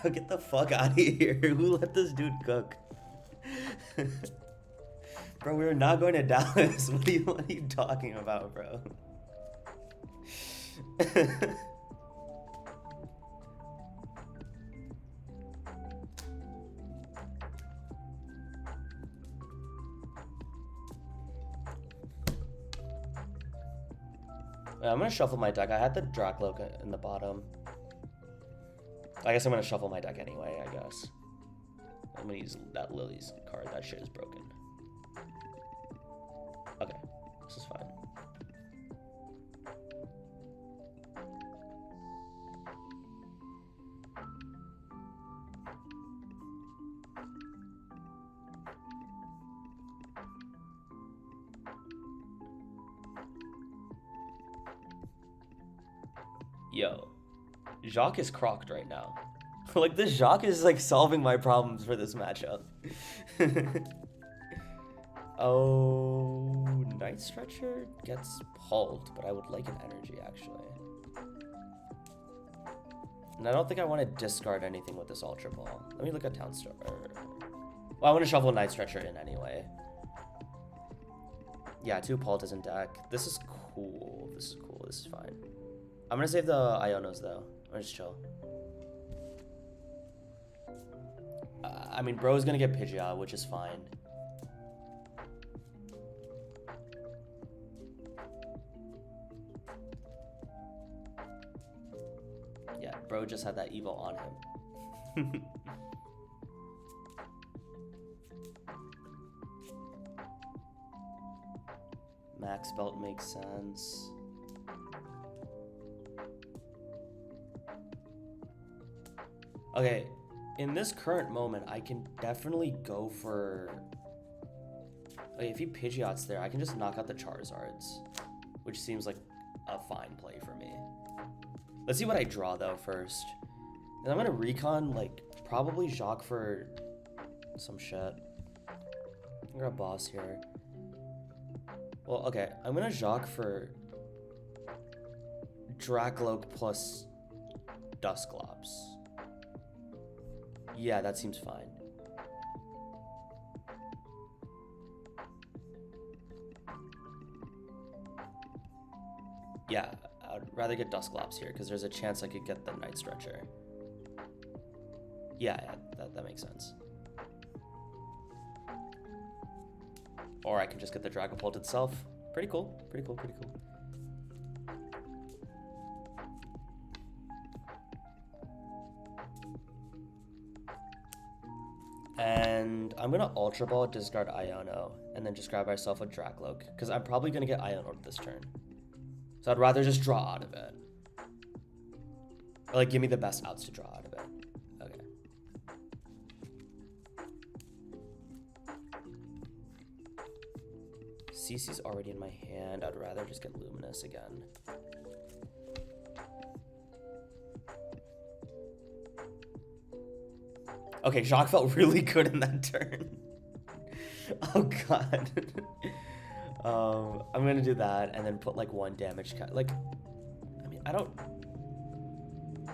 Bro, get the fuck out of here. Who let this dude cook? Bro, we were not going to Dallas. What are you talking about, bro? I'm gonna shuffle my deck. I had the Dracloak in the bottom. I guess I'm gonna shuffle my deck anyway, I guess. I'm gonna use that Lillie's card. That shit is broken. Okay, this is fine. Yo, Jacques is crocked right now. Like, this Jacques is, like, solving my problems for this matchup. Oh, Night Stretcher gets pulled, but I would like an energy, actually. And I don't think I want to discard anything with this Ultra Ball. Let me look at Town Star. Well, I want to shuffle Night Stretcher in anyway. Yeah, 2 Paltas in deck. This is cool. This is cool. This is fine. I'm gonna save the Ionos though. I'm gonna just chill. I mean, bro's gonna get Pidgeot, which is fine. Yeah, bro just had that Evo on him. Max Belt makes sense. Okay, in this current moment, I can definitely go for... Okay, if he Pidgeot's there, I can just knock out the Charizards, which seems like a fine play for me. Let's see what I draw, though, first. And I'm going to recon, like, probably Jacques for some shit. I'm going to boss here. Well, okay, I'm going to Jacques for Dracloak plus Dusclops. Yeah, that seems fine. Yeah, I'd rather get Dusclops here because there's a chance I could get the Night Stretcher. Yeah, that makes sense. Or I can just get the Dragapult itself. Pretty cool, pretty cool, pretty cool. And I'm gonna Ultra Ball, discard Iono, and then just grab myself a Dracloak, because I'm probably gonna get Iono this turn. So I'd rather just draw out of it. Or like, give me the best outs to draw out of it. Okay. CC's already in my hand. I'd rather just get Luminous again. Okay, Jacques felt really good in that turn. Oh god. I'm gonna do that and then put like 1 damage like, I mean, I don't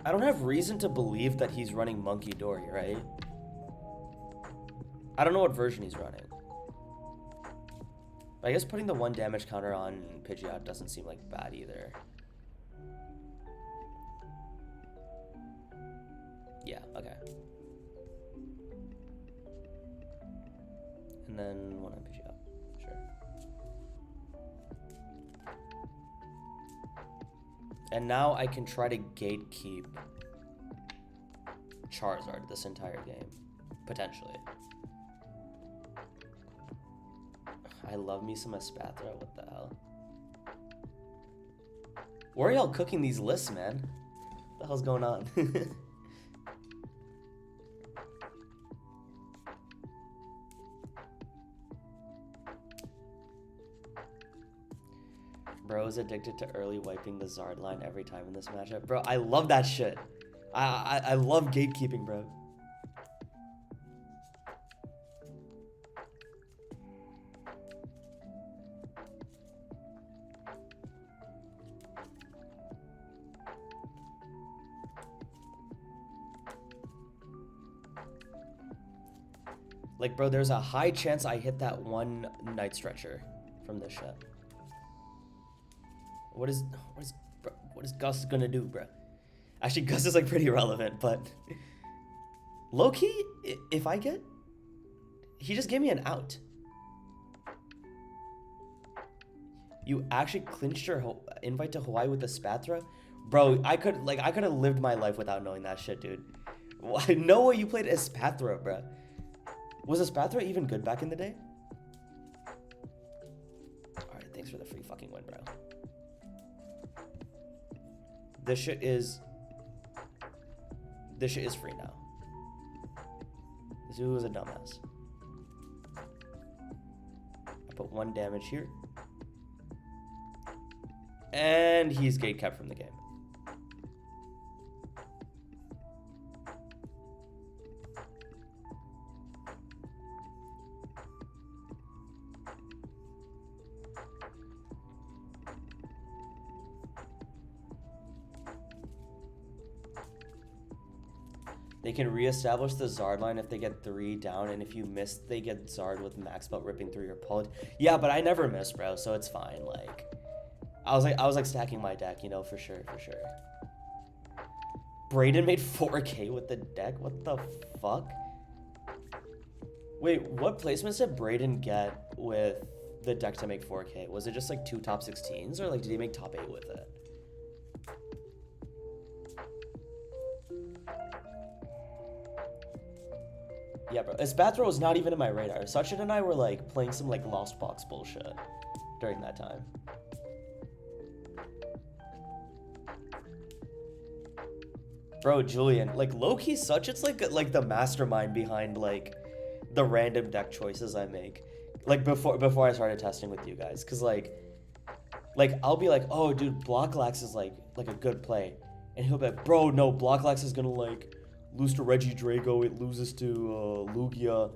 have reason to believe that he's running Monkey Dory, right? I don't know what version he's running. But I guess putting the 1 damage counter on Pidgeot doesn't seem like bad either. Yeah, okay. And then 1 on Pidgeot, sure. And now I can try to gatekeep Charizard this entire game. Potentially. I love me some Espathra. What the hell? Where are y'all cooking these lists, man? What the hell's going on? Bro is addicted to early wiping the Zard line every time in this matchup. Bro, I love that shit. I love gatekeeping, bro. Like, bro, there's a high chance I hit that one Night Stretcher from this shit. What is Gus gonna do, bro? Actually, Gus is like pretty irrelevant, but low-key, if I get, he just gave me an out. You actually clinched your invite to Hawaii with the Spathra? Bro, I could have lived my life without knowing that shit, dude. No way you played Espathra, bro. Was Espathra even good back in the day? Alright, thanks for the free fucking win, bro. This shit is free now. This dude was a dumbass. I put 1 damage here. And he's gate kept from the game. They can reestablish the Zard line if they get 3 down, and if you miss, they get Zard with max belt ripping through your opponent. Yeah, but I never miss, bro, so it's fine. Like, I was like stacking my deck, you know, for sure. Brayden made 4K with the deck. What the fuck? Wait, what placements did Brayden get with the deck to make 4K? Was it just like 2 top 16s, or like did he make top 8 with it? Yeah, bro. Espathra was not even in my radar. Sachin and I were like playing some like Lost Box bullshit during that time. Bro, Julian, like low-key Sachin's like the mastermind behind like the random deck choices I make. Like before I started testing with you guys, cause like I'll be like, oh dude, Blocklax is like a good play, and he'll be like, bro, no, Blocklax is gonna like lose to Reggie Drago, it loses to Lugia.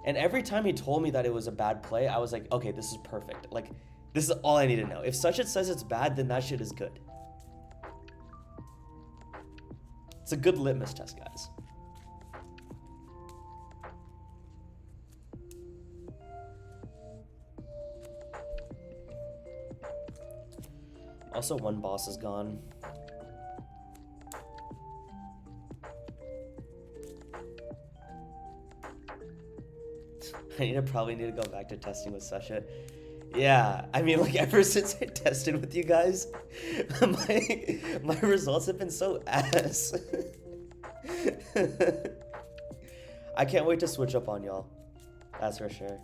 And every time he told me that it was a bad play, I was like, okay, this is perfect. Like, this is all I need to know. If Sachin says it's bad, then that shit is good. It's a good litmus test, guys. Also, one boss is gone. I probably need to go back to testing with Sasha. Yeah, I mean, like, ever since I tested with you guys, my results have been so ass. I can't wait to switch up on y'all. That's for sure.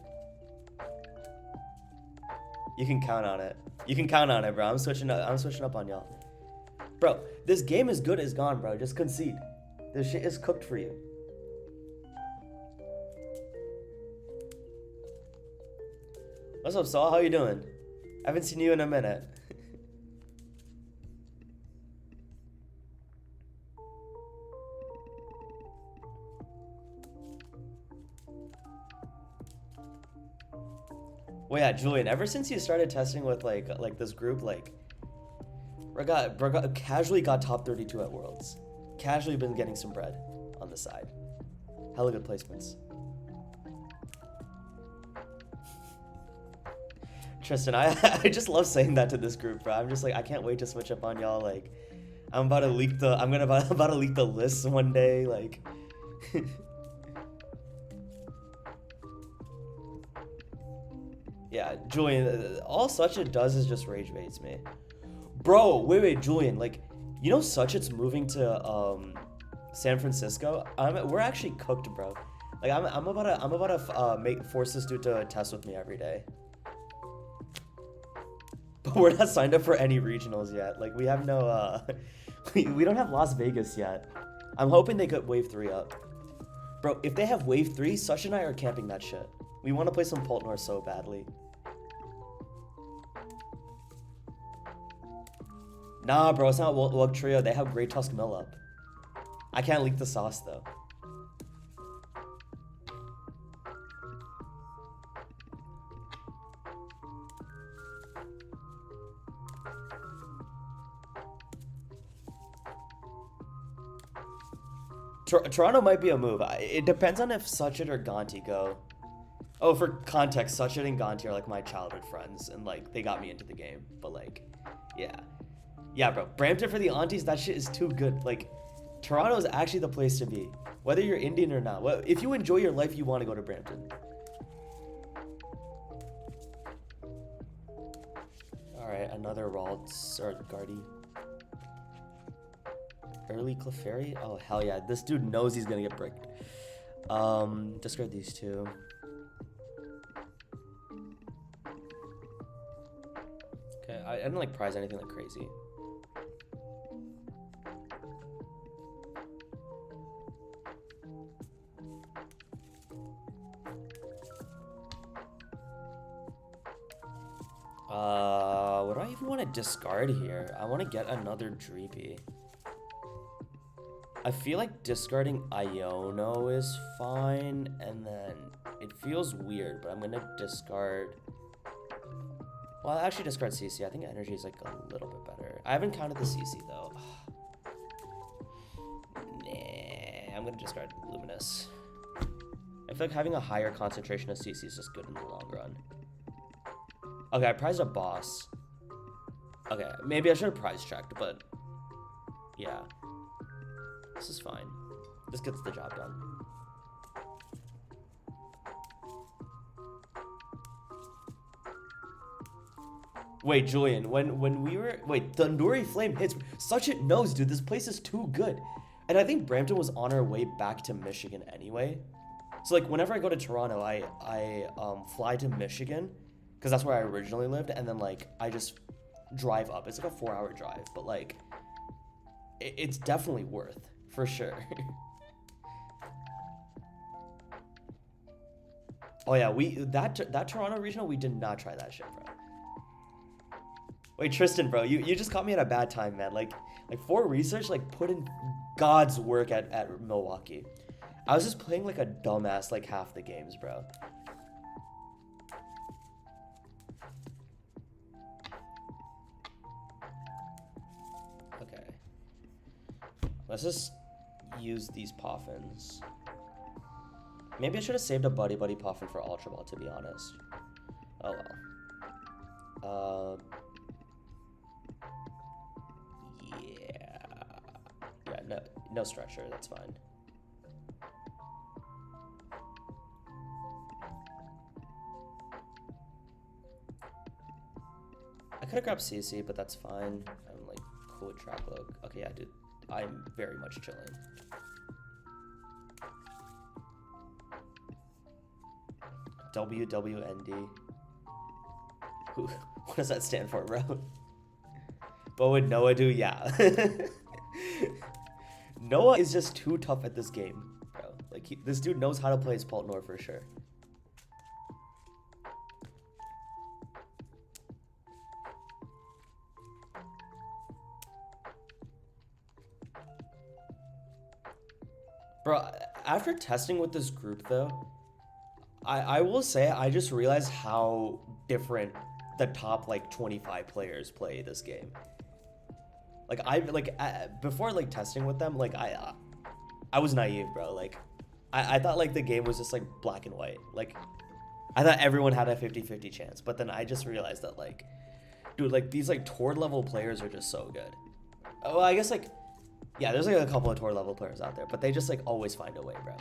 You can count on it. You can count on it, bro. I'm switching up on y'all. Bro, this game is good as gone, bro. Just concede. This shit is cooked for you. What's up, Saul? How you doing? I haven't seen you in a minute. Well, yeah, Julian, ever since you started testing with like this group, like bro casually got top 32 at Worlds. Casually been getting some bread on the side. Hella good placements. Tristan, I just love saying that to this group, bro. I'm just like, I can't wait to switch up on y'all. Like, I'm about to leak the lists one day. Like, yeah, Julian. All Sachin does is just rage baits me, bro. Wait, Julian. Like, you know, Sachin's moving to San Francisco. We're actually cooked, bro. Like I'm about to force this dude to test with me every day. But we're not signed up for any regionals yet. Like we have no we don't have Las Vegas yet. I'm hoping they get Wave 3 up. Bro, if they have Wave 3, Such and I are camping that shit. We want to play some Poltnor so badly. Nah, bro, it's not Wug Trio. They have Great Tusk Mill up. I can't leak the sauce, though. Toronto might be a move. It depends on if Suchit or Gonti go. Oh, for context, Suchit and Gonti are like my childhood friends, and like they got me into the game. But like, yeah, bro. Brampton for the aunties, that shit is too good. Like, Toronto is actually the place to be, whether you're Indian or not. Well, if you enjoy your life, you want to go to Brampton. All right, another Ralts or Guardy. Early Clefairy? Oh, hell yeah. This dude knows he's gonna get bricked. Discard these two. Okay, I didn't like prize anything like crazy. What do I even want to discard here? I want to get another Dreepy. I feel like discarding Iono is fine, and then it feels weird, but I'm gonna discard. Well, I'll actually discard CC. I think energy is like a little bit better. I haven't counted the CC though. Nah, I'm gonna discard Luminous. I feel like having a higher concentration of CC is just good in the long run. Okay, I prized a boss. Okay, maybe I should have prize checked, but yeah. This is fine. This gets the job done. Wait, Julian, when we were... Wait, the Nuri Flame hits... Suchit knows, dude. This place is too good. And I think Brampton was on our way back to Michigan anyway. So, like, whenever I go to Toronto, I fly to Michigan, because that's where I originally lived, and then, like, I just drive up. It's like a 4-hour drive, but, like, it's definitely worth, for sure. Oh, yeah, that Toronto regional, we did not try that shit, bro. Wait, Tristan, bro, you just caught me at a bad time, man. Like for research, like, put in God's work at Milwaukee. I was just playing like a dumbass like half the games, bro. Okay. Let's just use these Poffins. Maybe I should have saved a Buddy Poffin for Ultra Ball, to be honest. Oh well. Yeah, no stretcher, that's fine. I could have grabbed CC, but that's fine. I'm like cool with track load. Okay, yeah, dude, I'm very much chilling. WWND. What does that stand for, bro? What would Noah do? Yeah. Noah is just too tough at this game, bro. Like, this dude knows how to play his Poltnor for sure. Bro, after testing with this group, though, I will say I just realized how different the top, like, 25 players play this game. Like, before, like, testing with them, like, I was naive, bro. Like, I thought, like, the game was just, like, black and white. Like, I thought everyone had a 50-50 chance. But then I just realized that, like, dude, like, these, like, Tord level players are just so good. Well, I guess, like, yeah, there's, like, a couple of Tord level players out there. But they just, like, always find a way, bro.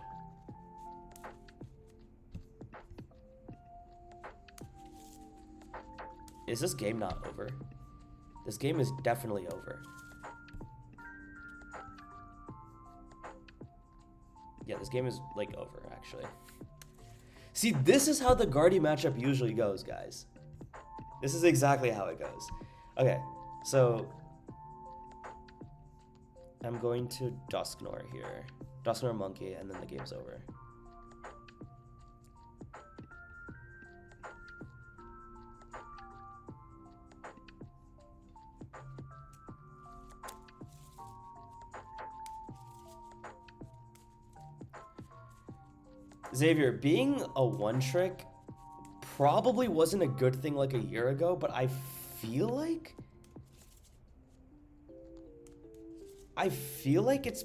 Is this game not over? This game is definitely over. Yeah, this game is like over actually. See, this is how the Guardy matchup usually goes, guys. This is exactly how it goes. Okay, so I'm going to Dusknoir here. Dusknoir Monkey, and then the game's over. Xavier, being a one-trick probably wasn't a good thing like a year ago, but I feel like it's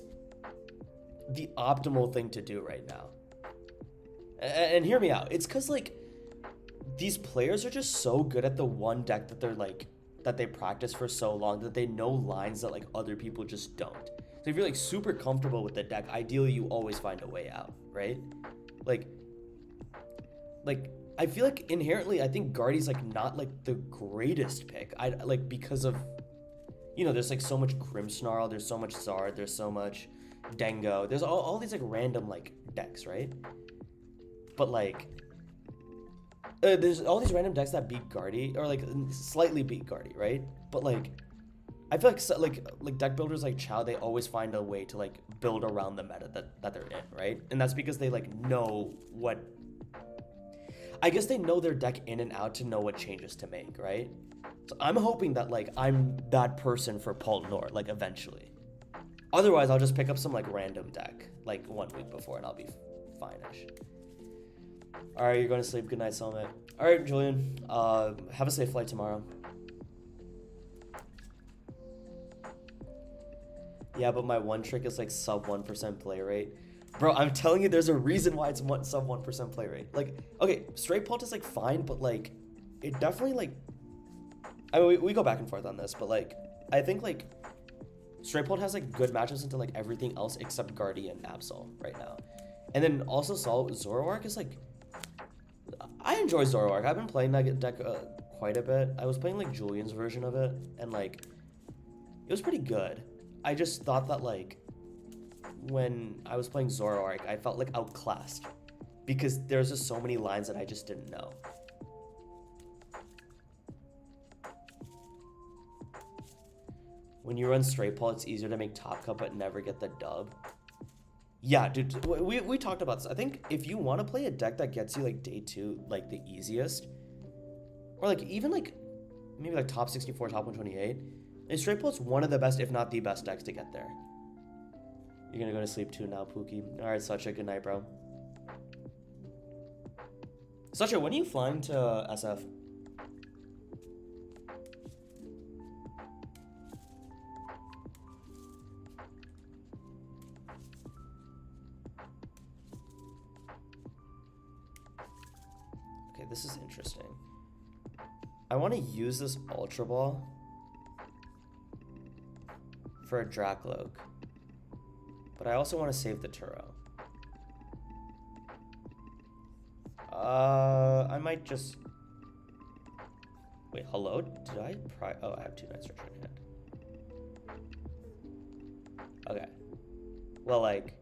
the optimal thing to do right now. And hear me out. It's because, like, these players are just so good at the one deck that they're, like, that they practice for so long that they know lines that, like, other people just don't. So if you're, like, super comfortable with the deck, ideally you always find a way out, right? Like, I feel like inherently, I think Guardy's, like, not, like, the greatest pick. Like, because of, you know, there's, like, so much Grimmsnarl, there's so much Zard, there's so much Dengo. There's all these, like, random, like, decks, right? But, like, there's all these random decks that beat Guardy, or, like, slightly beat Guardy, right? But, like, I feel like, like deck builders like Chow, they always find a way to, like, build around the meta that they're in, right? And that's because they, like, know what... I guess they know their deck in and out to know what changes to make, right? So I'm hoping that, like, I'm that person for Poltnor, like, eventually. Otherwise, I'll just pick up some, like, random deck, like, 1 week before, and I'll be fine-ish. Alright, you're going to sleep. Good night, Summit. Alright, Julian. Have a safe flight tomorrow. Yeah, but my one trick is, like, sub 1% play rate. Bro, I'm telling you, there's a reason why it's sub 1% play rate. Like, okay, straight Pult is, like, fine, but, like, it definitely, like... I mean, we go back and forth on this, but, like, I think, like, straight Pult has, like, good matchups into, like, everything else except Guardian and Absol right now. And then also Zoroark is, like... I enjoy Zoroark. I've been playing that deck quite a bit. I was playing, like, Julian's version of it, and, like, it was pretty good. I just thought that, like, when I was playing Zoroark, I felt, like, outclassed. Because there's just so many lines that I just didn't know. When you run straight pull, it's easier to make top cut but never get the dub. Yeah, dude, we talked about this. I think if you want to play a deck that gets you, like, day 2, like, the easiest, or, like, even, like, maybe, like, top 64, top 128, and straight pull is one of the best, if not the best decks to get there. You're gonna go to sleep too now, Pookie. Alright, Sacha, good night, bro. Sacha, when are you flying to SF? Okay, this is interesting. I want to use this Ultra Ball for a Drakloak, but I also want to save the Turo. I might just... Wait, hello? Did I... Oh, I have 2 Night Search in hand. Okay. Well, like...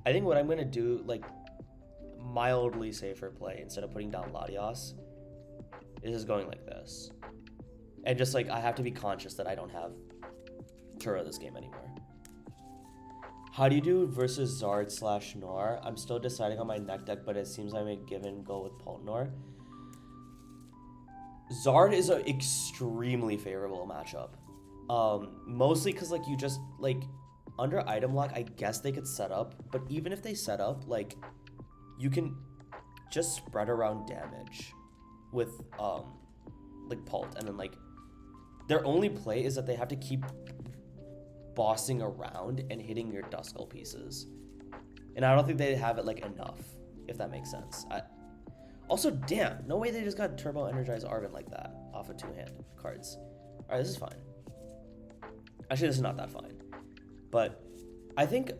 I think what I'm going to do, like, mildly safer play, instead of putting down Latios, is just going like this. And just, like, I have to be conscious that I don't have Turo this game anymore. How do you do versus Zard / Noir? I'm still deciding on my neck deck, but it seems I may give and go with Poltnor. Zard is an extremely favorable matchup. Mostly because, like, you just, like, under item lock, I guess they could set up, but even if they set up, like, you can just spread around damage with, like, Pult, and then, like, their only play is that they have to keep bossing around and hitting your Duskull pieces. And I don't think they have it, like, enough, if that makes sense. Also, damn, no way they just got Turbo Energized Arven like that off of 2-hand cards. Alright, this is fine. Actually, this is not that fine. But I think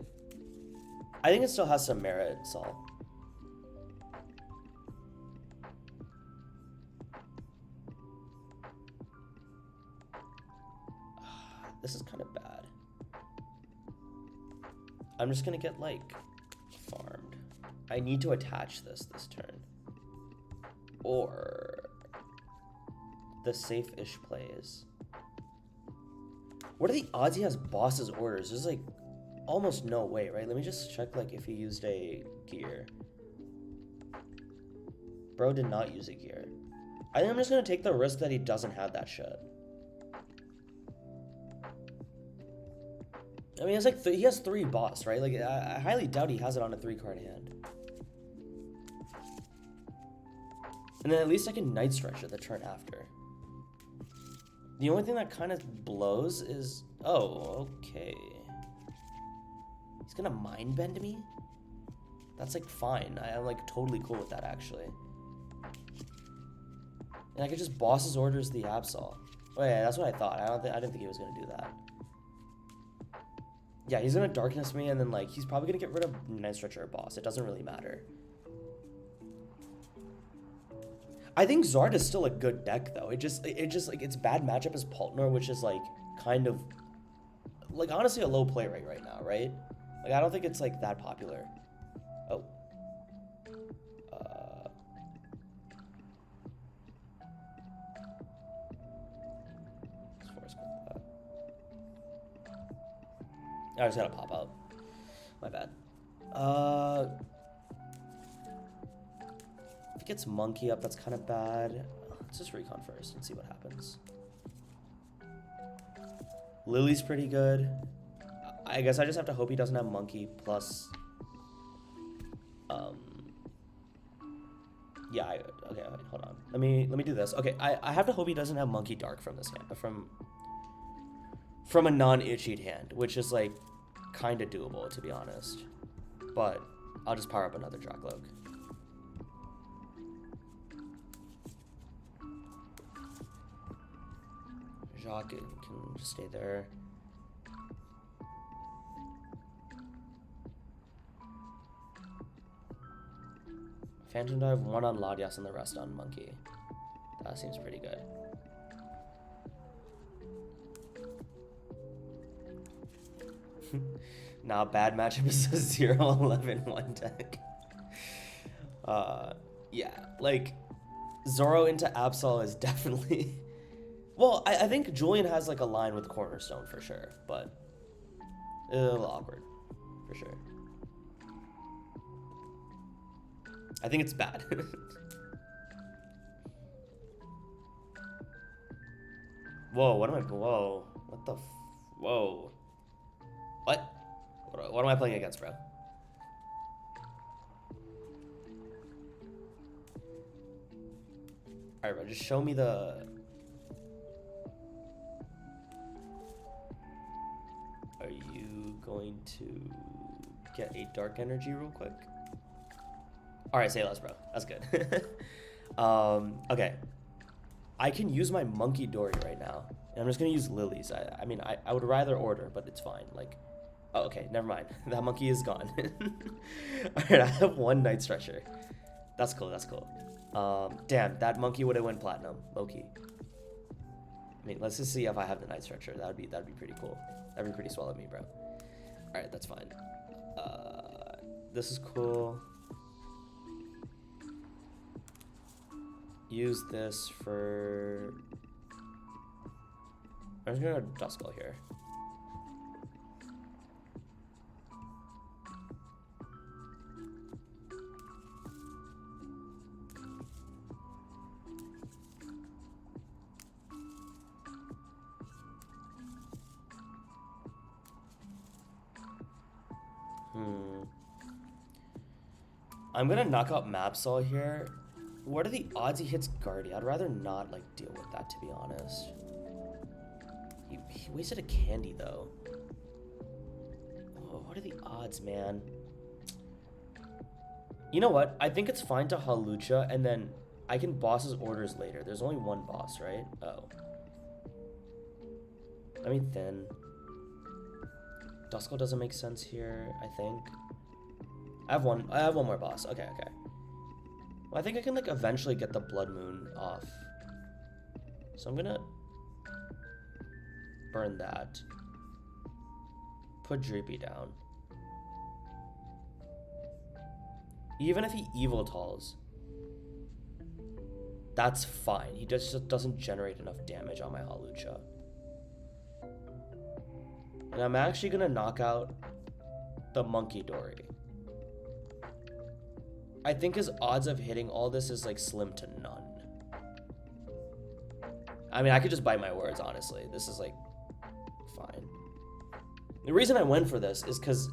it still has some merit, Saul. This is kind of bad. I'm just gonna get, like, I need to attach this turn. Or the safe-ish plays. What are the odds he has boss's orders? There's like almost no way, right? Let me just check like if he used a gear. Bro did not use a gear. I think I'm just gonna take the risk that he doesn't have that shit. I mean, it's like he has 3 boss, right? Like I highly doubt he has it on a 3-card hand. And then at least I can Night Stretcher the turn after. The only thing that kind of blows is... Oh, okay. He's gonna Mind Bend me? That's like fine. I'm like totally cool with that actually. And I could just boss's orders the Absol. Oh yeah, that's what I thought. I didn't think he was gonna do that. Yeah, he's gonna Darkness me and then like he's probably gonna get rid of Night Stretcher or boss. It doesn't really matter. I think Zard is still a good deck though. It just like its bad matchup is Paltnor, which is like kind of like honestly a low play rate right now, right? Like I don't think it's like that popular. Oh. Let's force that. I just gotta pop out. My bad. If it gets Monkey up, that's kind of bad. Let's just recon first and see what happens. Lillie's pretty good. I guess I just have to hope he doesn't have Monkey plus... Yeah, okay, hold on. Let me do this. Okay, I have to hope he doesn't have Monkey Dark from this hand, from a non-itchied hand, which is like kind of doable to be honest. But I'll just power up another Dracloak. Jacques can just stay there. Phantom Dive, 1 on Ladias and the rest on Monkey. That seems pretty good. Nah, bad matchup is a 0-11-1 deck. Yeah, like, Zoro into Absol is definitely... Well, I think Julian has like a line with Cornerstone for sure, but a little awkward, for sure. I think it's bad. Whoa, what am I... Whoa, what the... Whoa. What? What am I playing against, bro? Alright, bro, just show me the... Are you going to get a Dark Energy real quick? Alright, say less, bro. That's good. Okay. I can use my Monkey Dory right now. And I'm just going to use Lillie's. I mean, I would rather order, but it's fine. Like, oh, okay, never mind. That monkey is gone. Alright, I have 1 Night Stretcher. That's cool, that's cool. Damn, that monkey would have went platinum. Low-key. I mean, let's just see if I have the Night Stretcher. That'd be pretty cool. That'd be pretty swell of me, bro. Alright, that's fine. This is cool. Use this for... I'm just gonna go Duskull here. I'm gonna knock out Mapsol here. What are the odds he hits Guardy? I'd rather not like deal with that, to be honest. He wasted a candy though. Oh, what are the odds, man? You know what? I think it's fine to Halucha and then I can boss his orders later. There's only 1 boss, right? Oh. I mean, then. Duskull doesn't make sense here, I think. I have one more boss. Okay, okay. Well, I think I can like eventually get the Blood Moon off. So I'm gonna burn that. Put Dreepy down. Even if he evotalls, that's fine. He just doesn't generate enough damage on my Hawlucha. And I'm actually gonna knock out the Monkey Dory. I think his odds of hitting all this is like slim to none. I mean, I could just bite my words, honestly. This is like fine. The reason I went for this is because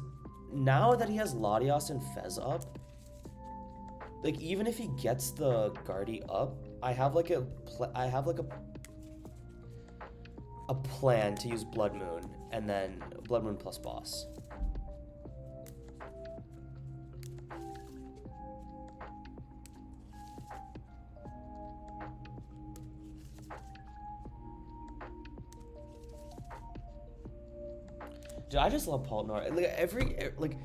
now that he has Latios and Fez up, like even if he gets the Guardy up, I have like a plan to use Blood Moon and then Blood Moon plus boss. Dude, I just love Paltnor. Like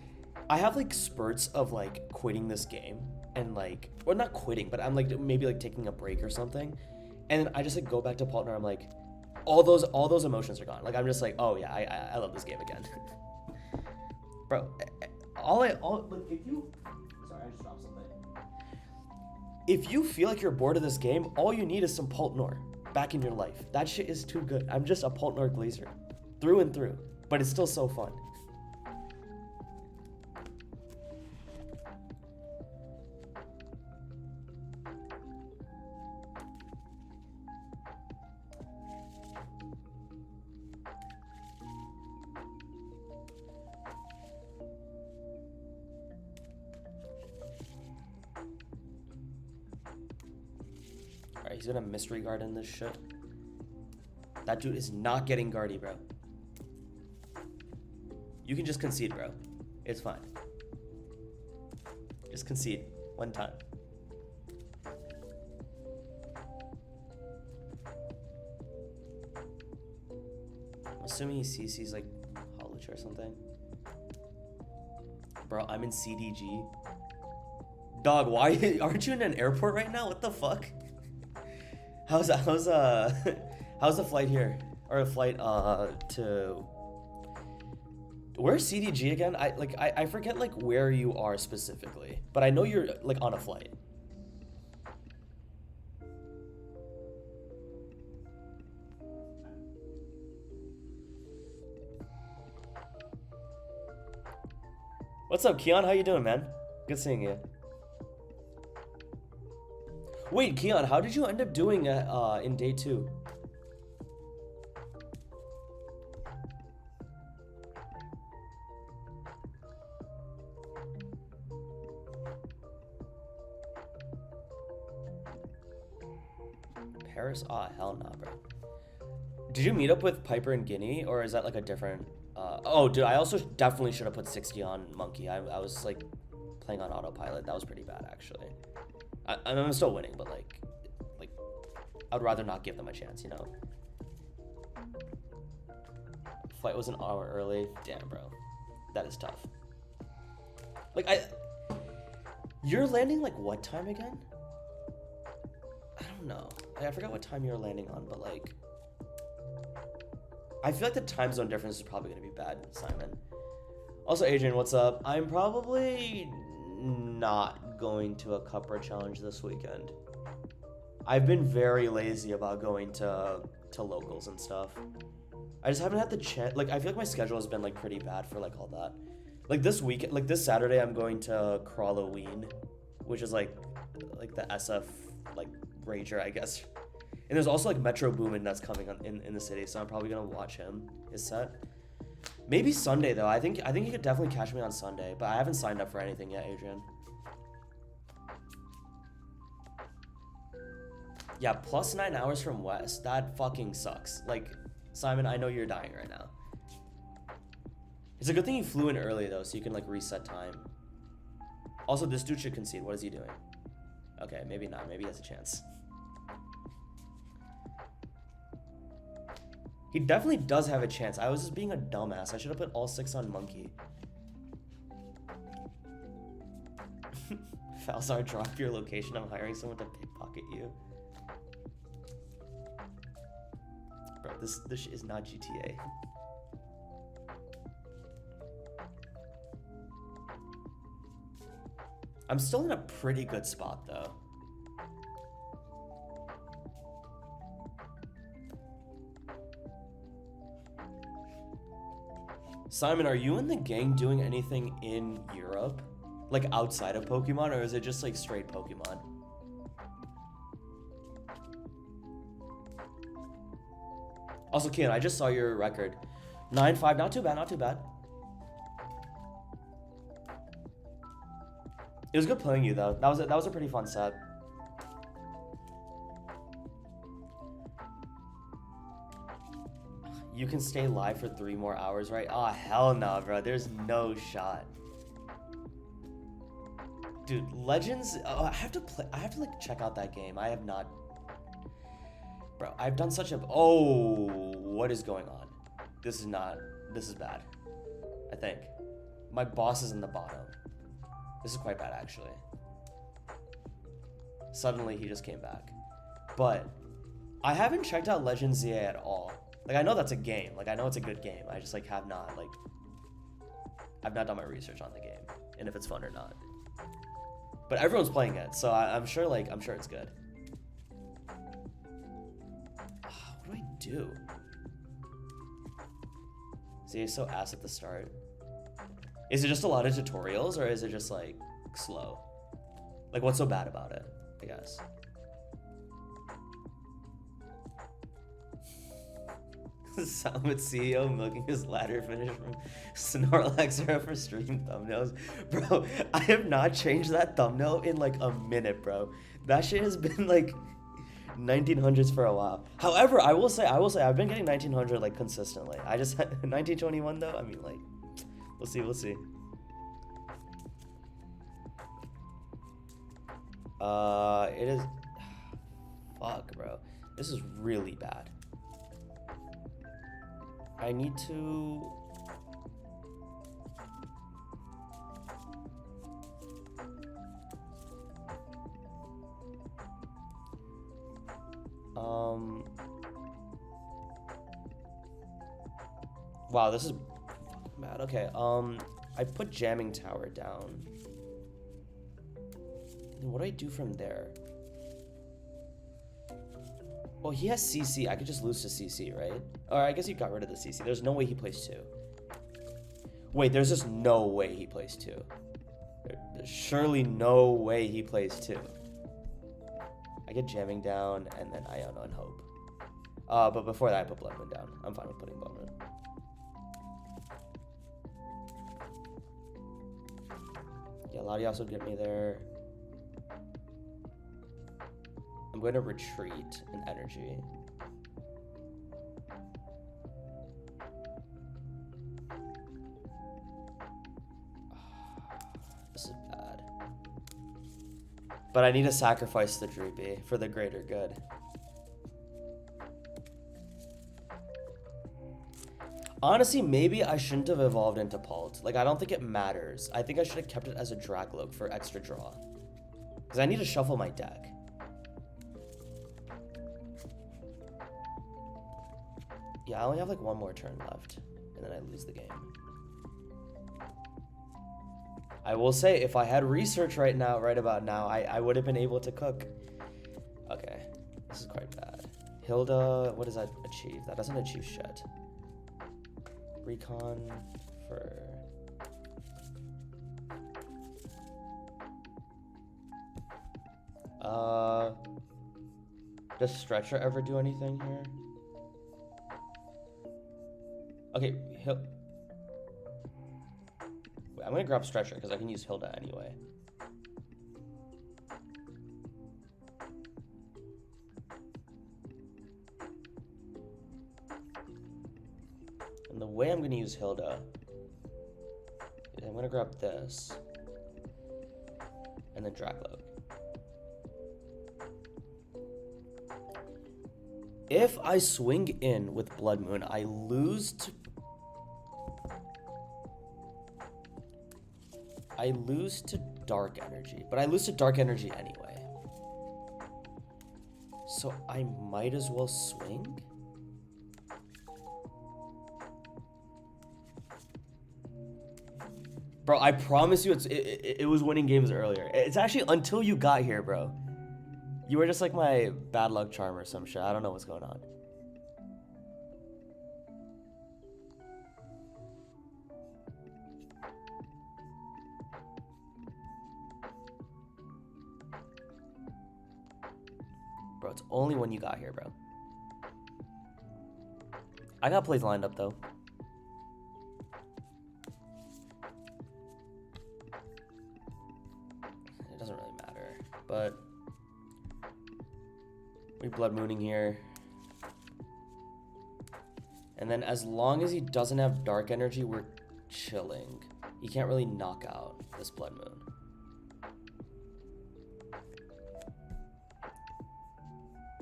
I have like spurts of like quitting this game and like, well, not quitting, but I'm like maybe like taking a break or something, and then I just like go back to Paltnor. I'm like, all those emotions are gone. Like I'm just like, oh yeah, I love this game again, bro. Like if you, sorry, I just dropped something. If you feel like you're bored of this game, all you need is some Paltnor back in your life. That shit is too good. I'm just a Paltnor glazer, through and through. But it's still so fun. Alright, he's gonna Mystery Garden this shit. That dude is not getting Guardy, bro. You can just concede, bro. It's fine. Just concede. One time. I'm assuming he CC's like Hawlucha or something. Bro, I'm in CDG. Dog, why aren't you in an airport right now? What the fuck? How's the flight here? Or a flight to... Where's CDG again? I forget like where you are specifically, but I know you're like on a flight. What's up, Keon? How you doing, man? Good seeing you. Wait, Keon, how did you end up doing in day 2? Paris? Ah, hell nah, bro. Did you meet up with Piper and Guinea, or is that like a different... oh, dude, I also definitely should have put 60 on Monkey. I was like playing on autopilot. That was pretty bad, actually. I'm still winning, but like I'd rather not give them a chance, you know? Flight was an hour early. Damn, bro. That is tough. Like, you're landing like what time again? I don't know. I forgot what time you're landing on, but like... I feel like the time zone difference is probably going to be bad, Simon. Also, Adrian, what's up? I'm probably not going to a Cupra challenge this weekend. I've been very lazy about going to locals and stuff. I just haven't had the chance. Like, I feel like my schedule has been like pretty bad for like all that. Like this week, like this Saturday, I'm going to Crawloween, which is like the SF like rager, I guess. And there's also like Metro Boomin that's coming on in the city, so I'm probably gonna watch him, his set. Maybe Sunday though. I think you could definitely catch me on Sunday, but I haven't signed up for anything yet, Adrian. Yeah, plus 9 hours from West. That fucking sucks. Like, Simon, I know you're dying right now. It's a good thing you flew in early though, so you can like reset time. Also, this dude should concede. What is he doing? Okay, maybe not. Maybe he has a chance. He definitely does have a chance. I was just being a dumbass. I should have put all 6 on Monkey. Falzar, drop your location. I'm hiring someone to pickpocket you. Bro, this is not GTA. I'm still in a pretty good spot, though. Simon, are you and the gang doing anything in Europe? Like outside of Pokemon, or is it just like straight Pokemon? Also, Kian, I just saw your record. 9-5, not too bad, not too bad. It was good playing you though. That was a pretty fun set. You can stay live for 3 more hours, right? Oh, hell no, bro. There's no shot. Dude, Legends, oh, I have to like check out that game. I have not. Bro, I've done such a, oh, what is going on? This is bad. I think. My boss is in the bottom. This is quite bad, actually. Suddenly, he just came back. But I haven't checked out Legends ZA at all. Like, I know that's a game. Like, I know it's a good game. I just, like, I've not done my research on the game. And if it's fun or not. But everyone's playing it, so I'm sure it's good. What do I do? See, it's so ass at the start. Is it just a lot of tutorials, or is it just, like, slow? Like, what's so bad about it, I guess? Summit CEO milking his ladder finish from Snorlax era for stream thumbnails. Bro, I have not changed that thumbnail in like a minute, bro. That shit has been like 1900s for a while. However, I will say I've been getting 1900 like consistently. I just 1921 though. I mean, like, we'll see. It is. Fuck, bro. This is really bad. I need to. Wow, this is bad. Okay, I put Jamming Tower down. And what do I do from there? Well, he has CC. I could just lose to CC, right? Or I guess he got rid of the CC. There's no way he plays 2. Wait, there's just no way he plays 2. There's surely no way he plays 2. I get Jamming down, and then Iono and Hope. But before that, I put Blood Moon down. I'm fine with putting Blood Moon. Yeah, Latias would get me there. I'm going to retreat in energy. This is bad. But I need to sacrifice the Droopy for the greater good. Honestly, maybe I shouldn't have evolved into Palt. Like, I don't think it matters. I think I should have kept it as a Dracloak for extra draw. Because I need to shuffle my deck. Yeah, I only have like 1 more turn left, and then I lose the game. I will say, if I had research right about now, I would have been able to cook. Okay, this is quite bad. Hilda, what does that achieve? That doesn't achieve shit. Recon for... Does Stretcher ever do anything here? Okay, I'm gonna grab Stretcher because I can use Hilda anyway. And the way I'm gonna use Hilda is I'm gonna grab this and then Dracloak. If I swing in with Blood Moon, I lose to Dark Energy, but I lose to Dark Energy anyway. So I might as well swing. Bro, I promise you it was winning games earlier. It's actually until you got here, bro. You were just like my bad luck charm or some shit. I don't know what's going on. Bro, it's only when you got here, bro. I got plays lined up, though. It doesn't really matter, but we blood mooning here. And then as long as he doesn't have dark energy, we're chilling. He can't really knock out this blood moon.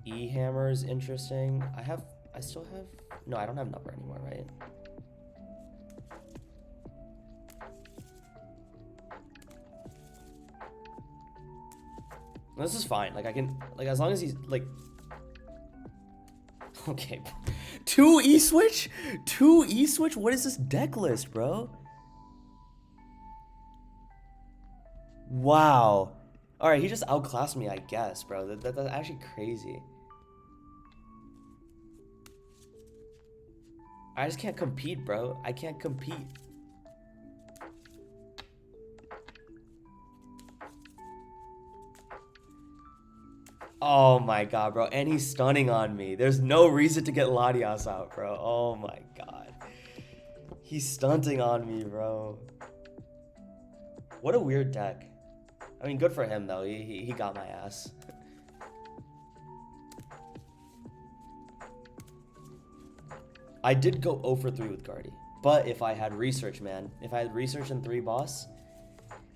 E-hammer is interesting. I still have, no, I don't have number anymore, right? This is fine. Like I can, like as long as he's like, okay. 2 E-switch? 2 E-switch? What is this deck list, bro? Wow. Alright, he just outclassed me, I guess, bro. That's actually crazy. I just can't compete, bro. I can't compete. Oh my god, bro. And he's stunning on me. There's no reason to get Latias out, bro. Oh my god. He's stunting on me, bro. What a weird deck. I mean, good for him, though. He got my ass. I did go 0 for 3 with Guardy. But if I had research, man. If I had research and 3 boss,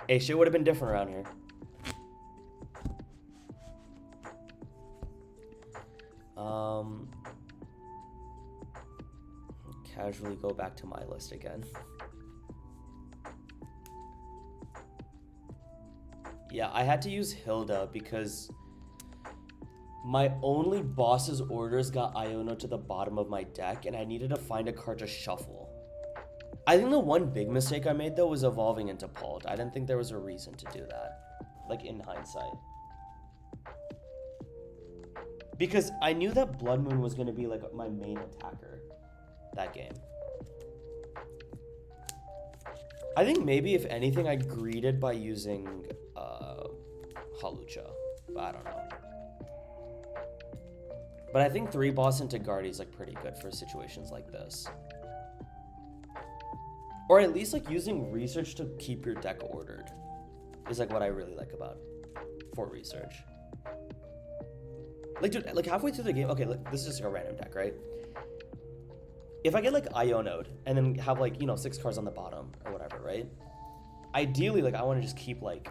hey, shit would have been different around here. Casually go back to my list again. Yeah, I had to use Hilda because my only boss's orders got Iono to the bottom of my deck, and I needed to find a card to shuffle. I think the one big mistake I made, though, was evolving into Pult. I didn't think there was a reason to do that, like, in hindsight. Because I knew that Blood Moon was going to be, like, my main attacker that game. I think maybe, if anything, I greeted by using Halucha, but I don't know. But I think 3 boss into Guardy is like pretty good for situations like this. Or at least like using research to keep your deck ordered is like what I really like about for research. Like dude, like halfway through the game, okay, this is just like a random deck, right? If I get like Iono'd and then have like, you know, 6 cards on the bottom or whatever, right? Ideally, like I want to just keep like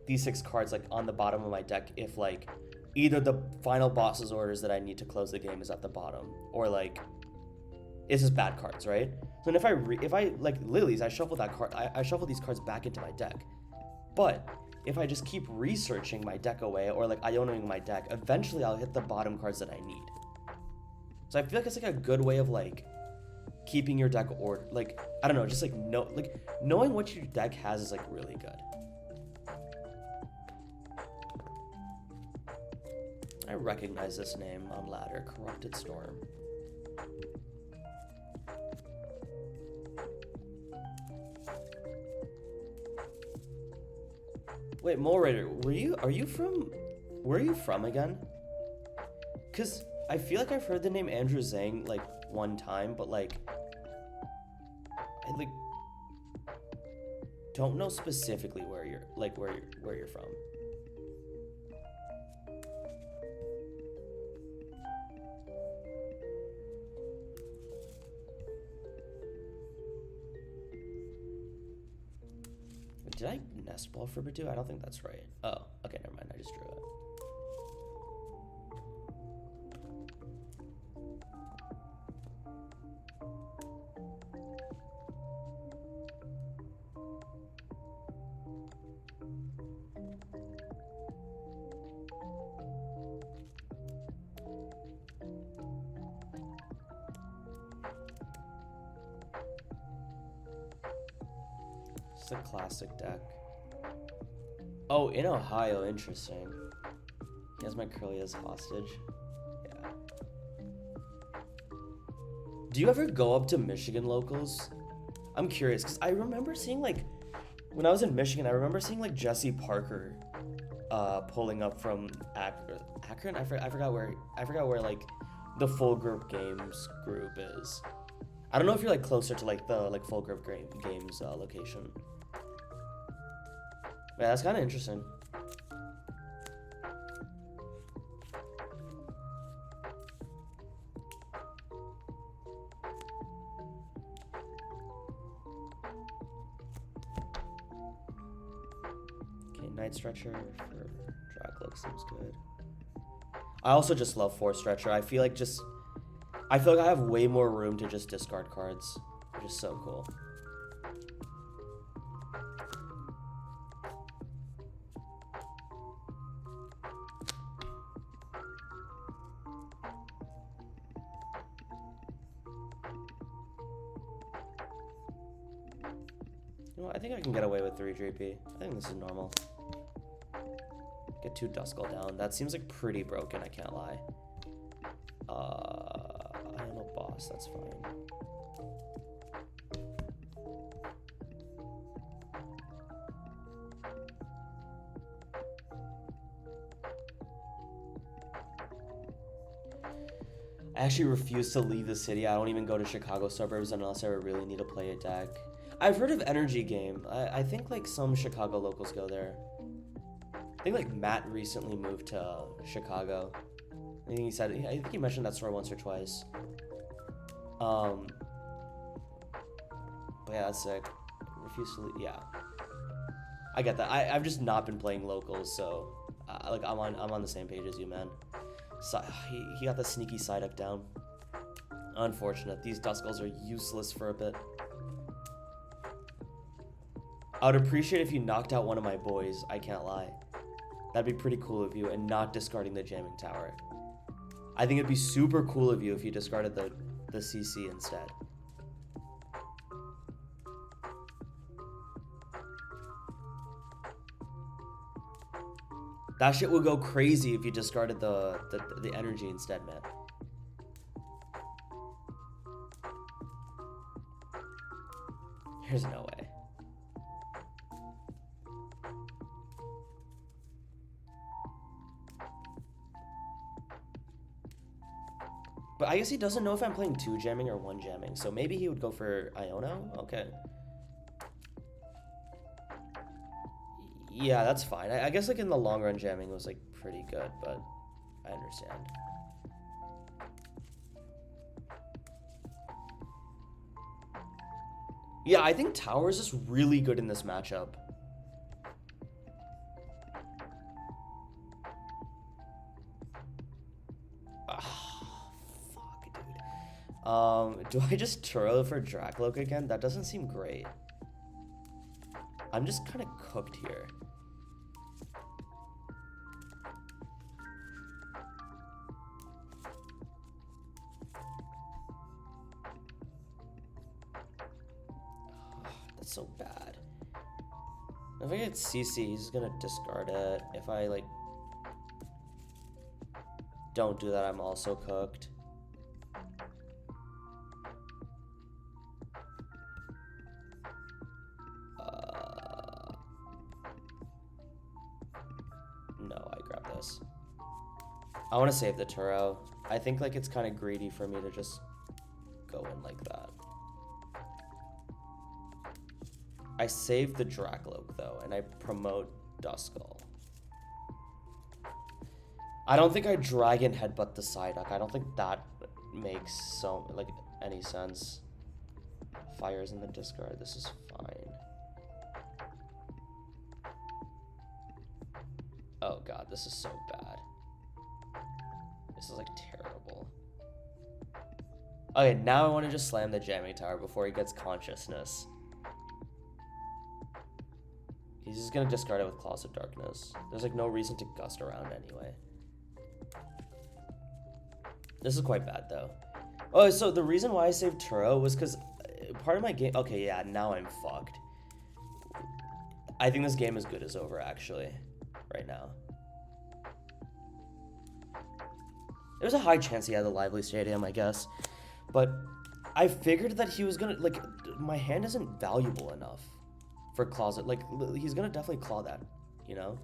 these 6 cards like on the bottom of my deck if like either the final boss's orders that I need to close the game is at the bottom, or like it's just bad cards, right? So then if I like Lilies, I shuffle that card. I shuffle these cards back into my deck. But if I just keep researching my deck away or like Ionoing my deck, eventually I'll hit the bottom cards that I need. So I feel like it's like a good way of like keeping your deck ordered. Like I don't know, just like knowing what your deck has is like really good. I recognize this name on ladder, Corrupted Storm. Wait, Mole Raider, where are you from again? Cause I feel like I've heard the name Andrew Zhang like one time, but like I like don't know specifically where you're from. Did I nest ball for Badu? I don't think that's right. Oh, okay, never mind. I just drew it. It's a classic deck. Oh, in Ohio, interesting. He has my Curly as hostage. Yeah. Do you ever go up to Michigan locals? I'm curious, because I remember seeing, like, when I was in Michigan, I remember seeing, like, Jesse Parker pulling up from Akron? I forgot where, like, the Full Group Games group is. I don't know if you're, like, closer to, like, the, like, Full Group Games location. Yeah, that's kind of interesting. Okay, Night Stretcher for Dracloak seems good. I also just love Force Stretcher. I feel like I have way more room to just discard cards, which is so cool. You know what, I think I can get away with 3 GP. I think this is normal. Get 2 Duskull down. That seems like pretty broken, I can't lie. I don't know, boss, that's fine. I actually refuse to leave the city. I don't even go to Chicago suburbs unless I really need to play a deck. I've heard of Energy Game. I think like some Chicago locals go there. I think like Matt recently moved to Chicago. I think he mentioned that store once or twice. But yeah, that's sick. Refuse to leave. Yeah, I get that. I've just not been playing locals, so like I'm on the same page as you, man. So, he got the sneaky side up down. Unfortunate. These Duskulls are useless for a bit. I would appreciate if you knocked out one of my boys, I can't lie. That'd be pretty cool of you, and not discarding the Jamming Tower. I think it'd be super cool of you if you discarded the CC instead. That shit would go crazy if you discarded the energy instead, man. There's no way. But I guess he doesn't know if I'm playing 2 jamming or 1 jamming, so maybe he would go for Iono? Okay. Yeah, that's fine. I guess like in the long run jamming was like pretty good, but I understand. Yeah, I think Tower is just really good in this matchup. Do I just Turo for Dracloak again? That doesn't seem great. I'm just kind of cooked here. That's so bad. If I get CC, he's gonna discard it. If I like don't do that, I'm also cooked. I want to save the Turo. I think like it's kind of greedy for me to just go in like that. I save the Dracloak though, and I promote Duskull. I don't think I Dragon Headbutt the Psyduck. I don't think that makes any sense. Fire's in the discard. This is fine. Oh god, this is so bad. This is like terrible. Okay, now I want to just slam the Jamming Tower before he gets consciousness. He's just gonna discard it with Claws of Darkness. There's like no reason to gust around anyway. This is quite bad though. Oh, so the reason why I saved Turo was because part of my game. Okay, yeah, now I'm fucked. I think this game is good as over, actually, right now. There's a high chance he had the lively stadium, I guess. But I figured that he was gonna, like, my hand isn't valuable enough for claws. Like, he's gonna definitely claw that, you know?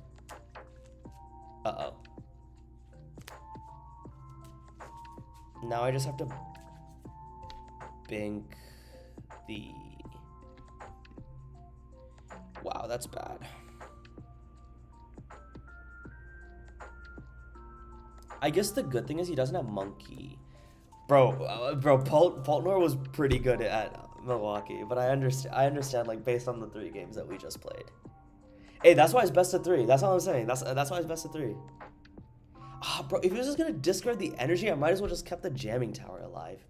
Uh-oh. Now I just have to bink the... Wow, that's bad. I guess the good thing is he doesn't have monkey. Bro, Poltnor was pretty good at Milwaukee, but I understand, like, based on the 3 games that we just played. Hey, that's why it's best of 3. That's all I'm saying. That's why it's best of 3. Ah, bro, if he was just gonna discard the energy, I might as well just kept the jamming tower alive.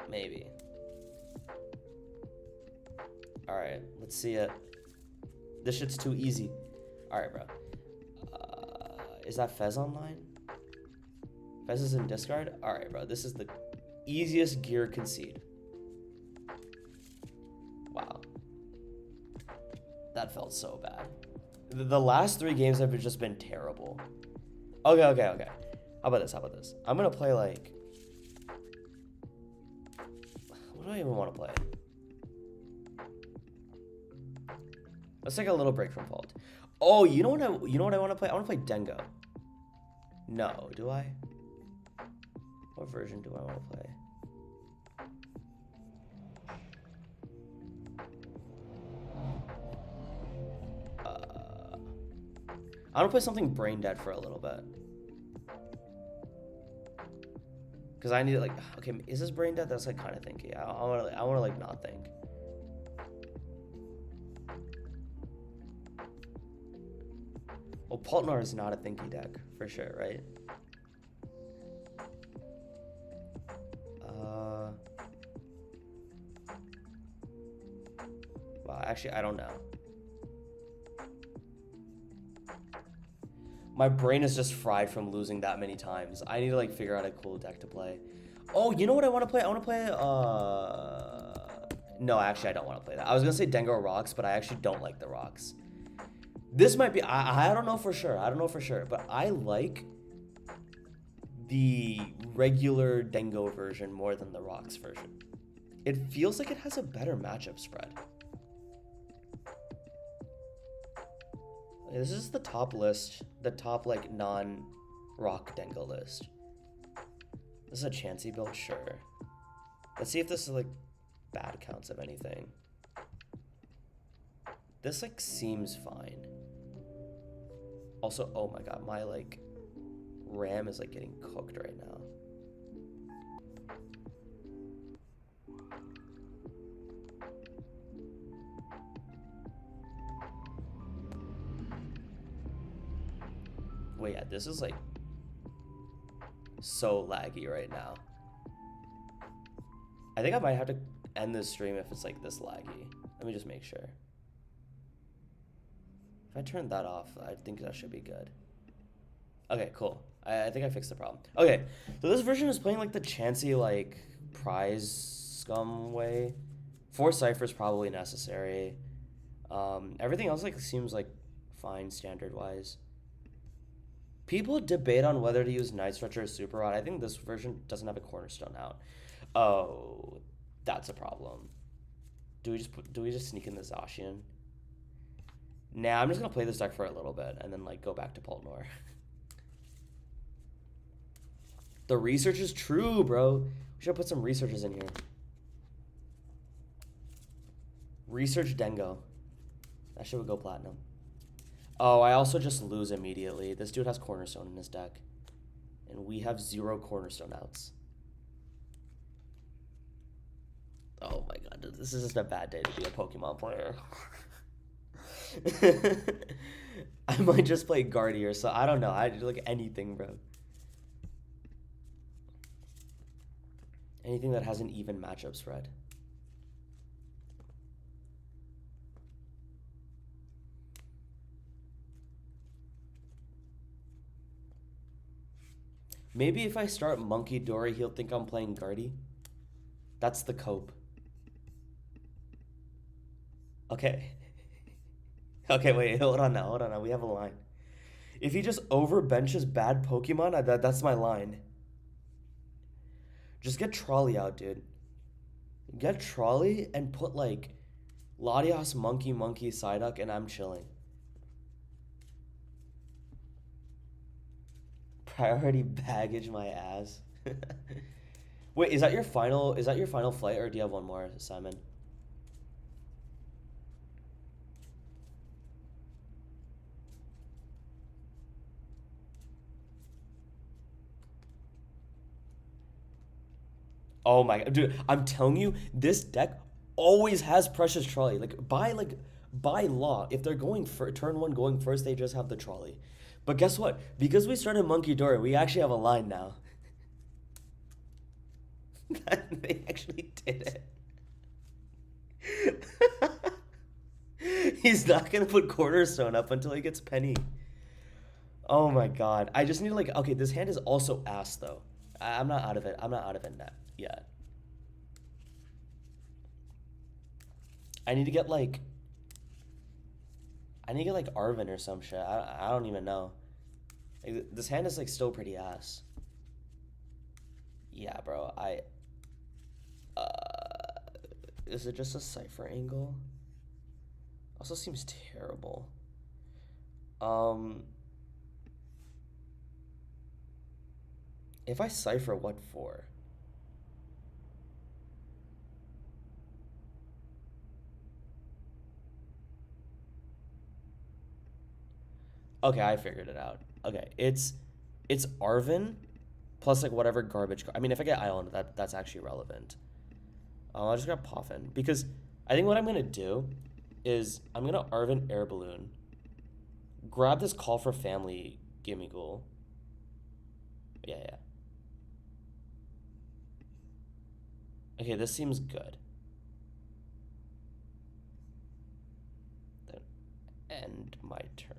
Maybe. Alright, let's see it. This shit's too easy. Alright, bro. Is that Fez online? Fez is in discard? Alright, bro. This is the easiest gear concede. Wow. That felt so bad. The last 3 games have just been terrible. Okay. How about this? I'm gonna play, like... What do I even want to play? Let's take a little break from Fault. Oh, you know what I want to play? I want to play Dengo. No, do I? What version do I want to play? I want to play something brain dead for a little bit. Because I need, like, okay, is this brain dead? That's, like, kind of thinky. I want to, like, not think. Well, Poltnar is not a thinky deck, for sure, right? Well, actually, I don't know. My brain is just fried from losing that many times. I need to, like, figure out a cool deck to play. Oh, you know what I want to play? I want to play, No, actually, I don't want to play that. I was going to say Dengo Rocks, but I actually don't like the Rocks. This might be... I don't know for sure. But I like the regular Dengo version more than the Rocks version. It feels like it has a better matchup spread. This is the top list. The top, like, non-rock Dengo list. This is a Chansey build? Sure. Let's see if this is, like, bad counts of anything. This, like, seems fine. Also, oh my god, my, like, RAM is, like, getting cooked right now. Wait, yeah, this is, like, so laggy right now. I think I might have to end this stream if it's, like, this laggy. Let me just make sure. If I turn that off, I think that should be good. Okay, cool. I think I fixed the problem. Okay, so this version is playing, like, the Chansey, like, prize scum way. 4 ciphers probably necessary. Everything else, like, seems, like, fine standard-wise. People debate on whether to use Night Stretcher or Super Rod. I think this version doesn't have a cornerstone out. Oh, that's a problem. Do we just sneak in the Zacian? Nah, I'm just gonna play this deck for a little bit and then, like, go back to Poltnor. The research is true, bro. We should put some researchers in here. Research Dengo. That shit would go platinum. Oh, I also just lose immediately. This dude has Cornerstone in his deck. And we have 0 Cornerstone outs. Oh my god, this is just a bad day to be a Pokemon player. I might just play Guardier, so I don't know. I do, like, anything, bro. Anything that has an even matchup spread. Maybe if I start Monkey Dory, he'll think I'm playing Guardy. That's the cope. Okay. Okay, wait, hold on now, hold on now. We have a line. If he just overbenches bad Pokemon, that's my line. Just get Trolley out, dude. Get Trolley and put like Latias, Monkey, Psyduck, and I'm chilling. Priority baggage my ass. Wait, is that your final? Is that your final flight, or do you have one more, Simon? Oh my god, dude! I'm telling you, this deck always has Precious Trolley. By law, if they're going for turn one, going first, they just have the Trolley. But guess what? Because we started Monkey Dory, we actually have a line now. They actually did it. He's not gonna put Cornerstone up until he gets Penny. Oh my god. I just need to like okay, this hand is also ass though. I'm not out of it. I'm not out of it yet. I need to get like I need to get like Arvin or some shit. I don't even know. Like, this hand is like still pretty ass. Yeah, bro. Is it just a cipher angle? Also seems terrible. Um if I cipher, what for? Okay, I figured it out. Okay, it's Arvin plus like whatever garbage. I mean, if I get Island, that's actually relevant. I'll just grab Poffin because I think what I'm gonna do is I'm gonna Arvin Air Balloon, grab this Call for Family Gimme Ghoul. Yeah, yeah. Okay, this seems good. Then end my turn.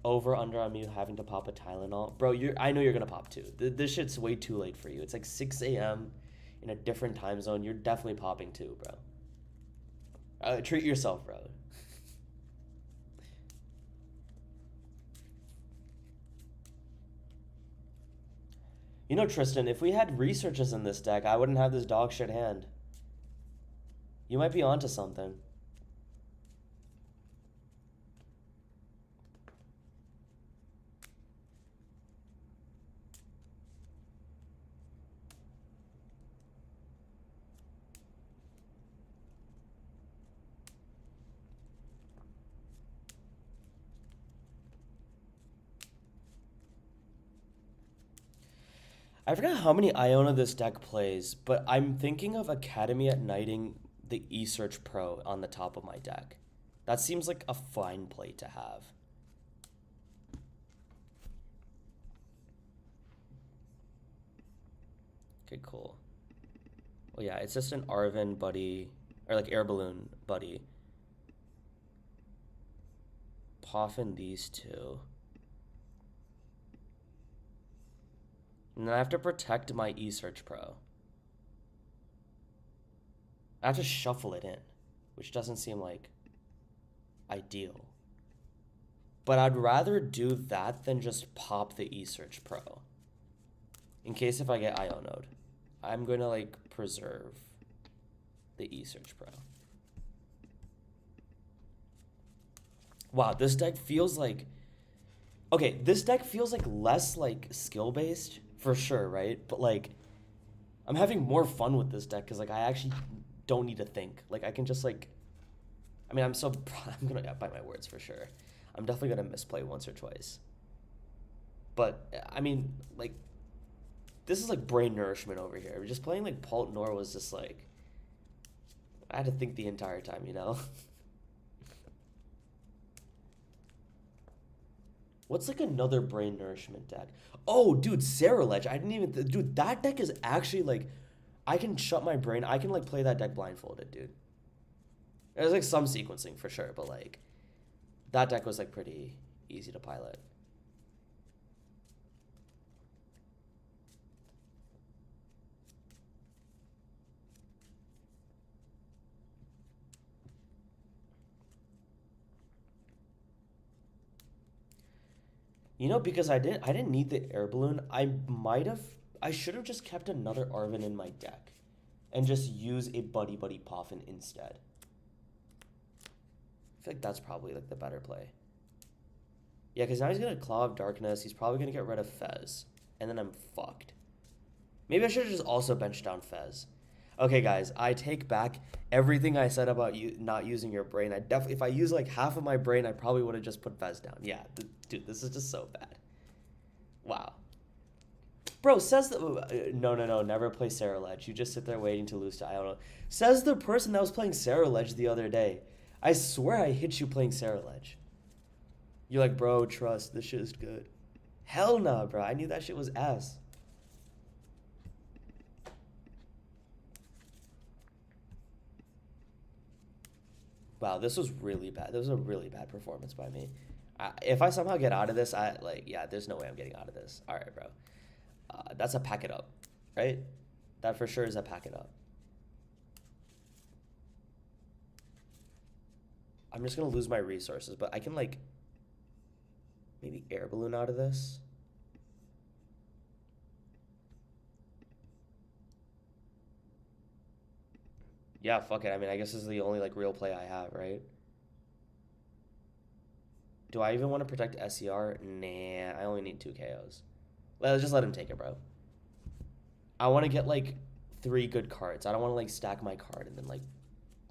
Over under on me having to pop a Tylenol, bro. I know you're gonna pop too. This shit's way too late for you. It's like 6 a.m. in a different time zone. You're definitely popping too, bro. Treat yourself, bro. You know, Tristan, if we had researches in this deck, I wouldn't have this dog shit hand. You might be onto something. I forgot how many Iona this deck plays, but I'm thinking of Academy at Knighting the eSearch Pro on the top of my deck. That seems like a fine play to have. Okay, cool. Well, yeah, it's just an Arvin buddy, or like Air Balloon buddy. Poffin these two. And then I have to protect my eSearch Pro. I have to shuffle it in, which doesn't seem like ideal. But I'd rather do that than just pop the eSearch Pro. In case if I get Ionode, I'm going to like preserve the eSearch Pro. Wow, this deck feels like... Okay, this deck feels like less like skill-based, for sure, right? But like, I'm having more fun with this deck because like I actually don't need to think. Like I can just like... I mean, I'm going to bite my words for sure. I'm definitely going to misplay once or twice. But, I mean, like, this is like brain nourishment over here. Just playing like Palt Nor was just like... I had to think the entire time, you know? What's like another brain nourishment deck? Oh, dude, Ledge. I didn't even... dude, that deck is actually like... I can shut my brain. I can like play that deck blindfolded, dude. There's like some sequencing for sure, but like... That deck was like pretty easy to pilot. You know, because I didn't need the air balloon. I should have just kept another Arven in my deck and just use a Buddy Buddy Poffin instead. I feel like that's probably like the better play. Yeah, because now he's gonna Claw of Darkness. He's probably gonna get rid of Fez, and then I'm fucked. Maybe I should have just also benched down Fez. Okay, guys, I take back everything I said about you not using your brain. I definitely, if I use like half of my brain, I probably would have just put Fez down. Yeah, dude, this is just so bad. Wow. Bro, says the no, never play Sarah Ledge. You just sit there waiting to lose to Iona. Says the person that was playing Sarah Ledge the other day. I swear I hit you playing Sarah Ledge. You're like, bro, trust, this shit is good. Hell nah, bro. I knew that shit was ass. Wow, this was really bad. This was a really bad performance by me. If I somehow get out of this, yeah, there's no way I'm getting out of this. All right, bro. That's a pack it up, right? That for sure is a pack it up. I'm just gonna lose my resources, but I can like maybe air balloon out of this. Yeah, fuck it. I mean, I guess this is the only like real play I have, right? Do I even want to protect SER? Nah, I only need 2 KOs. Let's just let him take it, bro. I want to get like 3 good cards. I don't want to like stack my card and then like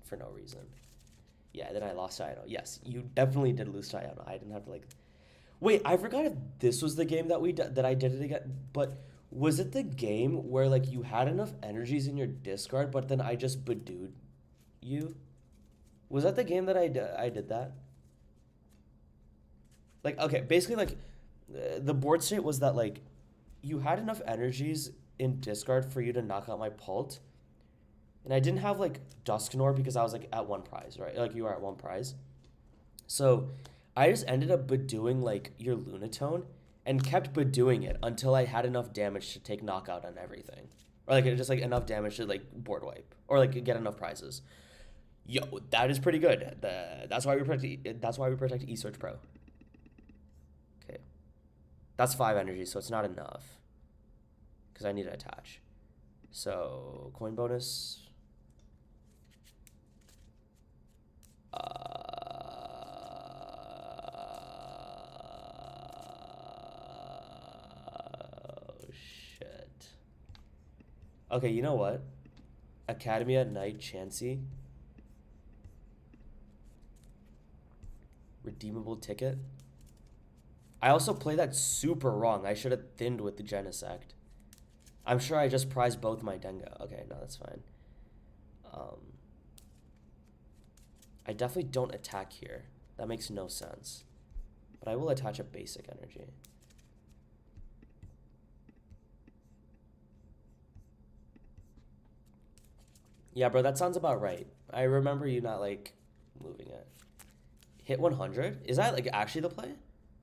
for no reason. Yeah, then I lost to Iono. Yes, you definitely did lose to Iono. I didn't have to like. Wait, I forgot if this was the game that that I did it again. But was it the game where like you had enough energies in your discard, but then I just badooed you? Was that the game that I did that? Like, okay, basically like the board state was that like you had enough energies in discard for you to knock out my Pult. And I didn't have like Dusknor because I was like at 1 prize, right? Like you are at 1 prize. So I just ended up bedewing like your Lunatone and kept bedewing it until I had enough damage to take knockout on everything. Or like just like enough damage to like board wipe. Or like get enough prizes. Yo, that is pretty good. That's why we protect eSearch Pro. Okay. That's 5 energy, so it's not enough. Because I need to attach. So coin bonus. Shit. Okay, you know what? Academy at Night, Chansey. Redeemable ticket. I also played that super wrong. I should have thinned with the Genesect. I'm sure I just prized both my Denga. Okay, no, that's fine. I definitely don't attack here. That makes no sense. But I will attach a basic energy. Yeah, bro, that sounds about right. I remember you not, like, moving it. Hit 100? Is that, like, actually the play?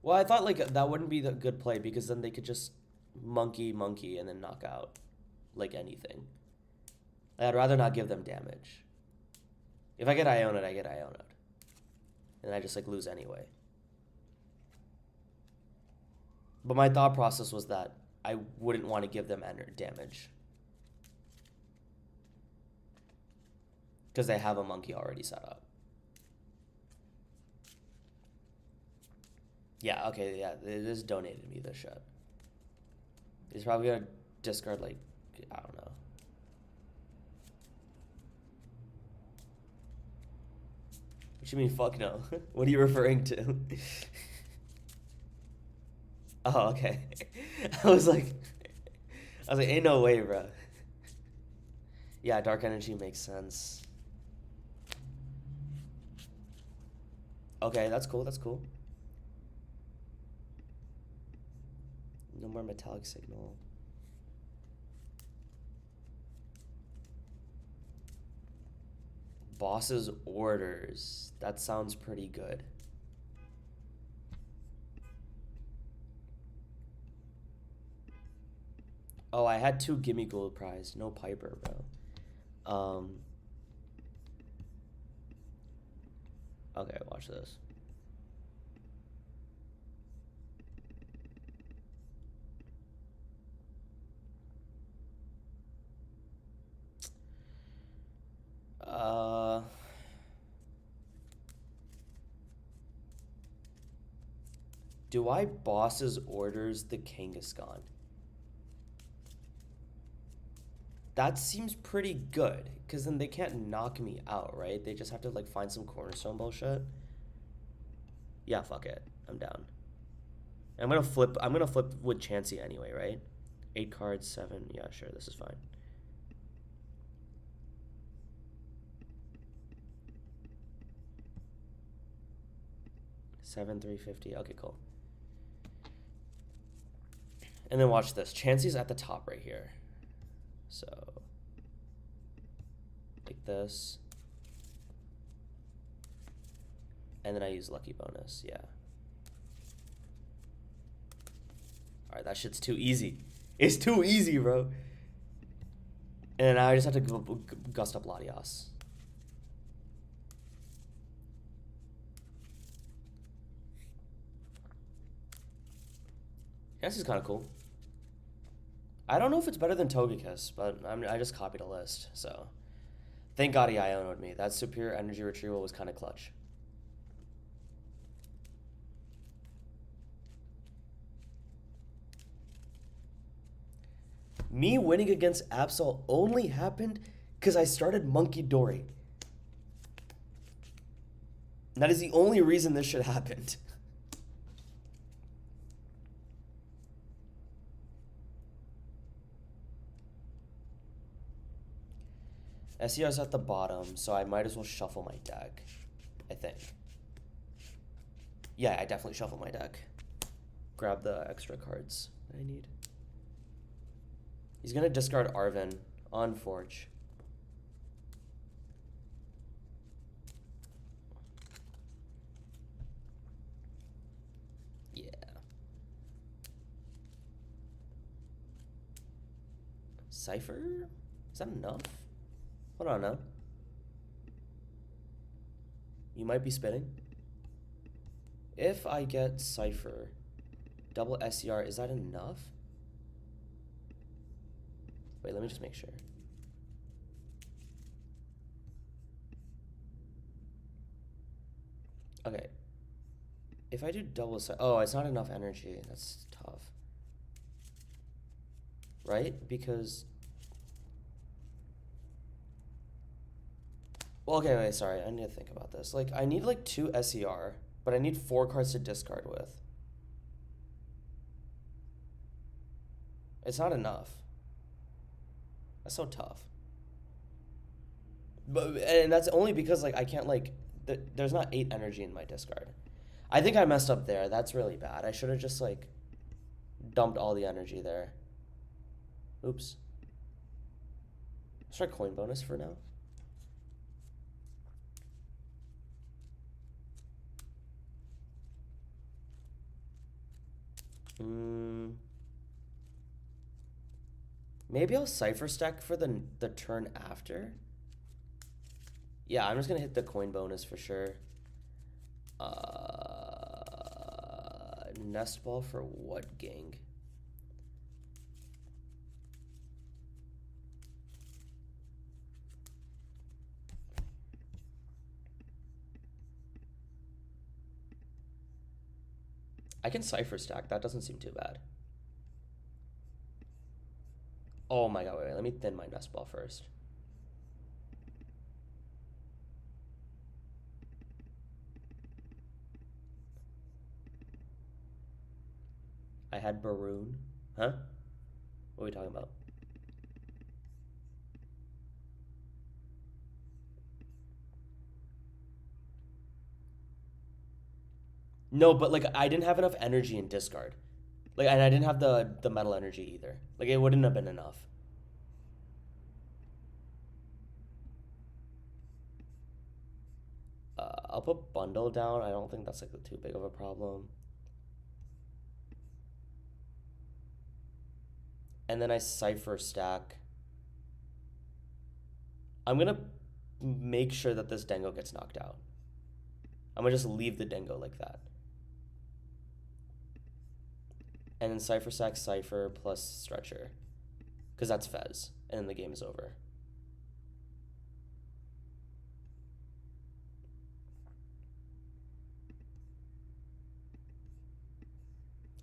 Well, I thought, like, that wouldn't be the good play because then they could just monkey, and then knock out, like, anything. I'd rather not give them damage. If I get Iona'd, I get Iona'd. And I just, like, lose anyway. But my thought process was that I wouldn't want to give them damage. Because they have a monkey already set up. Yeah, okay, yeah, they just donated me this shit. He's probably gonna discard, like, I don't know. What you mean, fuck no? What are you referring to? Oh, okay. I was like, ain't no way, bro. Yeah, dark energy makes sense. Okay, that's cool, that's cool. No more metallic signal. Boss's orders. That sounds pretty good. Oh, I had 2 Gimme Gold prize. No Piper, bro. Okay, watch this. Do I boss's orders the Kangaskhan? That seems pretty good, because then they can't knock me out, right? They just have to, like, find some cornerstone bullshit. Yeah, fuck it. I'm down. I'm gonna flip with Chansey anyway, right? 8 cards, 7. Yeah, sure, this is fine. Seven, 350. Okay, cool. And then watch this. Chansey's at the top right here. So, like this. And then I use lucky bonus, yeah. Alright, that shit's too easy. It's too easy, bro. And now I just have to gust up Latias. This is kind of cool. I don't know if it's better than Togekiss, but I just copied a list, so. Thank God he Iono'd me. That superior energy retrieval was kind of clutch. Me winning against Absol only happened because I started Monkey Dory. That is the only reason this shit happened. SER's at the bottom, so I might as well shuffle my deck, I think. Yeah, I definitely shuffle my deck. Grab the extra cards that I need. He's gonna discard Arven on Forge. Yeah. Cypher? Is that enough? Hold on now. You might be spinning. If I get Cypher, double SER, is that enough? Wait, let me just make sure. Okay. If I do double Cypher, oh, it's not enough energy. That's tough. Right? Because... Well, okay, wait, sorry. I need to think about this. Like, I need, like, 2 SER, but I need 4 cards to discard with. It's not enough. That's so tough. And that's only because, like, I can't, like... There's not 8 energy in my discard. I think I messed up there. That's really bad. I should have just, like, dumped all the energy there. Oops. Let's try coin bonus for now. Maybe I'll Cypher Stack for the turn after. Yeah, I'm just gonna hit the coin bonus for sure. Nest Ball for what, gang? I can Cypher Stack. That doesn't seem too bad. Oh my god, wait, let me thin my Nest Ball first. I had Baroon. Huh? What are we talking about? No, but like I didn't have enough energy in discard. Like, and I didn't have the metal energy either. Like, it wouldn't have been enough. I'll put bundle down. I don't think that's like too big of a problem. And then I Cypher Stack. I'm gonna make sure that this Dengo gets knocked out. I'm gonna just leave the Dengo like that. And then Cypher Stack Cypher plus Stretcher. Because that's Fez. And then the game is over.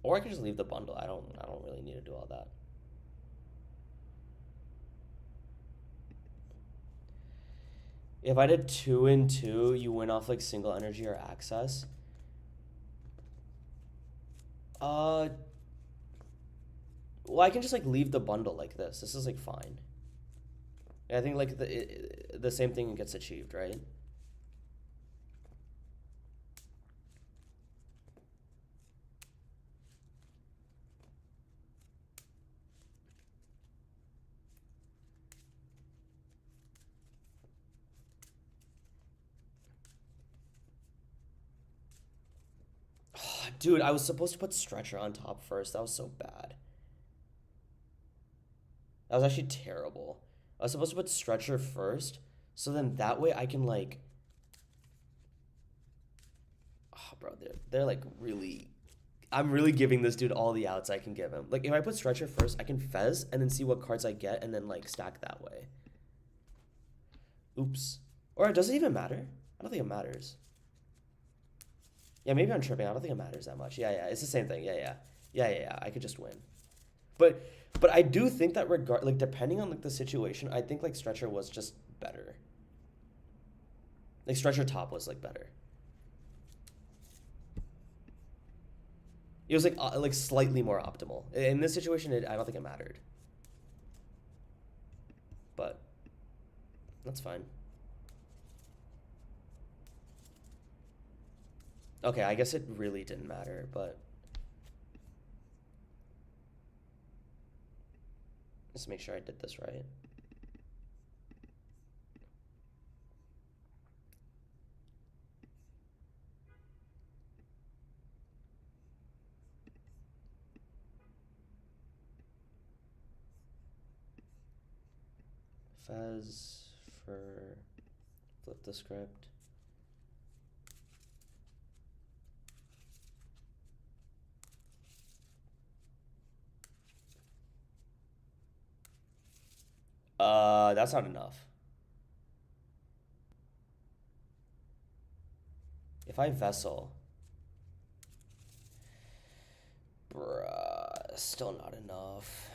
Or I can just leave the bundle. I don't really need to do all that. If I did 2 and 2, you win off like single energy or access. Well, I can just like leave the bundle like this. This is like fine. I think like the same thing gets achieved, right? Dude, I was supposed to put stretcher on top first. That was so bad. That was actually terrible. I was supposed to put stretcher first, so then that way I can like, oh, bro, they're like really. I'm really giving this dude all the outs I can give him. Like if I put stretcher first, I can fez and then see what cards I get and then like stack that way. Oops. Or does it even matter? I don't think it matters. Yeah, maybe I'm tripping. I don't think it matters that much. Yeah, it's the same thing. Yeah. I could just win. But I do think that like depending on like the situation, I think like stretcher was just better. Like stretcher top was like better. It was like slightly more optimal. In this situation, I don't think it mattered. But that's fine. Okay, I guess it really didn't matter, but let's make sure I did this right. Fez for flip the script. That's not enough. If I vessel, bruh, still not enough.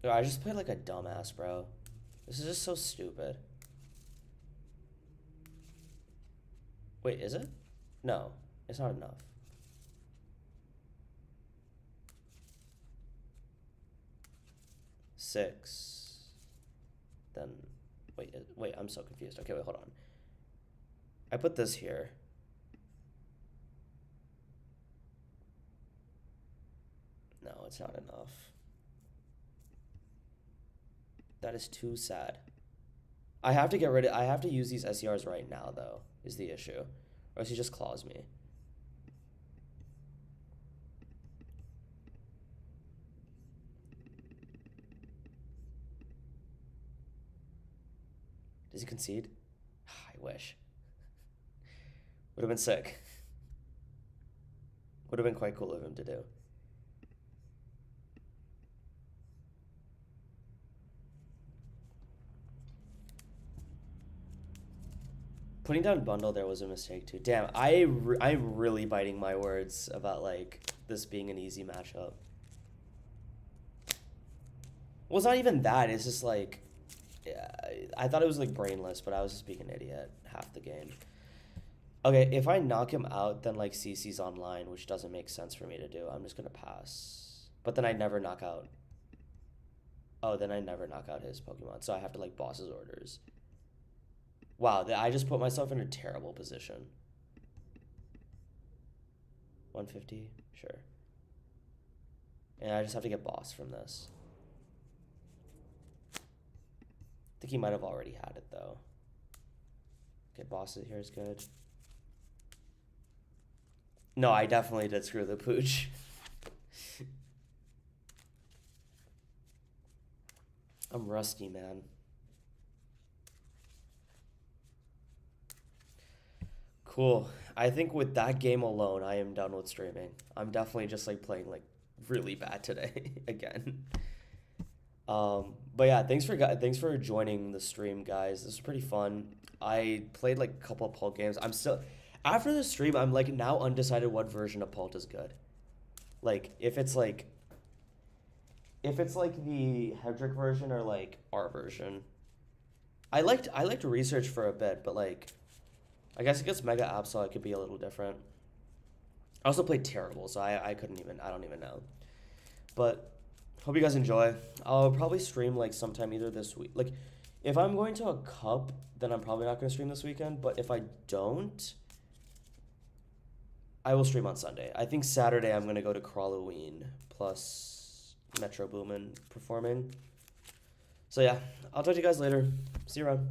Yo, I just played like a dumbass, bro. This is just so stupid. Wait, is it? No, it's not enough. Six. Then, wait, I'm so confused. Okay, wait, hold on. I put this here. No, it's not enough. That is too sad. I have to use these SERs right now, though, is the issue. Or else he just claws me. Does he concede? I wish. Would have been sick. Would have been quite cool of him to do. Putting down bundle there was a mistake too. Damn, I'm really biting my words about like this being an easy matchup. Well, it's not even that. It's just like, yeah, I thought it was like brainless, but I was just being an idiot half the game. Okay, if I knock him out, then like CC's online, which doesn't make sense for me to do. I'm just gonna pass. But then I never knock out. Oh, then I never knock out his Pokemon, so I have to like boss his orders. Wow, I just put myself in a terrible position. 150? Sure. And I just have to get boss from this. I think he might have already had it, though. Get bosses here is good. No, I definitely did screw the pooch. I'm rusty, man. Cool. I think with that game alone, I am done with streaming. I'm definitely just like playing like really bad today again. But yeah, thanks for joining the stream, guys. This was pretty fun. I played like a couple of Pult games. I'm still after the stream. I'm like now undecided what version of Pult is good. Like if it's like the Hedrick version or like our version. I liked research for a bit, but like I guess against Mega Absol it could be a little different. I also played terrible, so I couldn't even I don't even know. But hope you guys enjoy. I'll probably stream like sometime either this week. Like if I'm going to a cup, then I'm probably not going to stream this weekend, but if I don't, I will stream on Sunday. I think Saturday I'm going to go to Crawloween plus Metro Boomin performing. So yeah, I'll talk to you guys later. See you around.